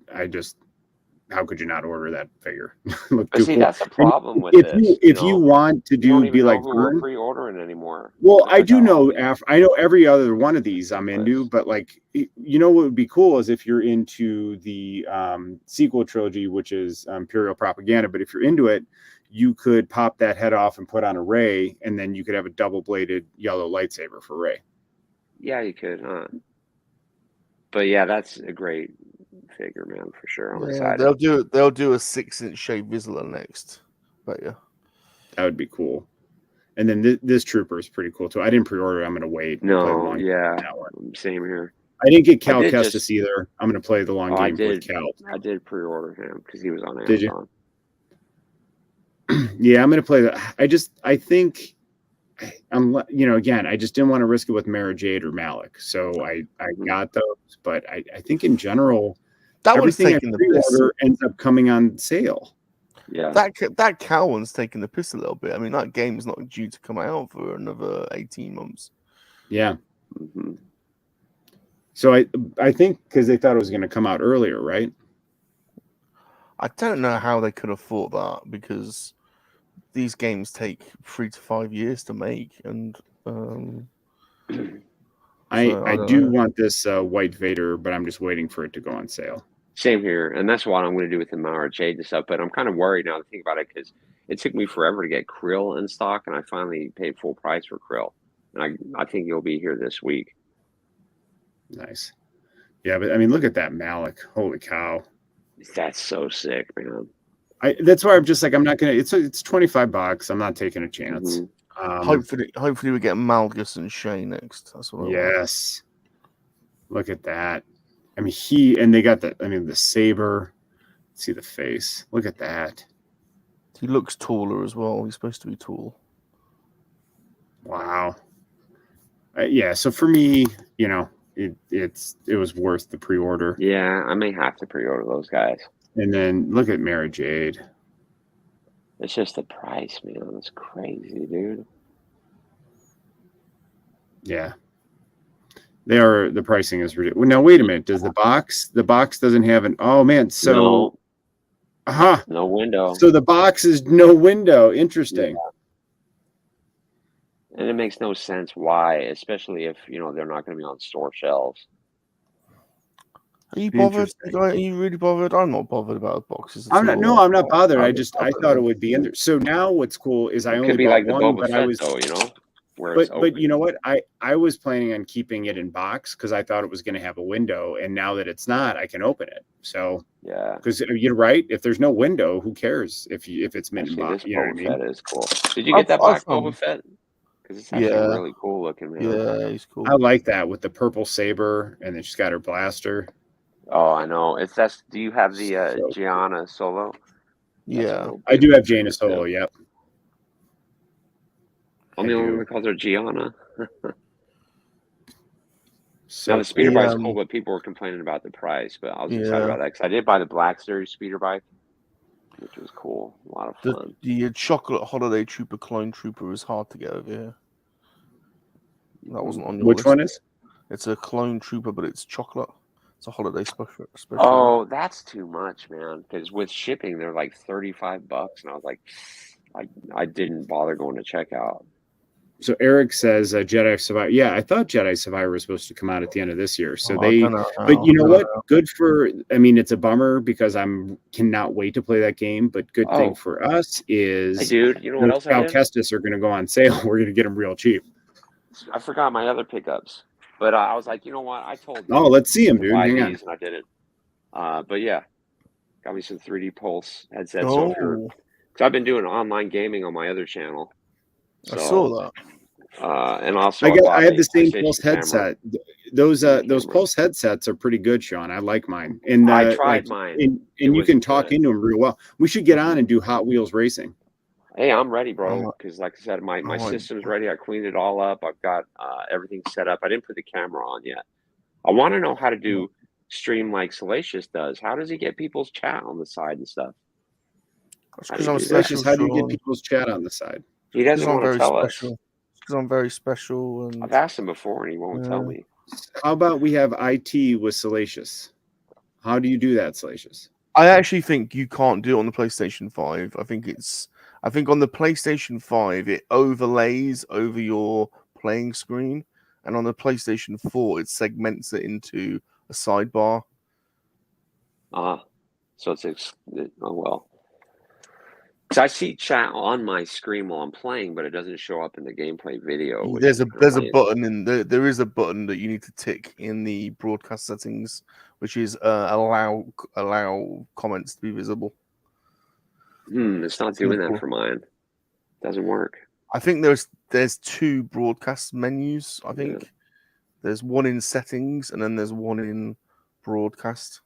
how could you not order that figure? But see, cool. That's the problem with if you want to be like Vern, pre-ordering anymore. Well, I do know. I know every other one of these I'm into, but like, you know, what would be cool is if you're into the sequel trilogy, which is Imperial Propaganda. But if you're into it, you could pop that head off and put on a Rey, and then you could have a double-bladed yellow lightsaber for Rey. Yeah, you could, huh? But yeah, that's a great figure, man, for sure. I'm excited. They'll do a 6-inch shaped Vizsla next. But yeah, that would be cool. And then this trooper is pretty cool too. I didn't pre-order. I'm gonna wait. No, yeah, same here. I didn't get Cal Kestis either. I'm gonna play the long game with Cal. I did pre-order him because he was on Amazon. Did you? Yeah, I'm gonna play that. I think again, I just didn't want to risk it with Mara Jade or Malik, so I got those. But I think in general, everything I pre-order ends up coming on sale. Yeah, that Cal one's taking the piss a little bit. I mean, that game's not due to come out for another 18 months. Yeah. Mm-hmm. So I think because they thought it was going to come out earlier, right? I don't know how they could have thought that, because these games take 3 to 5 years to make, and I do want this White Vader, but I'm just waiting for it to go on sale. Same here, and that's what I'm going to do with the Mara Jade and stuff. But I'm kind of worried now to think about it, because it took me forever to get Krill in stock, and I finally paid full price for Krill, and I think he'll be here this week. Nice. Yeah, but I mean, look at that Malik. Holy cow. That's so sick, man. That's why I'm just like, I'm not gonna. It's $25. I'm not taking a chance. Mm-hmm. Hopefully we get Malgus and Shay next. That's what. Yes. Look at that. I mean, they got the saber. Let's see the face. Look at that. He looks taller as well. He's supposed to be tall. Wow. Yeah. So for me, it was worth the pre-order. Yeah, I may have to pre-order those guys. And then look at Mara Jade. It's just the price, man. It's crazy, dude. Yeah. The pricing is ridiculous. Now wait a minute. Does the box doesn't have an so no window. So the box is no window. Interesting. Yeah. And it makes no sense why, especially if they're not going to be on store shelves. Are you bothered? Are you really bothered? I'm not bothered about boxes. I'm not bothered. I thought it would be in there. So now what's cool is I only bought one, but I was But you know what? I was planning on keeping it in box because I thought it was going to have a window, and now that it's not, I can open it. So yeah, because you're right. If there's no window, who cares if it's meant in box? You know what I mean? That is cool. Did you get that Black Boba Fett? Because it's actually really cool looking, man. Yeah, he's cool. I like that with the purple saber, and then she's got her blaster. Oh, I know. Do you have the Gianna Solo? Yeah, I do have Jaina Solo. Yep. I'm the only one that calls her Gianna. Now the speeder bike's cool, but people were complaining about the price. But I was excited about that because I did buy the Black Series speeder bike, which was cool. A lot of fun. The chocolate holiday trooper clone trooper is hard to get over here. That wasn't on your list. Which one is? It's a clone trooper, but it's chocolate. It's a holiday special. Oh, that's too much, man. Because with shipping, they're like $35, and I was like, I didn't bother going to checkout. So Eric says Jedi Survivor. Yeah, I thought Jedi Survivor was supposed to come out at the end of this year. So but you know what? Good for. I mean, it's a bummer because cannot wait to play that game. But good thing for us is, hey, dude, you know what else Cal Kestis are going to go on sale. We're going to get them real cheap. I forgot my other pickups, but I was like, you know what? I told. Oh, let's see them, dude. Hang on. And I didn't. But yeah, got me some 3D Pulse headsets. Oh. So I've been doing online gaming on my other channel. So, I saw that. And also I have the same Pulse headset. Those Pulse headsets are pretty good, Sean. I like mine. And I tried mine. And you can talk into them real well. We should get on and do Hot Wheels racing. Hey, I'm ready, bro. Because like I said, my system's ready. I cleaned it all up. I've got everything set up. I didn't put the camera on yet. I want to know how to do stream like Salacious does. How does he get people's chat on the side and stuff? How do you get people's chat on the side? He doesn't want to tell us. Because I'm very special. And I've asked him before, and he won't tell me. How about we have IT with Salacious? How do you do that, Salacious? I actually think you can't do it on the PlayStation 5. I think on the PlayStation 5 it overlays over your playing screen, and on the PlayStation 4 it segments it into a sidebar. So it's well. Because I see chat on my screen while I'm playing, but it doesn't show up in the gameplay video. There's a button in there is a button that you need to tick in the broadcast settings, which is allow comments to be visible. It's not doing that for mine. Doesn't work. I think there's two broadcast menus. I think there's one in settings and then there's one in broadcast.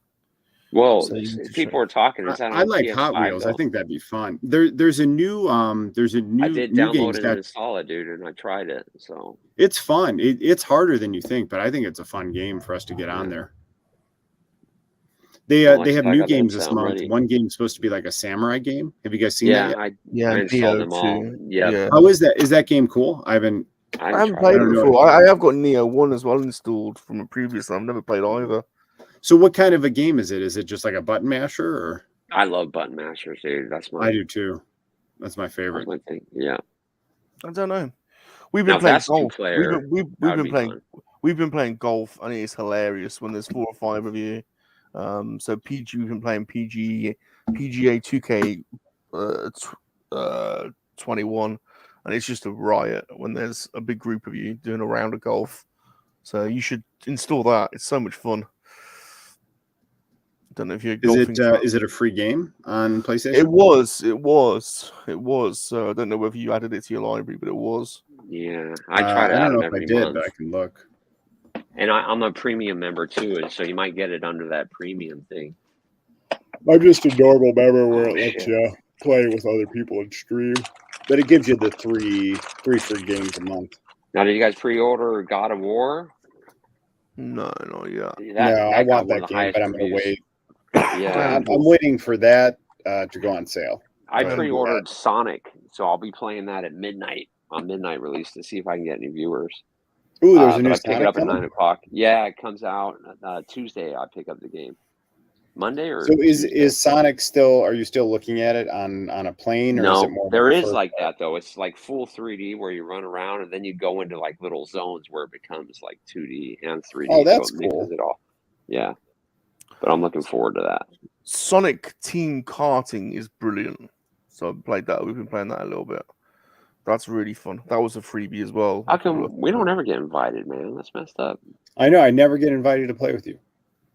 Well, so people are talking. I like Hot Wheels. I think that'd be fun. There's a new I did download it and install it, dude, and I tried it. So it's fun. It's harder than you think, but I think it's a fun game for us to get on there. They have new games this month. Ready. One game's supposed to be like a samurai game. Have you guys seen that yet? I installed them all. Yeah. How is that? Is that game cool? I haven't played it before. I have got Neo 1 as well installed from a previous one. I've never played either. So what kind of a game is it? Is it just like a button masher? Or I love button mashers, dude. I do too. That's my favorite. Yeah. I don't know. We've been playing golf. We've been playing golf, and it is hilarious when there's 4 or 5 of you. So PG, we've been playing PGA 2K 21, and it's just a riot when there's a big group of you doing a round of golf. So you should install that. It's so much fun. Don't know if you're golfing. Is it a free game on PlayStation? It was. So I don't know whether you added it to your library, but it was. Yeah, I try to I add don't know it if I every did, month. but I can look. And I'm a premium member too, and so you might get it under that premium thing. I'm just a normal member where it lets you play with other people and stream, but it gives you the three free games a month. Now, did you guys pre-order God of War? No, not yet. I want that game, but I'm gonna wait. Yeah, I'm waiting for that to go on sale. I pre-ordered Sonic, so I'll be playing that at midnight on midnight release to see if I can get any viewers. Ooh, there's a new Sonic. I pick it up coming? at 9:00. Yeah, it comes out Tuesday. I pick up the game. Monday or so is Sonic still? Are you still looking at it on a plane? Or no, is it more there is like that though. It's like full 3D where you run around and then you go into like little zones where it becomes like 2D and 3D. Oh, that's so it cool. mixes it all. Yeah, but I'm looking forward to that. Sonic Team Karting is brilliant. So I played that. We've been playing that a little bit. That's really fun. That was a freebie as well. How come we don't ever get invited, man? That's messed up. I know. I never get invited to play with you.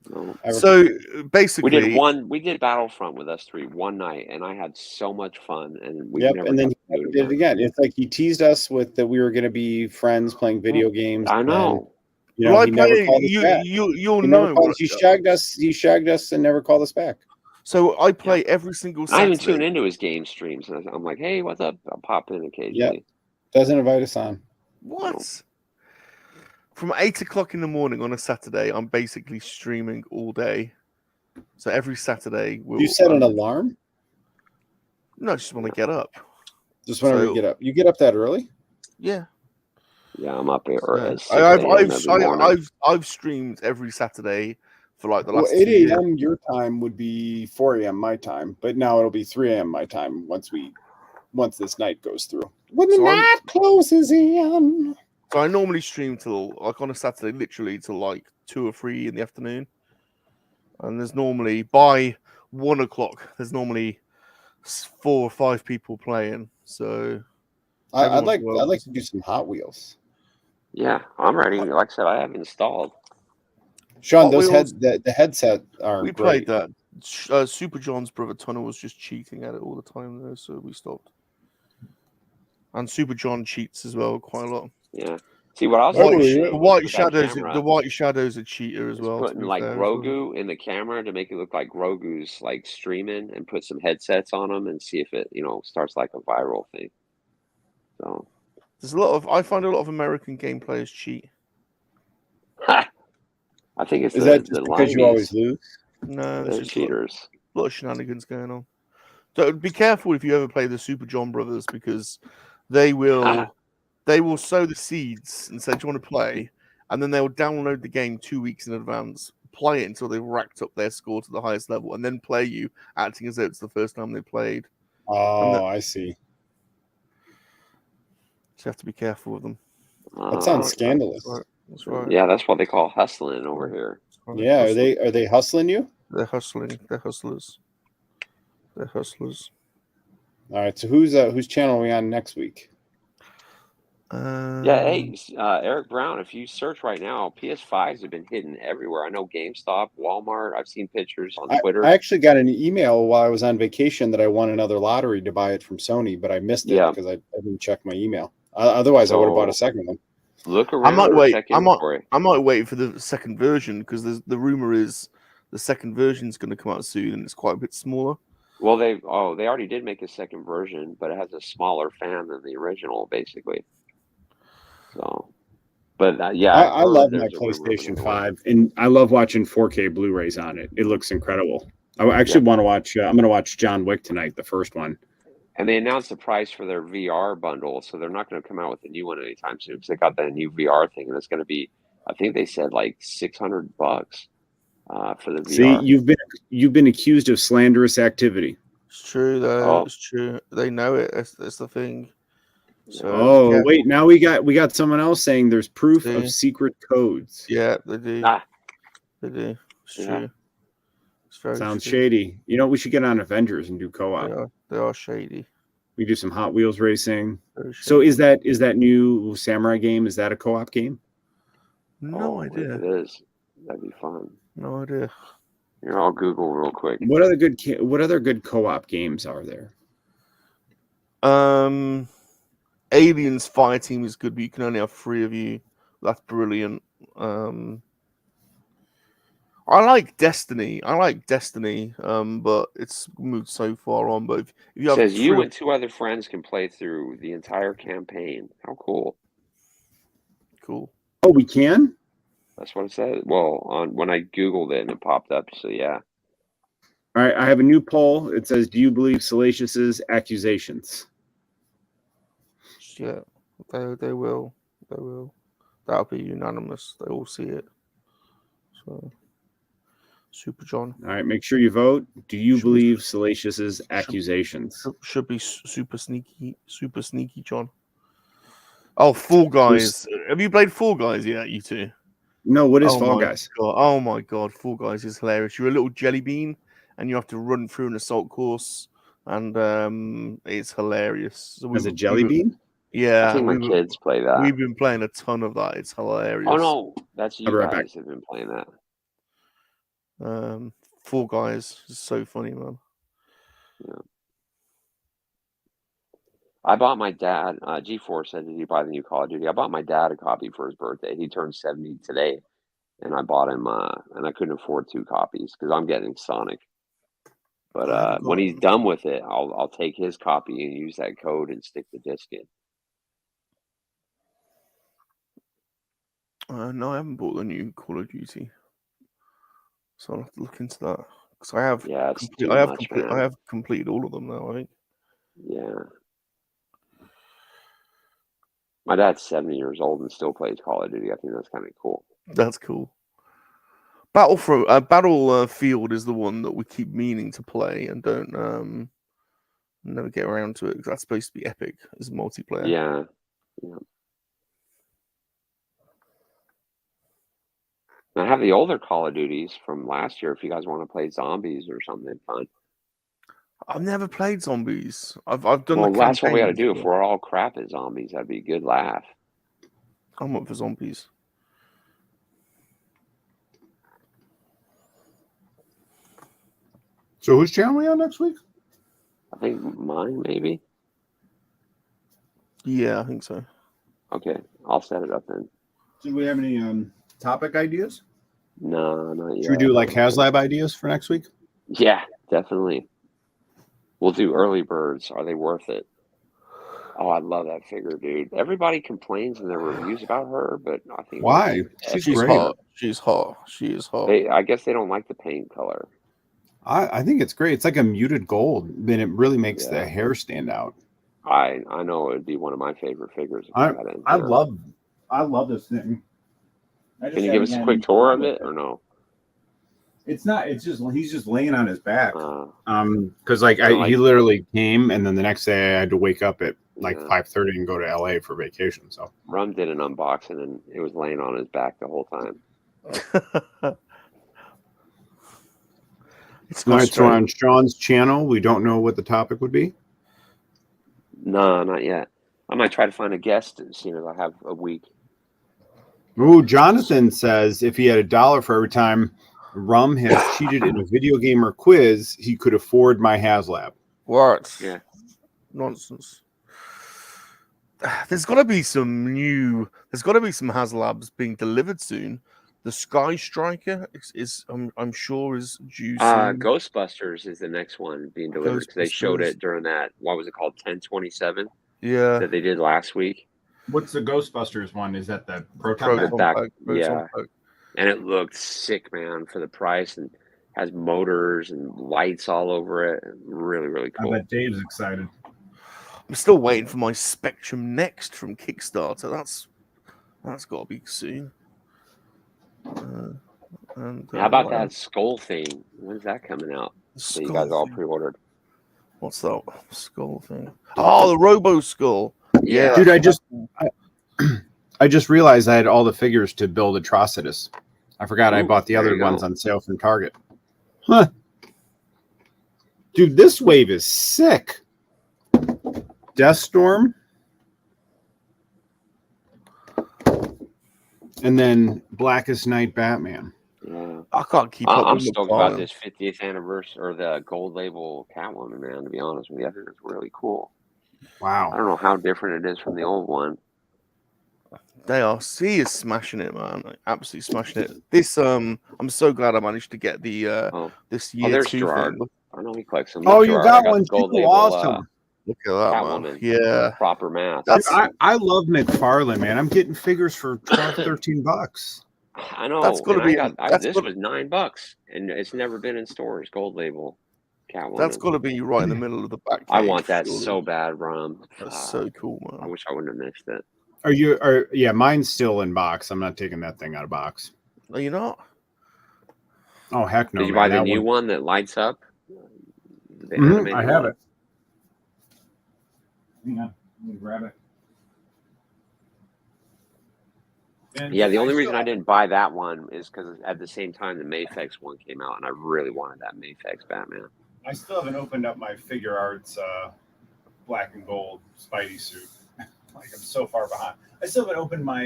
No. So basically, we did Battlefront with us 3 one night, and I had so much fun. And we and then he did it again. It's like he teased us with that we were going to be friends playing video games. I know. And, he never called us back. You'll know. He shagged us and never called us back. So I play every single Saturday. I even tune into his game streams, and I'm like, "Hey, what's up?" I'll pop in occasionally. Yeah, doesn't invite us on. What? From 8 o'clock in the morning on a Saturday, I'm basically streaming all day. So every Saturday, you set an alarm? No, I just want to get up. Just whenever you get up. You get up that early? Yeah. Yeah, I'm up here. I've streamed every Saturday for like the last 8 2 years. a.m. your time would be 4 a.m. my time, but now it'll be 3 a.m. my time once we once this night goes through. When the So night closes in. So I normally stream till like on a Saturday, literally till like 2 or 3 in the afternoon. And there's normally by 1 o'clock, there's normally 4 or 5 people playing. So I'd like to do some Hot Wheels. Yeah, I'm ready. Like I said, I have it installed. Sean, those the headset are we great. played that. Super John's brother Tunnel was just cheating at it all the time, though, so we stopped. And Super John cheats as well quite a lot. Yeah. See what I was saying? The White Shadow's a cheater as well. Putting like Grogu in the camera to make it look like Grogu's like streaming, and put some headsets on him and see if it starts like a viral thing. So there's I find a lot of American game players cheat. I think it's is that just because you always lose? No, they're just cheaters. A lot of shenanigans going on. So be careful if you ever play the Super John brothers, because they will sow the seeds and say, "Do you want to play?" And then they'll download the game 2 weeks in advance, play it until they've racked up their score to the highest level, and then play you, acting as though it's the first time they played. Oh, I see. So you have to be careful with them. That sounds scandalous. That's right. Yeah, that's what they call hustling over here. Yeah, are they hustling you? They're hustling. They're hustlers. They're hustlers. All right. So whose channel are we on next week? Yeah, hey, Eric Brown, if you search right now, PS5s have been hidden everywhere. I know GameStop, Walmart. I've seen pictures on Twitter. I actually got an email while I was on vacation that I won another lottery to buy it from Sony, but I missed it because I didn't check my email. Otherwise, I would have bought a second one. Look around. I might wait for the second version, because the rumor is the second version is going to come out soon, and it's quite a bit smaller. Well, they already did make a second version, but it has a smaller fan than the original, basically. So, but I love my PlayStation 5, and I love watching 4K Blu-rays on it. It looks incredible. I actually want to watch. I'm going to watch John Wick tonight, the first one. And they announced the price for their VR bundle, so they're not going to come out with a new one anytime soon, because they got that new VR thing, and it's going to be, I think they said like $600 for the VR. See, you've been accused of slanderous activity. It's true, though. It's true. They know it. That's the thing. So, wait! Now we got someone else saying there's proof of secret codes. Yeah, they do. They do. It's true. It's Sounds shady. You know, we should get on Avengers and do co-op. They are shady. We do some Hot Wheels racing. So is that new Samurai game? Is that a co-op game? No idea. If it is, that'd be fun. No idea. Here, I'll Google real quick. What other good co-op games are there? Aliens Fireteam is good, but you can only have 3 of you. That's brilliant. I like Destiny, but it's moved so far on. But if you have says you and 2 other friends can play through the entire campaign. How cool! Cool. Oh, we can. That's what it said. Well, when I Googled it and it popped up, so yeah. All right, I have a new poll. It says, "Do you believe Salacious's accusations?" Yeah, they will. They will. That'll be unanimous. They all see it. So, Super John. All right, make sure you vote. Do you believe Salacious's accusations? Should be super sneaky, John. Oh, Fall Guys. Have you played Fall Guys yet, you two? No, what is Fall Guys? God. Oh my God, Fall Guys is hilarious. You're a little jelly bean, and you have to run through an assault course, and it's hilarious. So as a jelly bean? Yeah, I think my kids play that. We've been playing a ton of that. It's hilarious. Oh no, that's you guys have been playing that. Fall Guys is so funny, man. Yeah. I bought my dad. G4 said, "Did you buy the new Call of Duty?" I bought my dad a copy for his birthday. He turned 70 today, and I bought him. And I couldn't afford 2 copies because I'm getting Sonic. But when he's done with it, I'll take his copy and use that code and stick the disc in. No, I haven't bought the new Call of Duty, so I'll have to look into that because I have. Yeah, I have completed all of them now. I think. Yeah. My dad's 70 years old and still plays Call of Duty. I think that's kind of cool. That's cool. Battlefield is the one that we keep meaning to play and don't Never get around to it because that's supposed to be epic as multiplayer. Yeah. I have the older Call of Duties from last year. If you guys want to play zombies or something fun. I've never played zombies. I've done. Well, the that's what we got to campaigns, do. If we're all crap at zombies, that'd be a good laugh. I'm up for zombies. So whose channel are we on next week? I think mine, maybe. Yeah, I think so. Okay, I'll set it up then. Do we have any topic ideas? No, not yet. Should we do like Haslab ideas for next week? Yeah, definitely. We'll do early birds. Are they worth it? Oh, I love that figure, dude. Everybody complains in their reviews about her, but I think Why? She's great. hot. She's hot. She is hot. I guess they don't like the paint color. I think it's great. It's like a muted gold, then it really makes the hair stand out. I know it would be one of my favorite figures. I love this thing. Can you give us a quick tour of it or no? It's not. It's just he's just laying on his back. Because he literally came, and then the next day I had to wake up at like 5:30 and go to LA for vacation. So Rum did an unboxing, and it was laying on his back the whole time. All right, so on Sean's channel, we don't know what the topic would be. No, not yet. I might try to find a guest as soon as I have a week. Ooh, Jonathan says if he had $1 for every time Rum has cheated in a video game or quiz, he could afford my Haslab. What? Yeah. Nonsense. There's got to be some Haslabs being delivered soon. The Sky Striker I'm sure is due soon. Ghostbusters is the next one being delivered because they showed it during that, what was it called, 1027? Yeah. That they did last week. What's the Ghostbusters one? Is that the Proton pack? Yeah. And it looked sick, man, for the price, and has motors and lights all over it. Really, really cool. I bet Dave's excited. I'm still waiting for my Spectrum Next from Kickstarter. That's got to be soon. How about that skull thing? When's that coming out? So you guys all pre-ordered. What's that skull thing? Oh, the Robo Skull. Yeah, dude. I just realized I had all the figures to build Atrocitus. I forgot I bought the other ones on sale from Target. Huh. Dude, this wave is sick. Deathstorm. And then Blackest Night Batman. Yeah. I can't keep up. I'm stoked about this 50th anniversary or the gold label Catwoman, man, to be honest with you. I think it's really cool. Wow. I don't know how different it is from the old one. They are. C is smashing it, man. Like, absolutely smashing it. This I'm so glad I managed to get the this year there's 2 Gerard. thing. I know he collects them. Oh, you got one too. Awesome. Look at that, Catwoman. man. Yeah. Proper math. Dude, I love McFarlane, man. I'm getting figures for $12-13. I know. That's gonna be. This was $9, and it's never been in stores. Gold label, Catwoman. That's got to be right in the middle of the back. I want that so bad, Rum. That's so cool, man. I wish I wouldn't have missed it. Yeah, mine's still in box. I'm not taking that thing out of box. Are you not? Oh heck no! Did you buy the new one that lights up? I have it. Hang on, let me grab it. Yeah, the only reason I didn't buy that one is because at the same time the Mafex one came out, and I really wanted that Mafex Batman. I still haven't opened up my Figure Arts black and gold Spidey suit. Like I'm so far behind. I still haven't opened my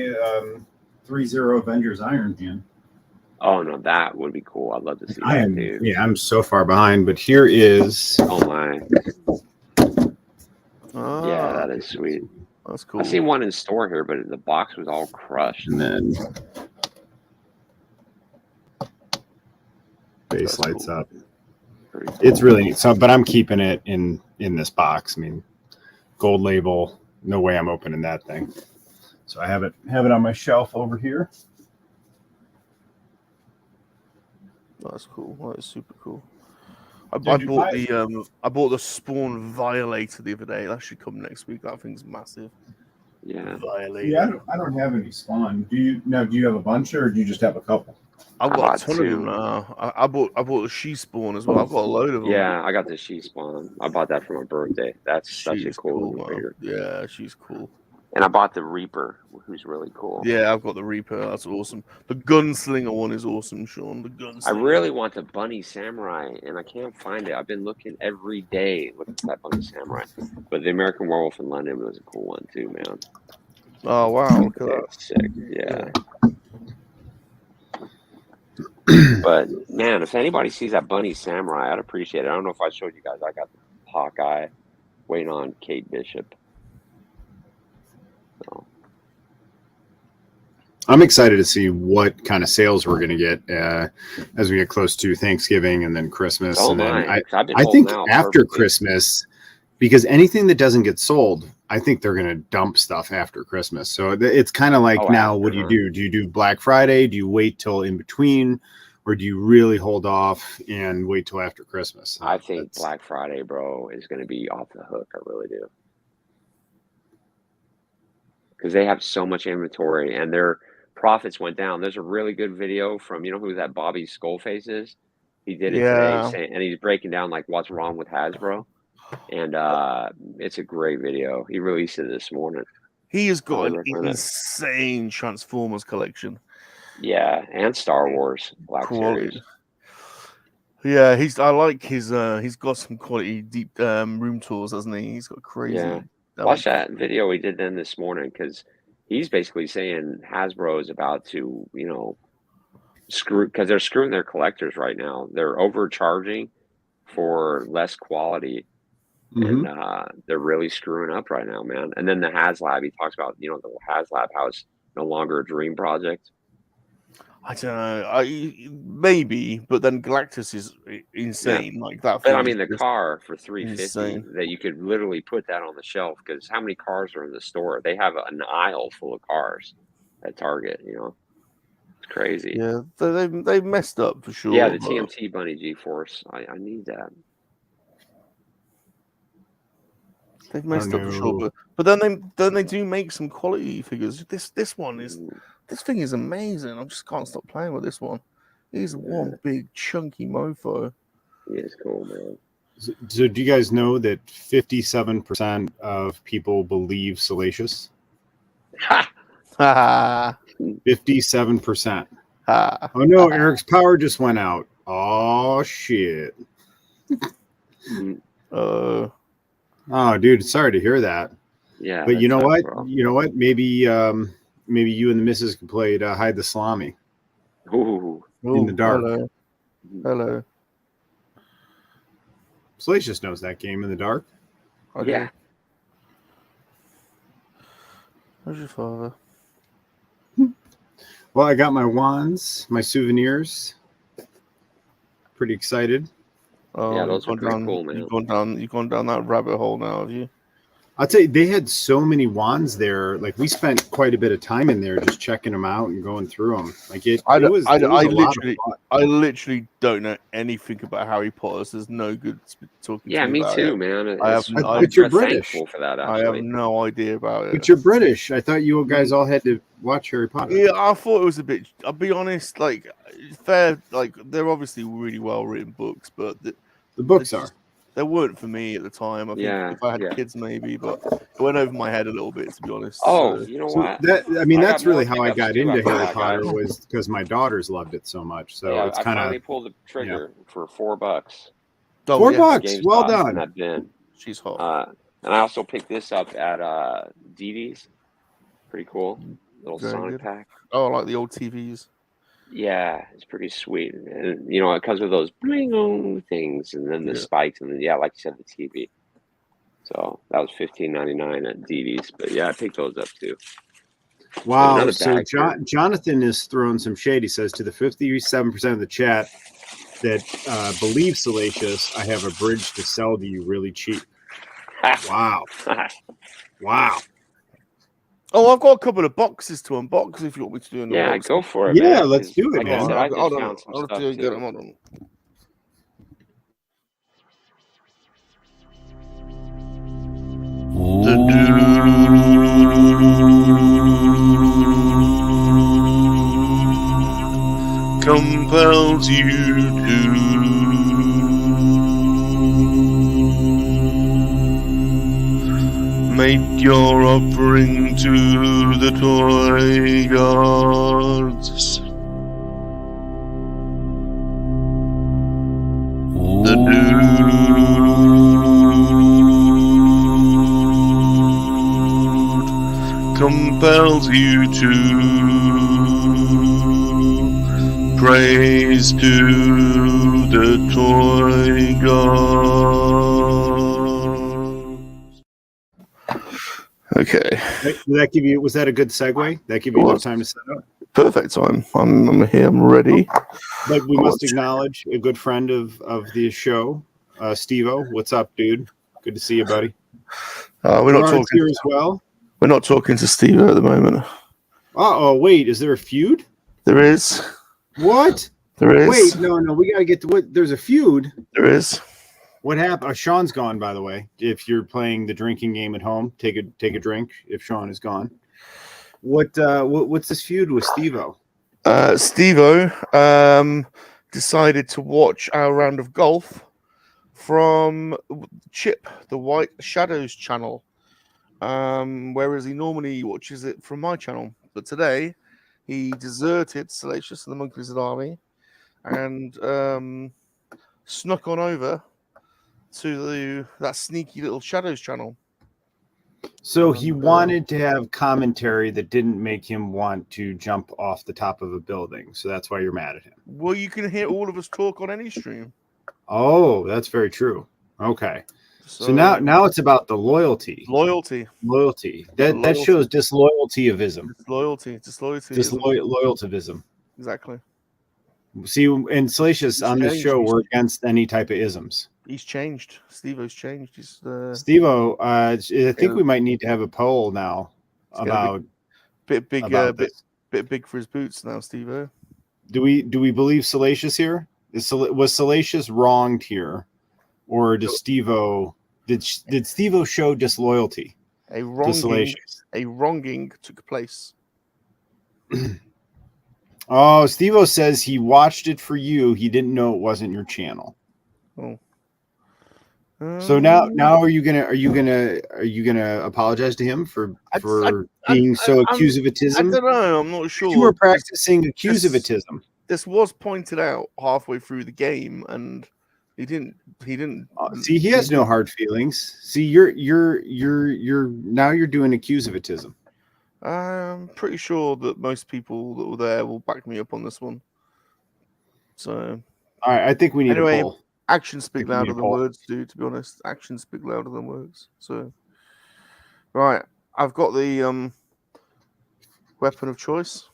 3-0 Avengers Iron Man. Oh no, that would be cool. I'd love to see that too. Yeah, I'm so far behind, but here is. Oh my. Yeah, that is sweet. That's cool. I seen one in store here, but the box was all crushed. And then base lights up. Cool. It's really neat. So, but I'm keeping it in this box. I mean, gold label. No way I'm opening that thing. So I have it on my shelf over here. That's cool. That is super cool. I bought the Spawn Violator the other day. That should come next week. That thing's massive. Yeah. Violator. Yeah, I don't have any Spawn. Do you have a bunch, or do you just have a couple? I've I got bought a ton of them two. now. I bought the she spawn as well. I've got a load of them. Yeah, I got the she spawn. I bought that for my birthday. That's such a She's cool cool, little man. figure. Yeah, she's cool. And I bought the Reaper, who's really cool. Yeah, I've got the Reaper. That's awesome. The Gunslinger one is awesome, Sean. The Gunslinger. I really want the Bunny Samurai, and I can't find it. I've been looking every day looking for that Bunny Samurai. But the American Werewolf in London was a cool one too, man. Oh wow, look at that. Sick. Yeah. But man, if anybody sees that Bunny Samurai, I'd appreciate it. I don't know if I showed you guys. I got the Hawkeye waiting on Kate Bishop. So. I'm excited to see what kind of sales we're going to get as we get close to Thanksgiving and then Christmas. Oh and then I think after Christmas, because anything that doesn't get sold, I think they're going to dump stuff after Christmas. So it's kind of like now, what do you do? Do you do Black Friday? Do you wait till in between? Or do you really hold off and wait till after Christmas? I think Black Friday, bro, is going to be off the hook. I really do. Because they have so much inventory and their profits went down. There's a really good video from, you know who that Bobby Skullface is? He did it today, and he's breaking down like what's wrong with Hasbro. And it's a great video. He released it this morning. He has got an insane Transformers collection. Yeah, and Star Wars Black Series. Yeah, I like his he's got some quality deep room tours, hasn't he? He's got crazy. Yeah. Watch that video he did then this morning, because he's basically saying Hasbro is about to, you know, screw, because they're screwing their collectors right now. They're overcharging for less quality. And they're really screwing up right now, man. And then the Haslab, he talks about, you know, the Haslab house no longer a dream project. I don't know. Maybe, but then Galactus is insane. Yeah. Like that. But I mean, the car for $350 that you could literally put that on the shelf, because how many cars are in the store? They have an aisle full of cars at Target. You know, it's crazy. Yeah, they messed up for sure. Yeah, the TMT Bunny G-Force. I need that. They've messed up for sure, but then they do make some quality figures. This thing is amazing. I just can't stop playing with this one. He's one big chunky mofo. Yeah, it's cool, man. So do you guys know that 57% of people believe Salacious? 57%. Oh no, Eric's power just went out. Oh shit. Oh, dude, sorry to hear that. Yeah, but you know what? Bro. You know what? Maybe you and the missus can play hide the salami. Ooh, in the dark. Hello. Salacious knows that game, in the dark. Okay. Yeah. Where's your father? Well, I got my wands, my souvenirs. Pretty excited. Oh, yeah, those are pretty cool, man. You've gone down that rabbit hole now, have you? I'll tell you, they had so many wands there. Like, we spent quite a bit of time in there just checking them out and going through them. Like, I literally don't know anything about Harry Potter. So there's no good talking. Yeah, to me me too, it. man. But you're British. For that, I have no idea about it. But you're British. I thought you guys all had to watch Harry Potter. Yeah, I thought it was a bit. I'll be honest. Like, fair. Like, they're obviously really well written books, but the books they weren't for me at the time. I think if I had kids, maybe, but it went over my head a little bit, to be honest. Oh, you know what? That's really how I got into Harry Potter, was because my daughters loved it so much. So yeah, it's kind of. I finally pulled the trigger for $4. Oh, $4, well done. That bin. She's hot. And I also picked this up at DD's. Pretty cool, little Very Sonic good. pack. Oh, I like the old TVs. Yeah, it's pretty sweet, and you know it comes with those bling things, and then the spikes, and then like you said, the TV. So that was $15.99 at DD's, but yeah, I picked those up too. Wow! So Jonathan is throwing some shade. He says, to the 57% of the chat that believe Salacious, I have a bridge to sell to you really cheap. Wow! Wow! Oh, I've got a couple of boxes to unbox if you want me to do an Yeah, unboxing. go for it. Yeah, man. let's do it, Like man. I said, I just Hold on. found some I'll stuff get too. them. Hold on. Come compels you to make your offering to the toy gods. The dude compels you to praise to the toy gods. Okay. Did that give you? Was that a good segue? That give you enough time to set up? Perfect time. I'm here. I'm ready. But we must acknowledge a good friend of the show, Steve-O. What's up, dude? Good to see you, buddy. We're not talking here as well. We're not talking to Steve at the moment. Oh, wait. Is there a feud? There is. What? There is. Wait, no. We gotta get to what. There's a feud. There is. What happened? Sean's gone, by the way. If you're playing the drinking game at home, take a drink. If Sean is gone, what's this feud with Steve-O? Steve-O decided to watch our round of golf from Chip, the White Shadows channel, whereas he normally watches it from my channel. But today, he deserted Salacious and the Monkey Lizard Army and snuck on over to that sneaky little Shadows channel. So he wanted to have commentary that didn't make him want to jump off the top of a building. So that's why you're mad at him. Well, you can hear all of us talk on any stream. Oh, that's very true. Okay. So now it's about the loyalty. Loyalty. That shows disloyaltyism. Disloyaltyism. Exactly. See, and Salacious on this show, we're against any type of isms. He's changed. Steve-O's changed. Steve-O, I think we might need to have a poll now about bit big for his boots now, Steve-O. Do we believe Salacious here? Was Salacious wronged here, or does Steve-O did Steve-O show disloyalty? A wronging took place. Oh, Steve-O says he watched it for you. He didn't know it wasn't your channel. Oh. So now are you gonna apologize to him for being so accusatism? I don't know. I'm not sure. You were practicing accusatism. This was pointed out halfway through the game, and he didn't. See, he has no hard feelings. See, you're now you're doing accusatism. I'm pretty sure that most people that were there will back me up on this one. So, all right, I think we need a poll. Actions speak louder than words, dude. To be honest, actions speak louder than words. So, right, I've got the weapon of choice,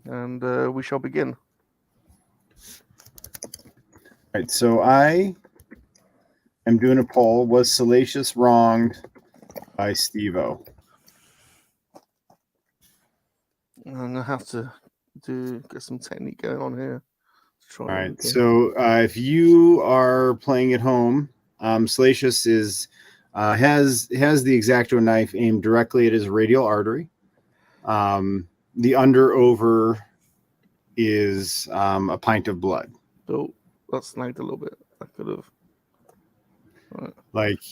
and we shall begin. All right, so I am doing a poll. Was Salacious wronged by Steve-O? I'm gonna have to get some technique going on here. All right. So if you are playing at home, Salacious has the X-Acto knife aimed directly at his radial artery. The under-over is a pint of blood. Oh, that snagged a little bit. I could have. Like,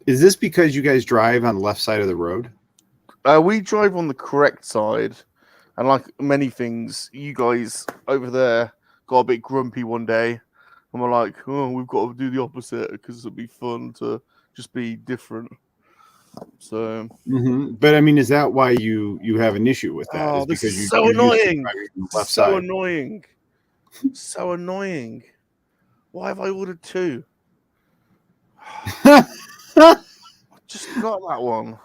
is this because you guys drive on the left side of the road? We drive on the correct side, and like many things, you guys over there got a bit grumpy one day, and we're like, "Oh, we've got to do the opposite because it'll be fun to just be different." So, But I mean, is that why you have an issue with that? Oh, this is so annoying! So annoying! So annoying! Why have I ordered two? Just got that one.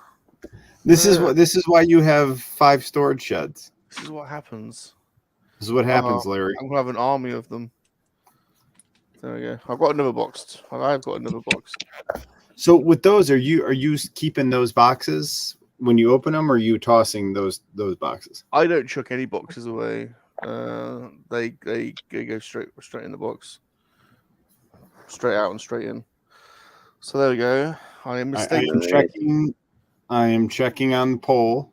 This is why you have 5 storage sheds. This is what happens. This is what happens, Larry. I'm gonna have an army of them. There we go. I've got another box. I've got another box. So with those, are you keeping those boxes when you open them, or are you tossing those boxes? I don't chuck any boxes away. They go straight in the box, straight out and straight in. So there we go. I am mistaken. I am checking on the poll,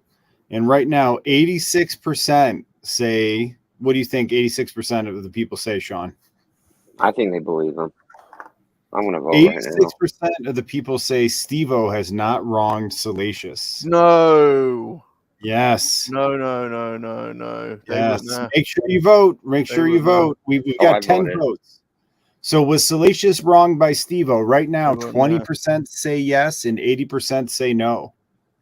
and right now 86% say. What do you think? 86% of the people say, Sean. I think they believe him. I'm gonna vote right now. 86% of the people say Steve-O has not wronged Salacious. No. Yes. No. They Yes. wouldn't, Make sure you vote. Make They sure you wouldn't, vote. We've got 10 voted. votes. So was Salacious wronged by Steve-O? Right now, They wouldn't, 20% say yes and 80% say no.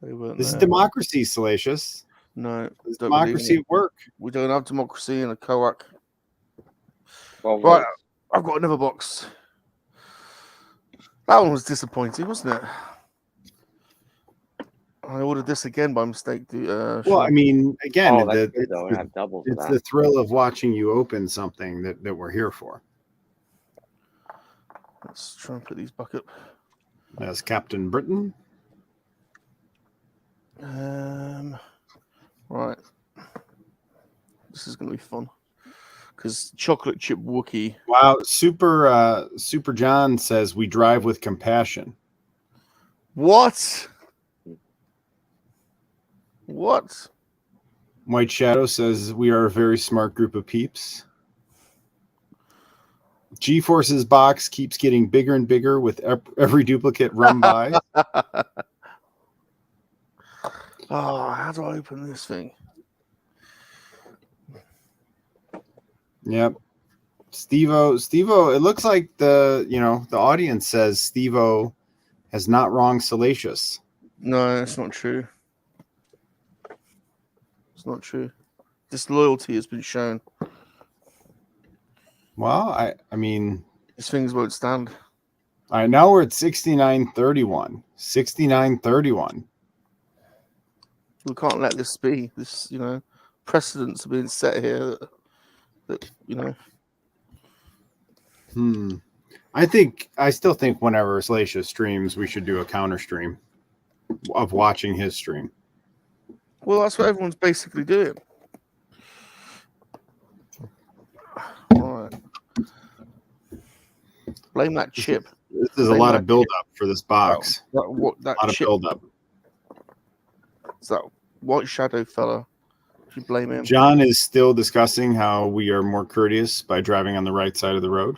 They wouldn't, This is democracy, Salacious. No. This is Don't believe democracy it. at work. We don't have democracy in a COAC. Well, Right, I've got another box. That one was disappointing, wasn't it? I ordered this again by mistake. Well, Sean. I mean, again, oh, that's good though. I have doubles of it's that. the thrill of watching you open something that we're here for. Let's try and put these back up. As Captain Britain. Right. This is going to be fun. Because chocolate chip Wookie. Wow, Super John says we drive with compassion. What? What? White Shadow says we are a very smart group of peeps. G-Force's box keeps getting bigger and bigger with every duplicate run by. Oh, how do I open this thing? Yep. Steve-O, it looks like the audience says Steve-O has not wronged Salacious. No, it's not true. It's not true. Disloyalty has been shown. Well, I mean, these things won't stand. All right, now we're at 69-31. 69-31. We can't let this be. This, precedents are being set here that I still think whenever Salacious streams, we should do a counter stream of watching his stream. Well, that's what everyone's basically doing. All right. Blame that chip. This is a lot of build-up for this box. That a lot chip, of build-up. Is that White Shadow fella? You blame him. John is still discussing how we are more courteous by driving on the right side of the road.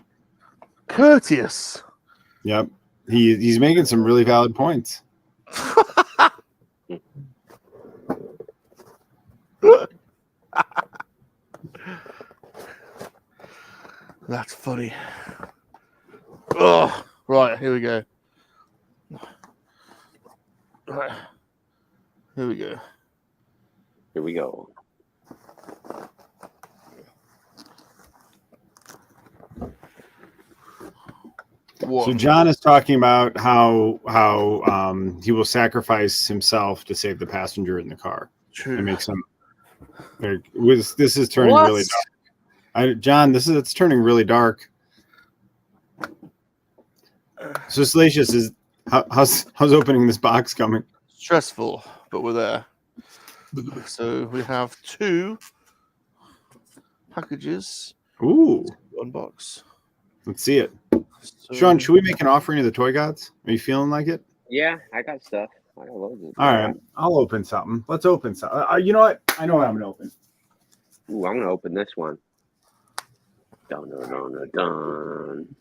Courteous. Yep. He's making some really valid points. That's funny. Oh, right, here we go. Right. Here we go. Here we go. What? So John is talking about how he will sacrifice himself to save the passenger in the car. True. It makes him. This is turning really dark. John, it's turning really dark. So Salacious, how's opening this box coming? Stressful, but we're there. So we have 2 packages. Ooh. Unbox. Let's see it. So, Sean, should we make an offering to the Toy Gods? Are you feeling like it? Yeah, I got stuff. I got loads of All right, I'll open something. Let's open something. You know what? I know what I'm gonna open. Ooh, I'm gonna open this one. Dun dun dun dun dun.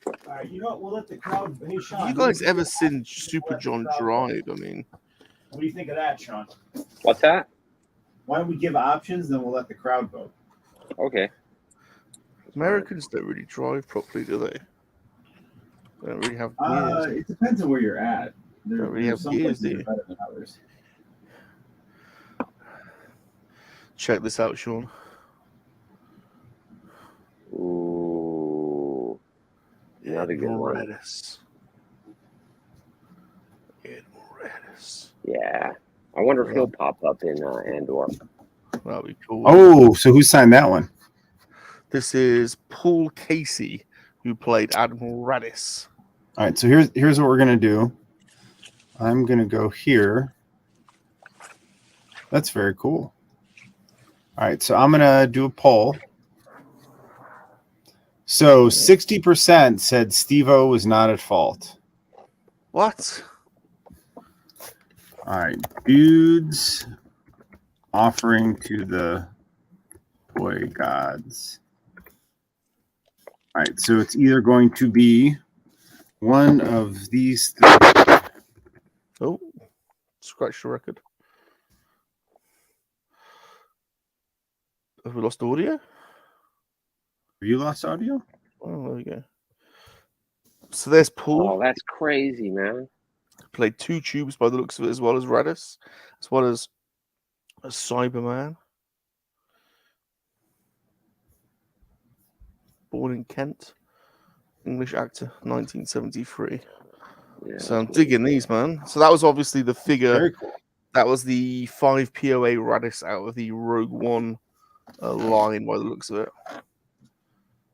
All right, you know what? We'll let the crowd. Hey, Sean. You guys ever seen Super John Drive? I mean, what do you think of that, Sean? What's that? Why don't we give options, then we'll let the crowd vote? Okay. Americans don't really drive properly, do they? They don't really have gears. It depends on where you're at. They don't really have gears, do you? Better than others. Check this out, Sean. Ooh. Another good one. Yeah. I wonder if he'll pop up in Andor. That'd be cool. Oh, so who signed that one? This is Paul Casey, who played Admiral Radis. All right, so here's what we're gonna do. I'm gonna go here. That's very cool. All right, so I'm gonna do a poll. So 60% said Steve-O was not at fault. What? All right, dudes offering to the toy gods. All right, so it's either going to be one of these three. Oh, scratch the record. Have we lost audio? Have you lost audio? Oh, there we go. So there's Paul. Oh, that's crazy, man. Played 2 tubes by the looks of it, as well as Radis, as well as a Cyberman. Born in Kent. English actor, 1973. Yeah, so I'm digging these, man. So that was obviously the figure. Very cool. That was the 5 POA Radis out of the Rogue One line by the looks of it.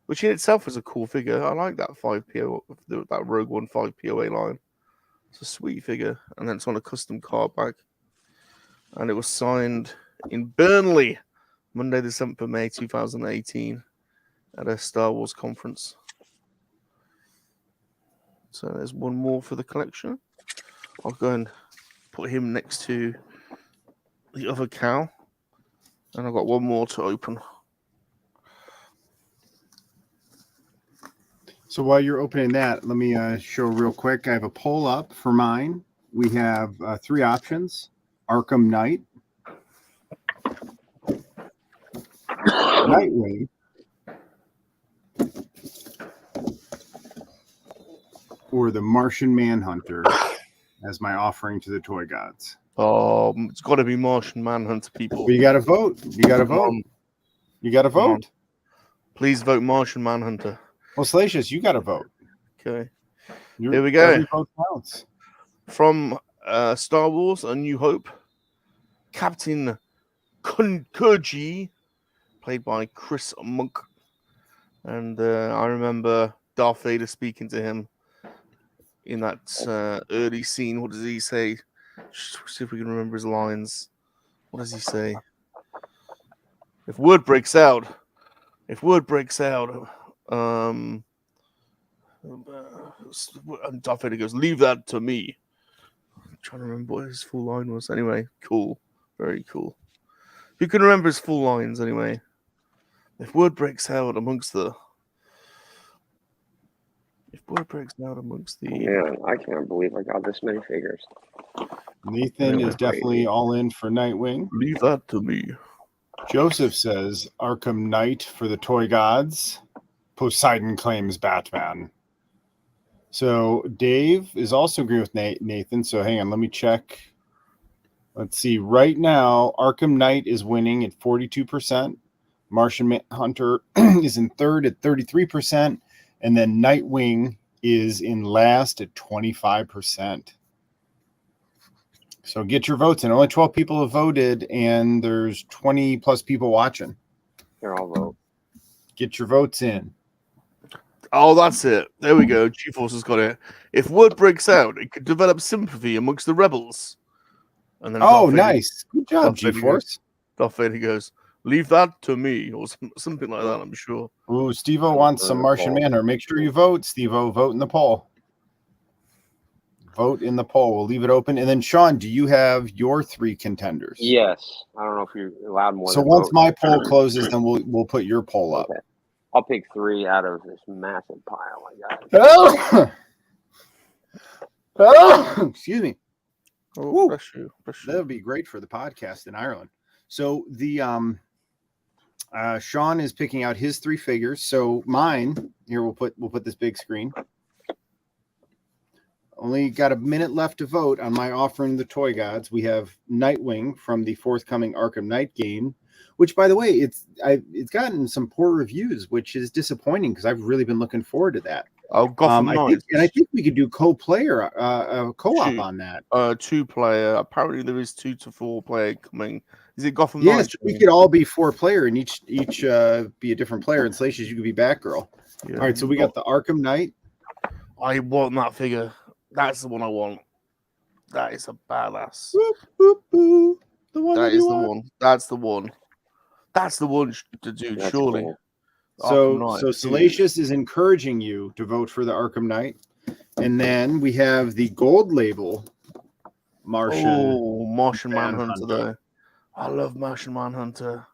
Which in itself was a cool figure. I like that 5 POA, that Rogue One 5 POA line. It's a sweet figure. And then it's on a custom card back. And it was signed in Burnley, Monday the 7th of May 2018 at a Star Wars conference. So there's one more for the collection. I'll go and put him next to the other cow. And I've got one more to open. So while you're opening that, let me show real quick. I have a poll up for mine. We have 3 options. Arkham Knight, Nightwing, or the Martian Manhunter as my offering to the toy gods. It's got to be Martian Manhunter, people. Well, you got to vote. You got to vote. You got to vote. Please vote Martian Manhunter. Well, Salacious, you got to vote. Okay. Here we go. Every vote counts. From Star Wars: A New Hope, Captain Kurji, played by Chris Monk. And I remember Darth Vader speaking to him in that early scene. What does he say? See if we can remember his lines. What does he say? If word breaks out, and Darth Vader goes, "Leave that to me." I'm trying to remember what his full line was. Anyway, cool. Very cool. Who can remember his full lines anyway? If word breaks out amongst the... Yeah, I can't believe I got this many figures. Nathan is definitely all in for Nightwing. Leave that to me. Joseph says Arkham Knight for the toy gods. Poseidon claims Batman. So Dave is also agreeing with Nathan. So hang on, let me check. Let's see. Right now, Arkham Knight is winning at 42%. Martian Manhunter is in third at 33%. And then Nightwing is in last at 25%. So get your votes in. Only 12 people have voted, and there's 20 plus people watching. Here, I'll vote. Get your votes in. Oh, that's it. There we go. G-Force has got it. If word breaks out, it could develop sympathy amongst the rebels. And then nice. Good job, G-Force. Darth Vader goes, "Leave that to me," or something like that, I'm sure. Ooh, Steve-O wants some Martian Manhunter. Make sure you vote, Steve-O. Vote in the poll. Vote in the poll. We'll leave it open. And then, Sean, do you have your 3 contenders? Yes. I don't know if you're allowed more. So once my poll closes, then we'll put your poll up. Okay. I'll pick 3 out of this massive pile I got. Excuse me. Oh, bless you. That would be great for the podcast in Ireland. So the Sean is picking out his 3 figures. So mine here, we'll put this big screen. Only got a minute left to vote on my offering the toy gods. We have Nightwing from the forthcoming Arkham Knight game, which, by the way, it's gotten some poor reviews, which is disappointing because I've really been looking forward to that. Oh, Gotham Knights. I think we could do co-player, co-op on that. 2-player. Apparently, there is 2 to 4 player coming. Is it Gotham Yes, Knights? we could all be 4-player and each be a different player. And Salacious, you could be Batgirl. Yeah. All right, so we got the Arkham Knight. I want that figure. That's the one I want. That is a badass. Boop, boop, boop. The one That is the one. That's the one. That's the one to do, That's surely. cool. So Salacious is encouraging you to vote for the Arkham Knight. And then we have the gold label Martian Manhunter though. I love Martian Manhunter.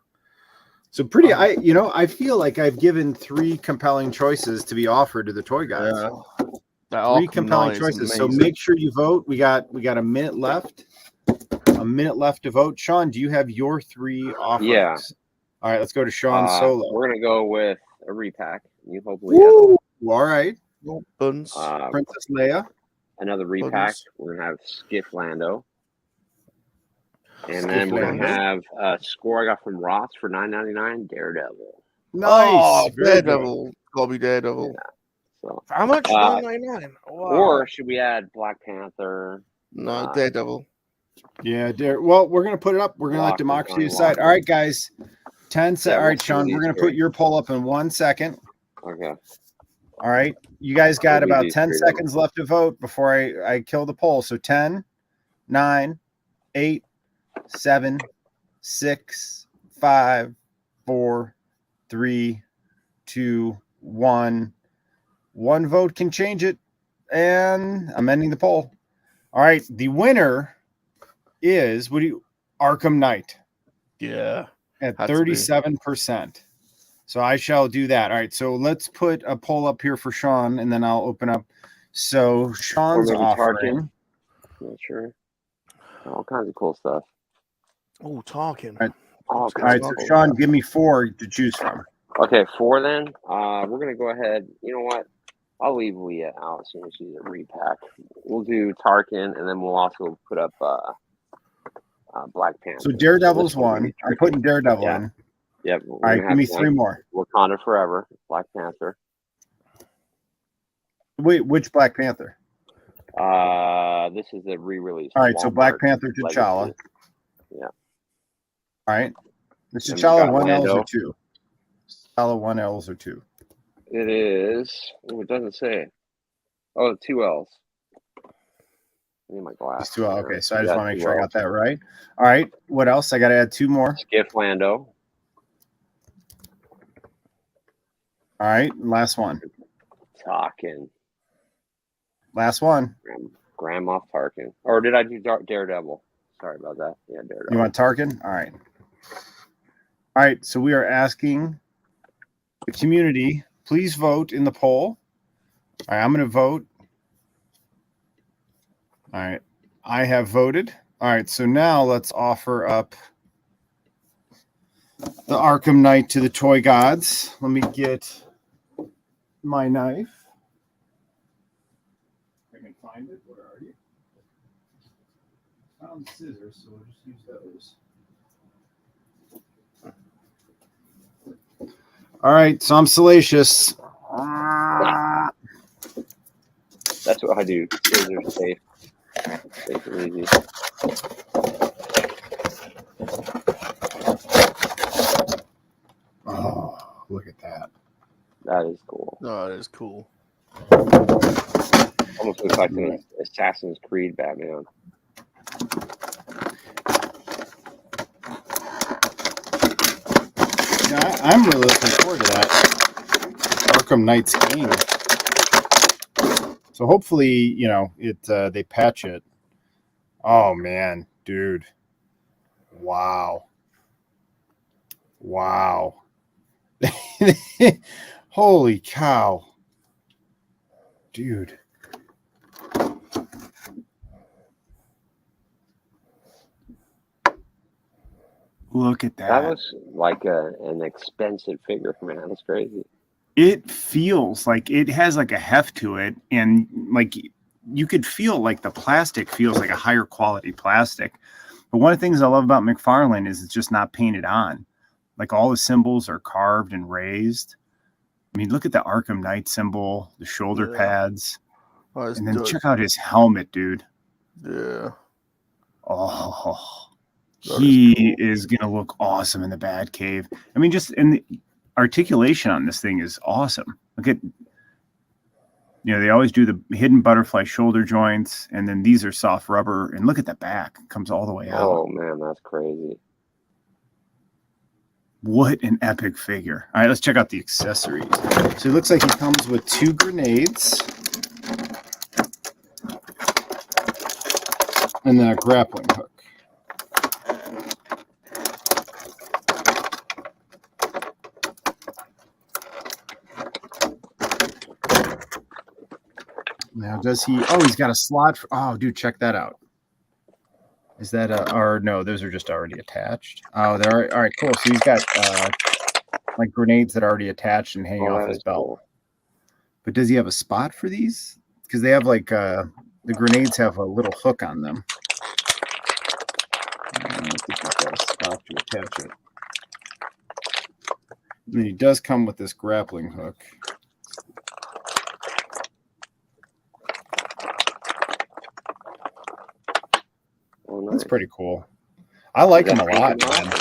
So I feel like I've given 3 compelling choices to be offered to the toy guys. Yeah. 3 compelling choices. So make sure you vote. We got a minute left. A minute left to vote. Sean, do you have your 3 offerings? Yeah. All right, let's go to Sean solo. We're gonna go with a repack. You hopefully Woo! All right. Buns. Princess Leia. Another repack. Buns. We're gonna have Skiff Lando. And then we're gonna have a score I got from Ross for $9.99. Daredevil. Nice. Oh, Daredevil. Gotta be Daredevil. Yeah. So how much? $9.99. Wow. Or should we add Black Panther? No, Daredevil. Yeah, well, we're gonna put it up. We're gonna let democracy decide. All right, guys. 10 seconds. All right, Sean, we're gonna put your poll up in 1 second. Okay. All right. You guys got about 10 seconds left to vote before I kill the poll. So 10, 9, 8, 7, 6, 5, 4, 3, 2, 1. One vote can change it. And I'm ending the poll. All right. The winner is Arkham Knight. Yeah. At 37%. So I shall do that. All right. So let's put a poll up here for Sean, and then I'll open up. So Sean's offering. Not sure. All kinds of cool stuff. Oh, talking. All right. So Sean, give me 4 to choose from. Okay, 4 then. We're gonna go ahead. You know what? I'll leave Leah out as soon as she's a repack. We'll do Tarkin, and then we'll also put up Black Panther. So Daredevil's 1. I'm putting Daredevil in. Yep. All right, give me 3 more. Wakanda Forever, Black Panther. Wait, which Black Panther? This is a re-release. All right, so Black Panther T'Challa. Legacy. Yeah. All right. The T'Challa 1 L's or 2? T'Challa 1 L's or 2? It is. Oh, it doesn't say. Oh, 2 L's. I need my glass. 2 L's. Okay, so I just want to make sure I got that right. All right. What else? I got to add 2 more. Skiff Lando. All right. Last one. Tarkin. Last one. Grand Moff Tarkin. Or did I do Daredevil? Sorry about that. Yeah, Daredevil. You want Tarkin? All right. All right. So we are asking the community, please vote in the poll. All right. I'm going to vote. All right. I have voted. All right. So now let's offer up the Arkham Knight to the toy gods. Let me get my knife. If I can find it. Where are you? Found scissors, so we'll just use those. All right, so I'm Salacious. That's what I do. Scissors safe. Safe and easy. Oh, look at that. That is cool. Oh, that is cool. Almost looks like an Assassin's Creed Batman. Yeah, I'm really looking forward to that Arkham Knight's game. So hopefully, you know, they patch it. Oh man, dude. Wow. Wow. Holy cow. Dude. Look at that. That was like an expensive figure, man. That's crazy. It feels like it has like a heft to it, and like you could feel like the plastic feels like a higher quality plastic. But one of the things I love about McFarlane is it's just not painted on. Like all the symbols are carved and raised. I mean, look at the Arkham Knight symbol, the shoulder pads, and then check out his helmet, dude. Yeah. Oh, he is going to look awesome in the Batcave. I mean, just in the articulation on this thing is awesome. Look at, you know, they always do the hidden butterfly shoulder joints, and then these are soft rubber. And look at the back, it comes all the way out. Oh man, that's crazy. What an epic figure. All right, let's check out the accessories. So it looks like he comes with 2 grenades and then a grappling hook. Now, does he... Oh, he's got a slot for... Oh, dude, check that out. Is that a... Or no, those are just already attached. Oh, they're... All right, cool. So he's got like grenades that are already attached and hanging off his belt. Cool. But does he have a spot for these? Because they have like... the grenades have a little hook on them. I think he's got a spot to attach it. And then he does come with this grappling hook. Oh, nice. That's pretty cool. I like him a lot, man.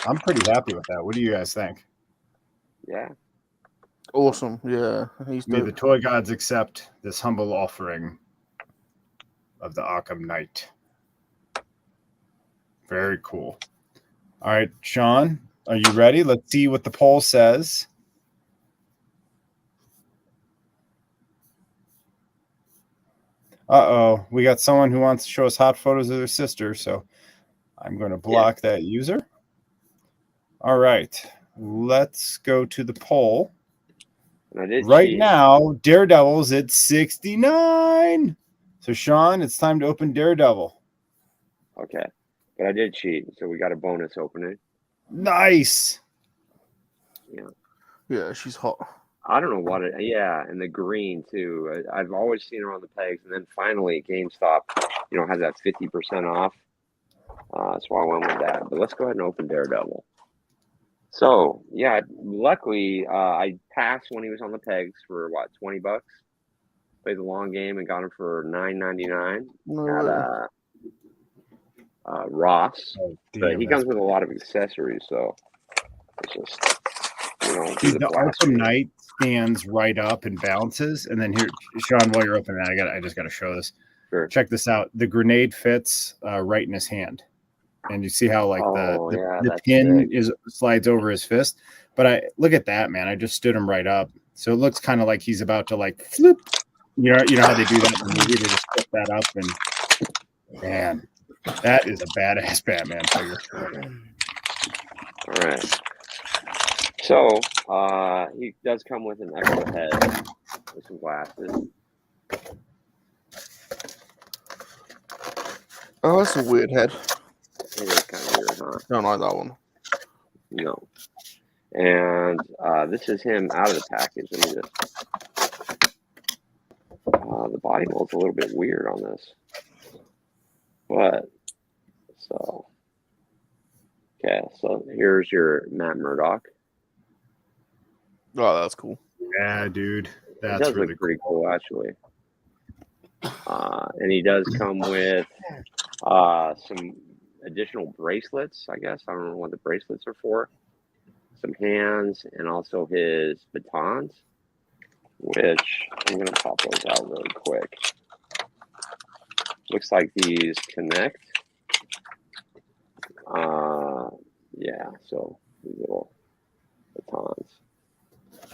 I'm pretty happy with that. What do you guys think? Yeah. Awesome. Yeah. May the toy gods accept this humble offering of the Arkham Knight. Very cool. All right, Sean, are you ready? Let's see what the poll says. Uh-oh, we got someone who wants to show us hot photos of their sister, so I'm going to block that user. All right, let's go to the poll. Right now, Daredevil's at 69. So, Sean, it's time to open Daredevil. Okay, but I did cheat, so we got a bonus opening. Nice. Yeah. Yeah, she's hot. I don't know what it... Yeah, and the green, too. I've always seen her on the pegs, and then finally GameStop, has that 50% off. So I went with that. But let's go ahead and open Daredevil. So, yeah, luckily, I passed when he was on the pegs for, $20? Played the long game and got him for $9.99 at Ross. Oh, damn, but he comes with a lot of accessories, so it's just, Dude, the Arkham Knight stands right up and bounces. And then here, Sean, while you're opening that, I just got to show this. Sure. Check this out. The grenade fits right in his hand. And you see how the pin slides over his fist. But look at that, man. I just stood him right up. So it looks kind of like he's about to flip. You know how they do that in the movie? They just flip that up and man, that is a badass Batman figure. All right. So he does come with an extra head with some glasses. Oh, that's a weird head. It is kind of weird, huh? Don't like that one. No. And this is him out of the package. Let me just... the body mold's a little bit weird on this. But, so... Okay, so here's your Matt Murdock. Oh, that's cool. Yeah, dude. That's really look pretty cool, actually. And he does come with some additional bracelets, I guess. I don't know what the bracelets are for. Some hands and also his batons, which I'm going to pop those out really quick. Looks like these connect. Yeah, so these little batons.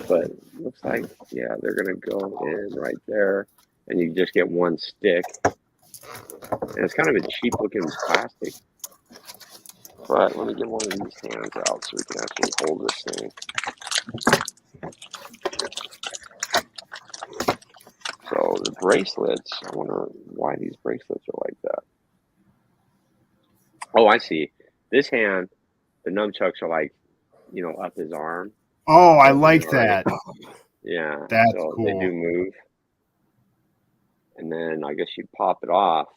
But looks like, yeah, they're going to go in right there. And you just get one stick. And it's kind of a cheap looking plastic. But let me get one of these hands out so we can actually hold this thing. So the bracelets, I wonder why these bracelets are like that. Oh, I see. This hand, the nunchucks are like, up his arm. Oh, I like that. Yeah. That's so cool. They do move. And then I guess you'd pop it off.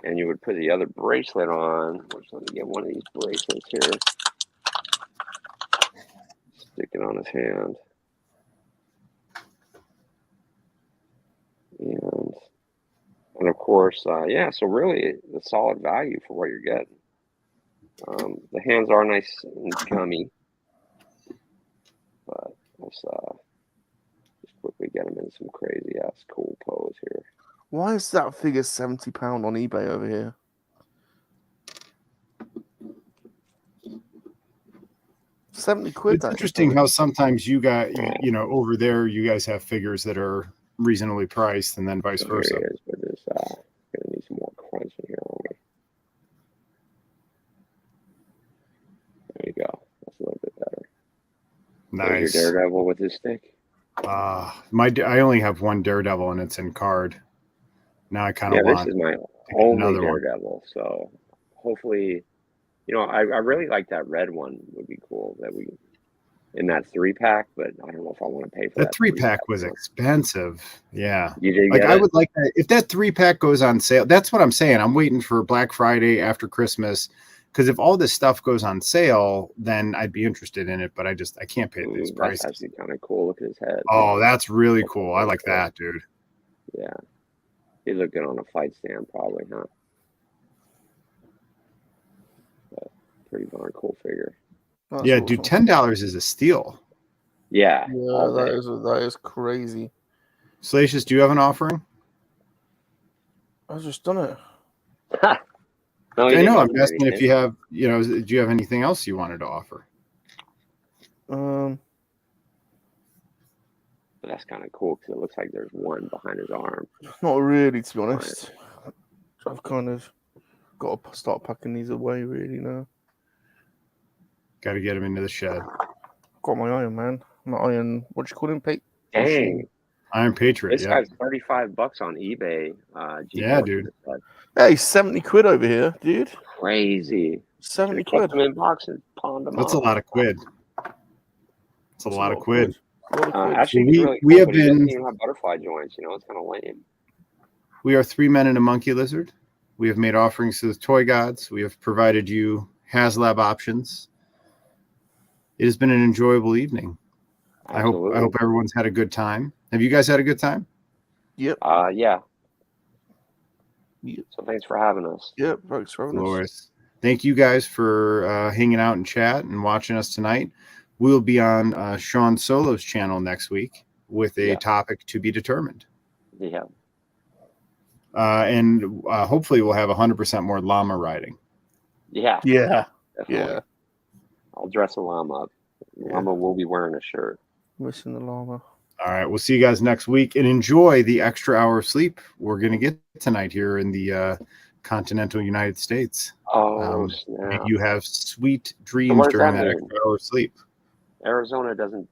And you would put the other bracelet on. Which, let me get one of these bracelets here. Stick it on his hand. And of course, yeah, so really a solid value for what you're getting. The hands are nice and gummy. But let's just quickly get him in some crazy ass cool pose here. Why is that figure £70 on eBay over here? 70 quid. It's interesting how sometimes you got, over there, you guys have figures that are reasonably priced, and then vice versa. Here it is, but this gonna need some more crunch in here, aren't we? There you go. That's a little bit better. Nice. There's your Daredevil with his stick. I only have one Daredevil, and it's in card. Now I kind of want. This is my only another Daredevil. So hopefully, I really like that red one. Would be cool that we in that 3-pack, but I don't know if I want to pay for that. That 3-pack was expensive. Yeah. You did like get I it? would like that if that 3-pack goes on sale. That's what I'm saying. I'm waiting for Black Friday after Christmas, because if all this stuff goes on sale, then I'd be interested in it. But I can't pay these prices. That's actually kind of cool. Look at his head. Oh, that's really cool. I like that, dude. Yeah. He'd look good on a fight stand, probably, huh? But pretty darn cool figure. That's yeah, awesome. dude, $10 is a steal. Yeah. Yeah, that is crazy. Salacious, do you have an offering? I've just done it. No, I know. I'm asking if you have, do you have anything else you wanted to offer? Um, But that's kind of cool because it looks like there's one behind his arm. not really, to be honest. I've kind of got to start packing these away, really, now. Got to get him into the shed. Got my Iron Man. My Iron, what do you call him? Dang. Iron Patriot. This Yeah. guy's $35 on eBay. Yeah, dude. Hey, 70 quid over here, dude. Crazy. 70 Kept quid. them in boxes, pawned them That's a off. lot of quid. That's a lot of quid. Actually, we have but he doesn't been. even have butterfly joints. It's kind of lame. We are 3 men and a monkey lizard. We have made offerings to the toy gods. We have provided you Haslab options. It has been an enjoyable evening. I hope everyone's had a good time. Have you guys had a good time? Yep. Yeah. So thanks for having us. Yep, thanks for having us. Glorious. Thank you guys for hanging out and chat and watching us tonight. We'll be on Sean Solo's channel next week with a topic to be determined. Yeah. And hopefully we'll have 100% more llama riding. Yeah. Yeah. Definitely. Yeah. I'll dress a llama up. Llama will be wearing a shirt. Missing the llama. All right. We'll see you guys next week and enjoy the extra hour of sleep we're going to get tonight here in the continental United States. Oh, snap. You have sweet dreams during that extra hour of sleep. Arizona doesn't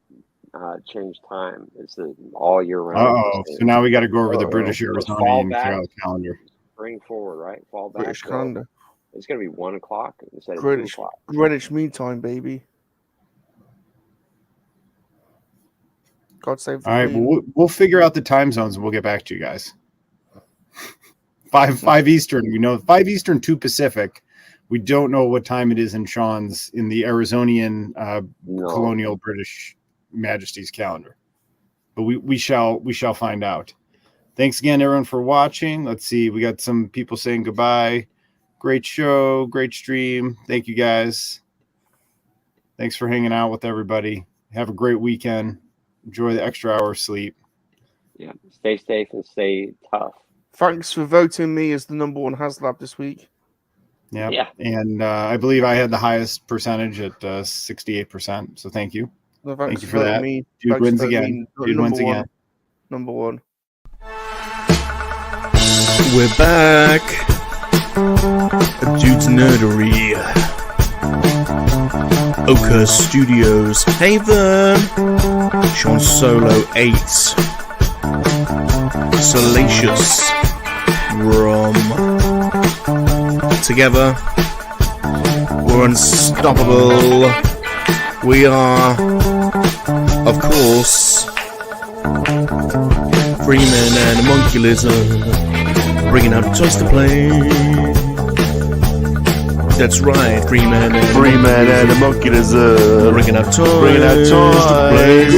change time. It's all year round. Oh, so now we got to go over the British Arizona calendar. Bring forward, right? Fall back. British calendar. It's going to be 1 o'clock instead of 2 o'clock. Greenwich Mean Time, baby. God save the All right, Queen. well, we'll figure out the time zones and we'll get back to you guys. 5 Eastern. We know 5 Eastern, 2 Pacific. We don't know what time it is in the Arizonian colonial British Majesty's calendar, but we shall find out. Thanks again, everyone, for watching. Let's see, we got some people saying goodbye. Great show, great stream. Thank you guys. Thanks for hanging out with everybody. Have a great weekend. Enjoy the extra hour of sleep. Yeah, stay safe and stay tough. Thanks for voting me as the #1 Haslab this week. Yeah. And I believe I had the highest percentage at 68%. So thank you. No, thank you for that. Me. Dude wins again. Dude wins again. #1. We're back. Dude's Nerdery. Ochre Studios. Haven. Sean Solo 8. Salacious. Rom. Together, we're unstoppable. We are, of course, 3 men and a monkey lizard, bringing out toys to play. That's right, 3 men and a monkey lizard, bringing out toys to play.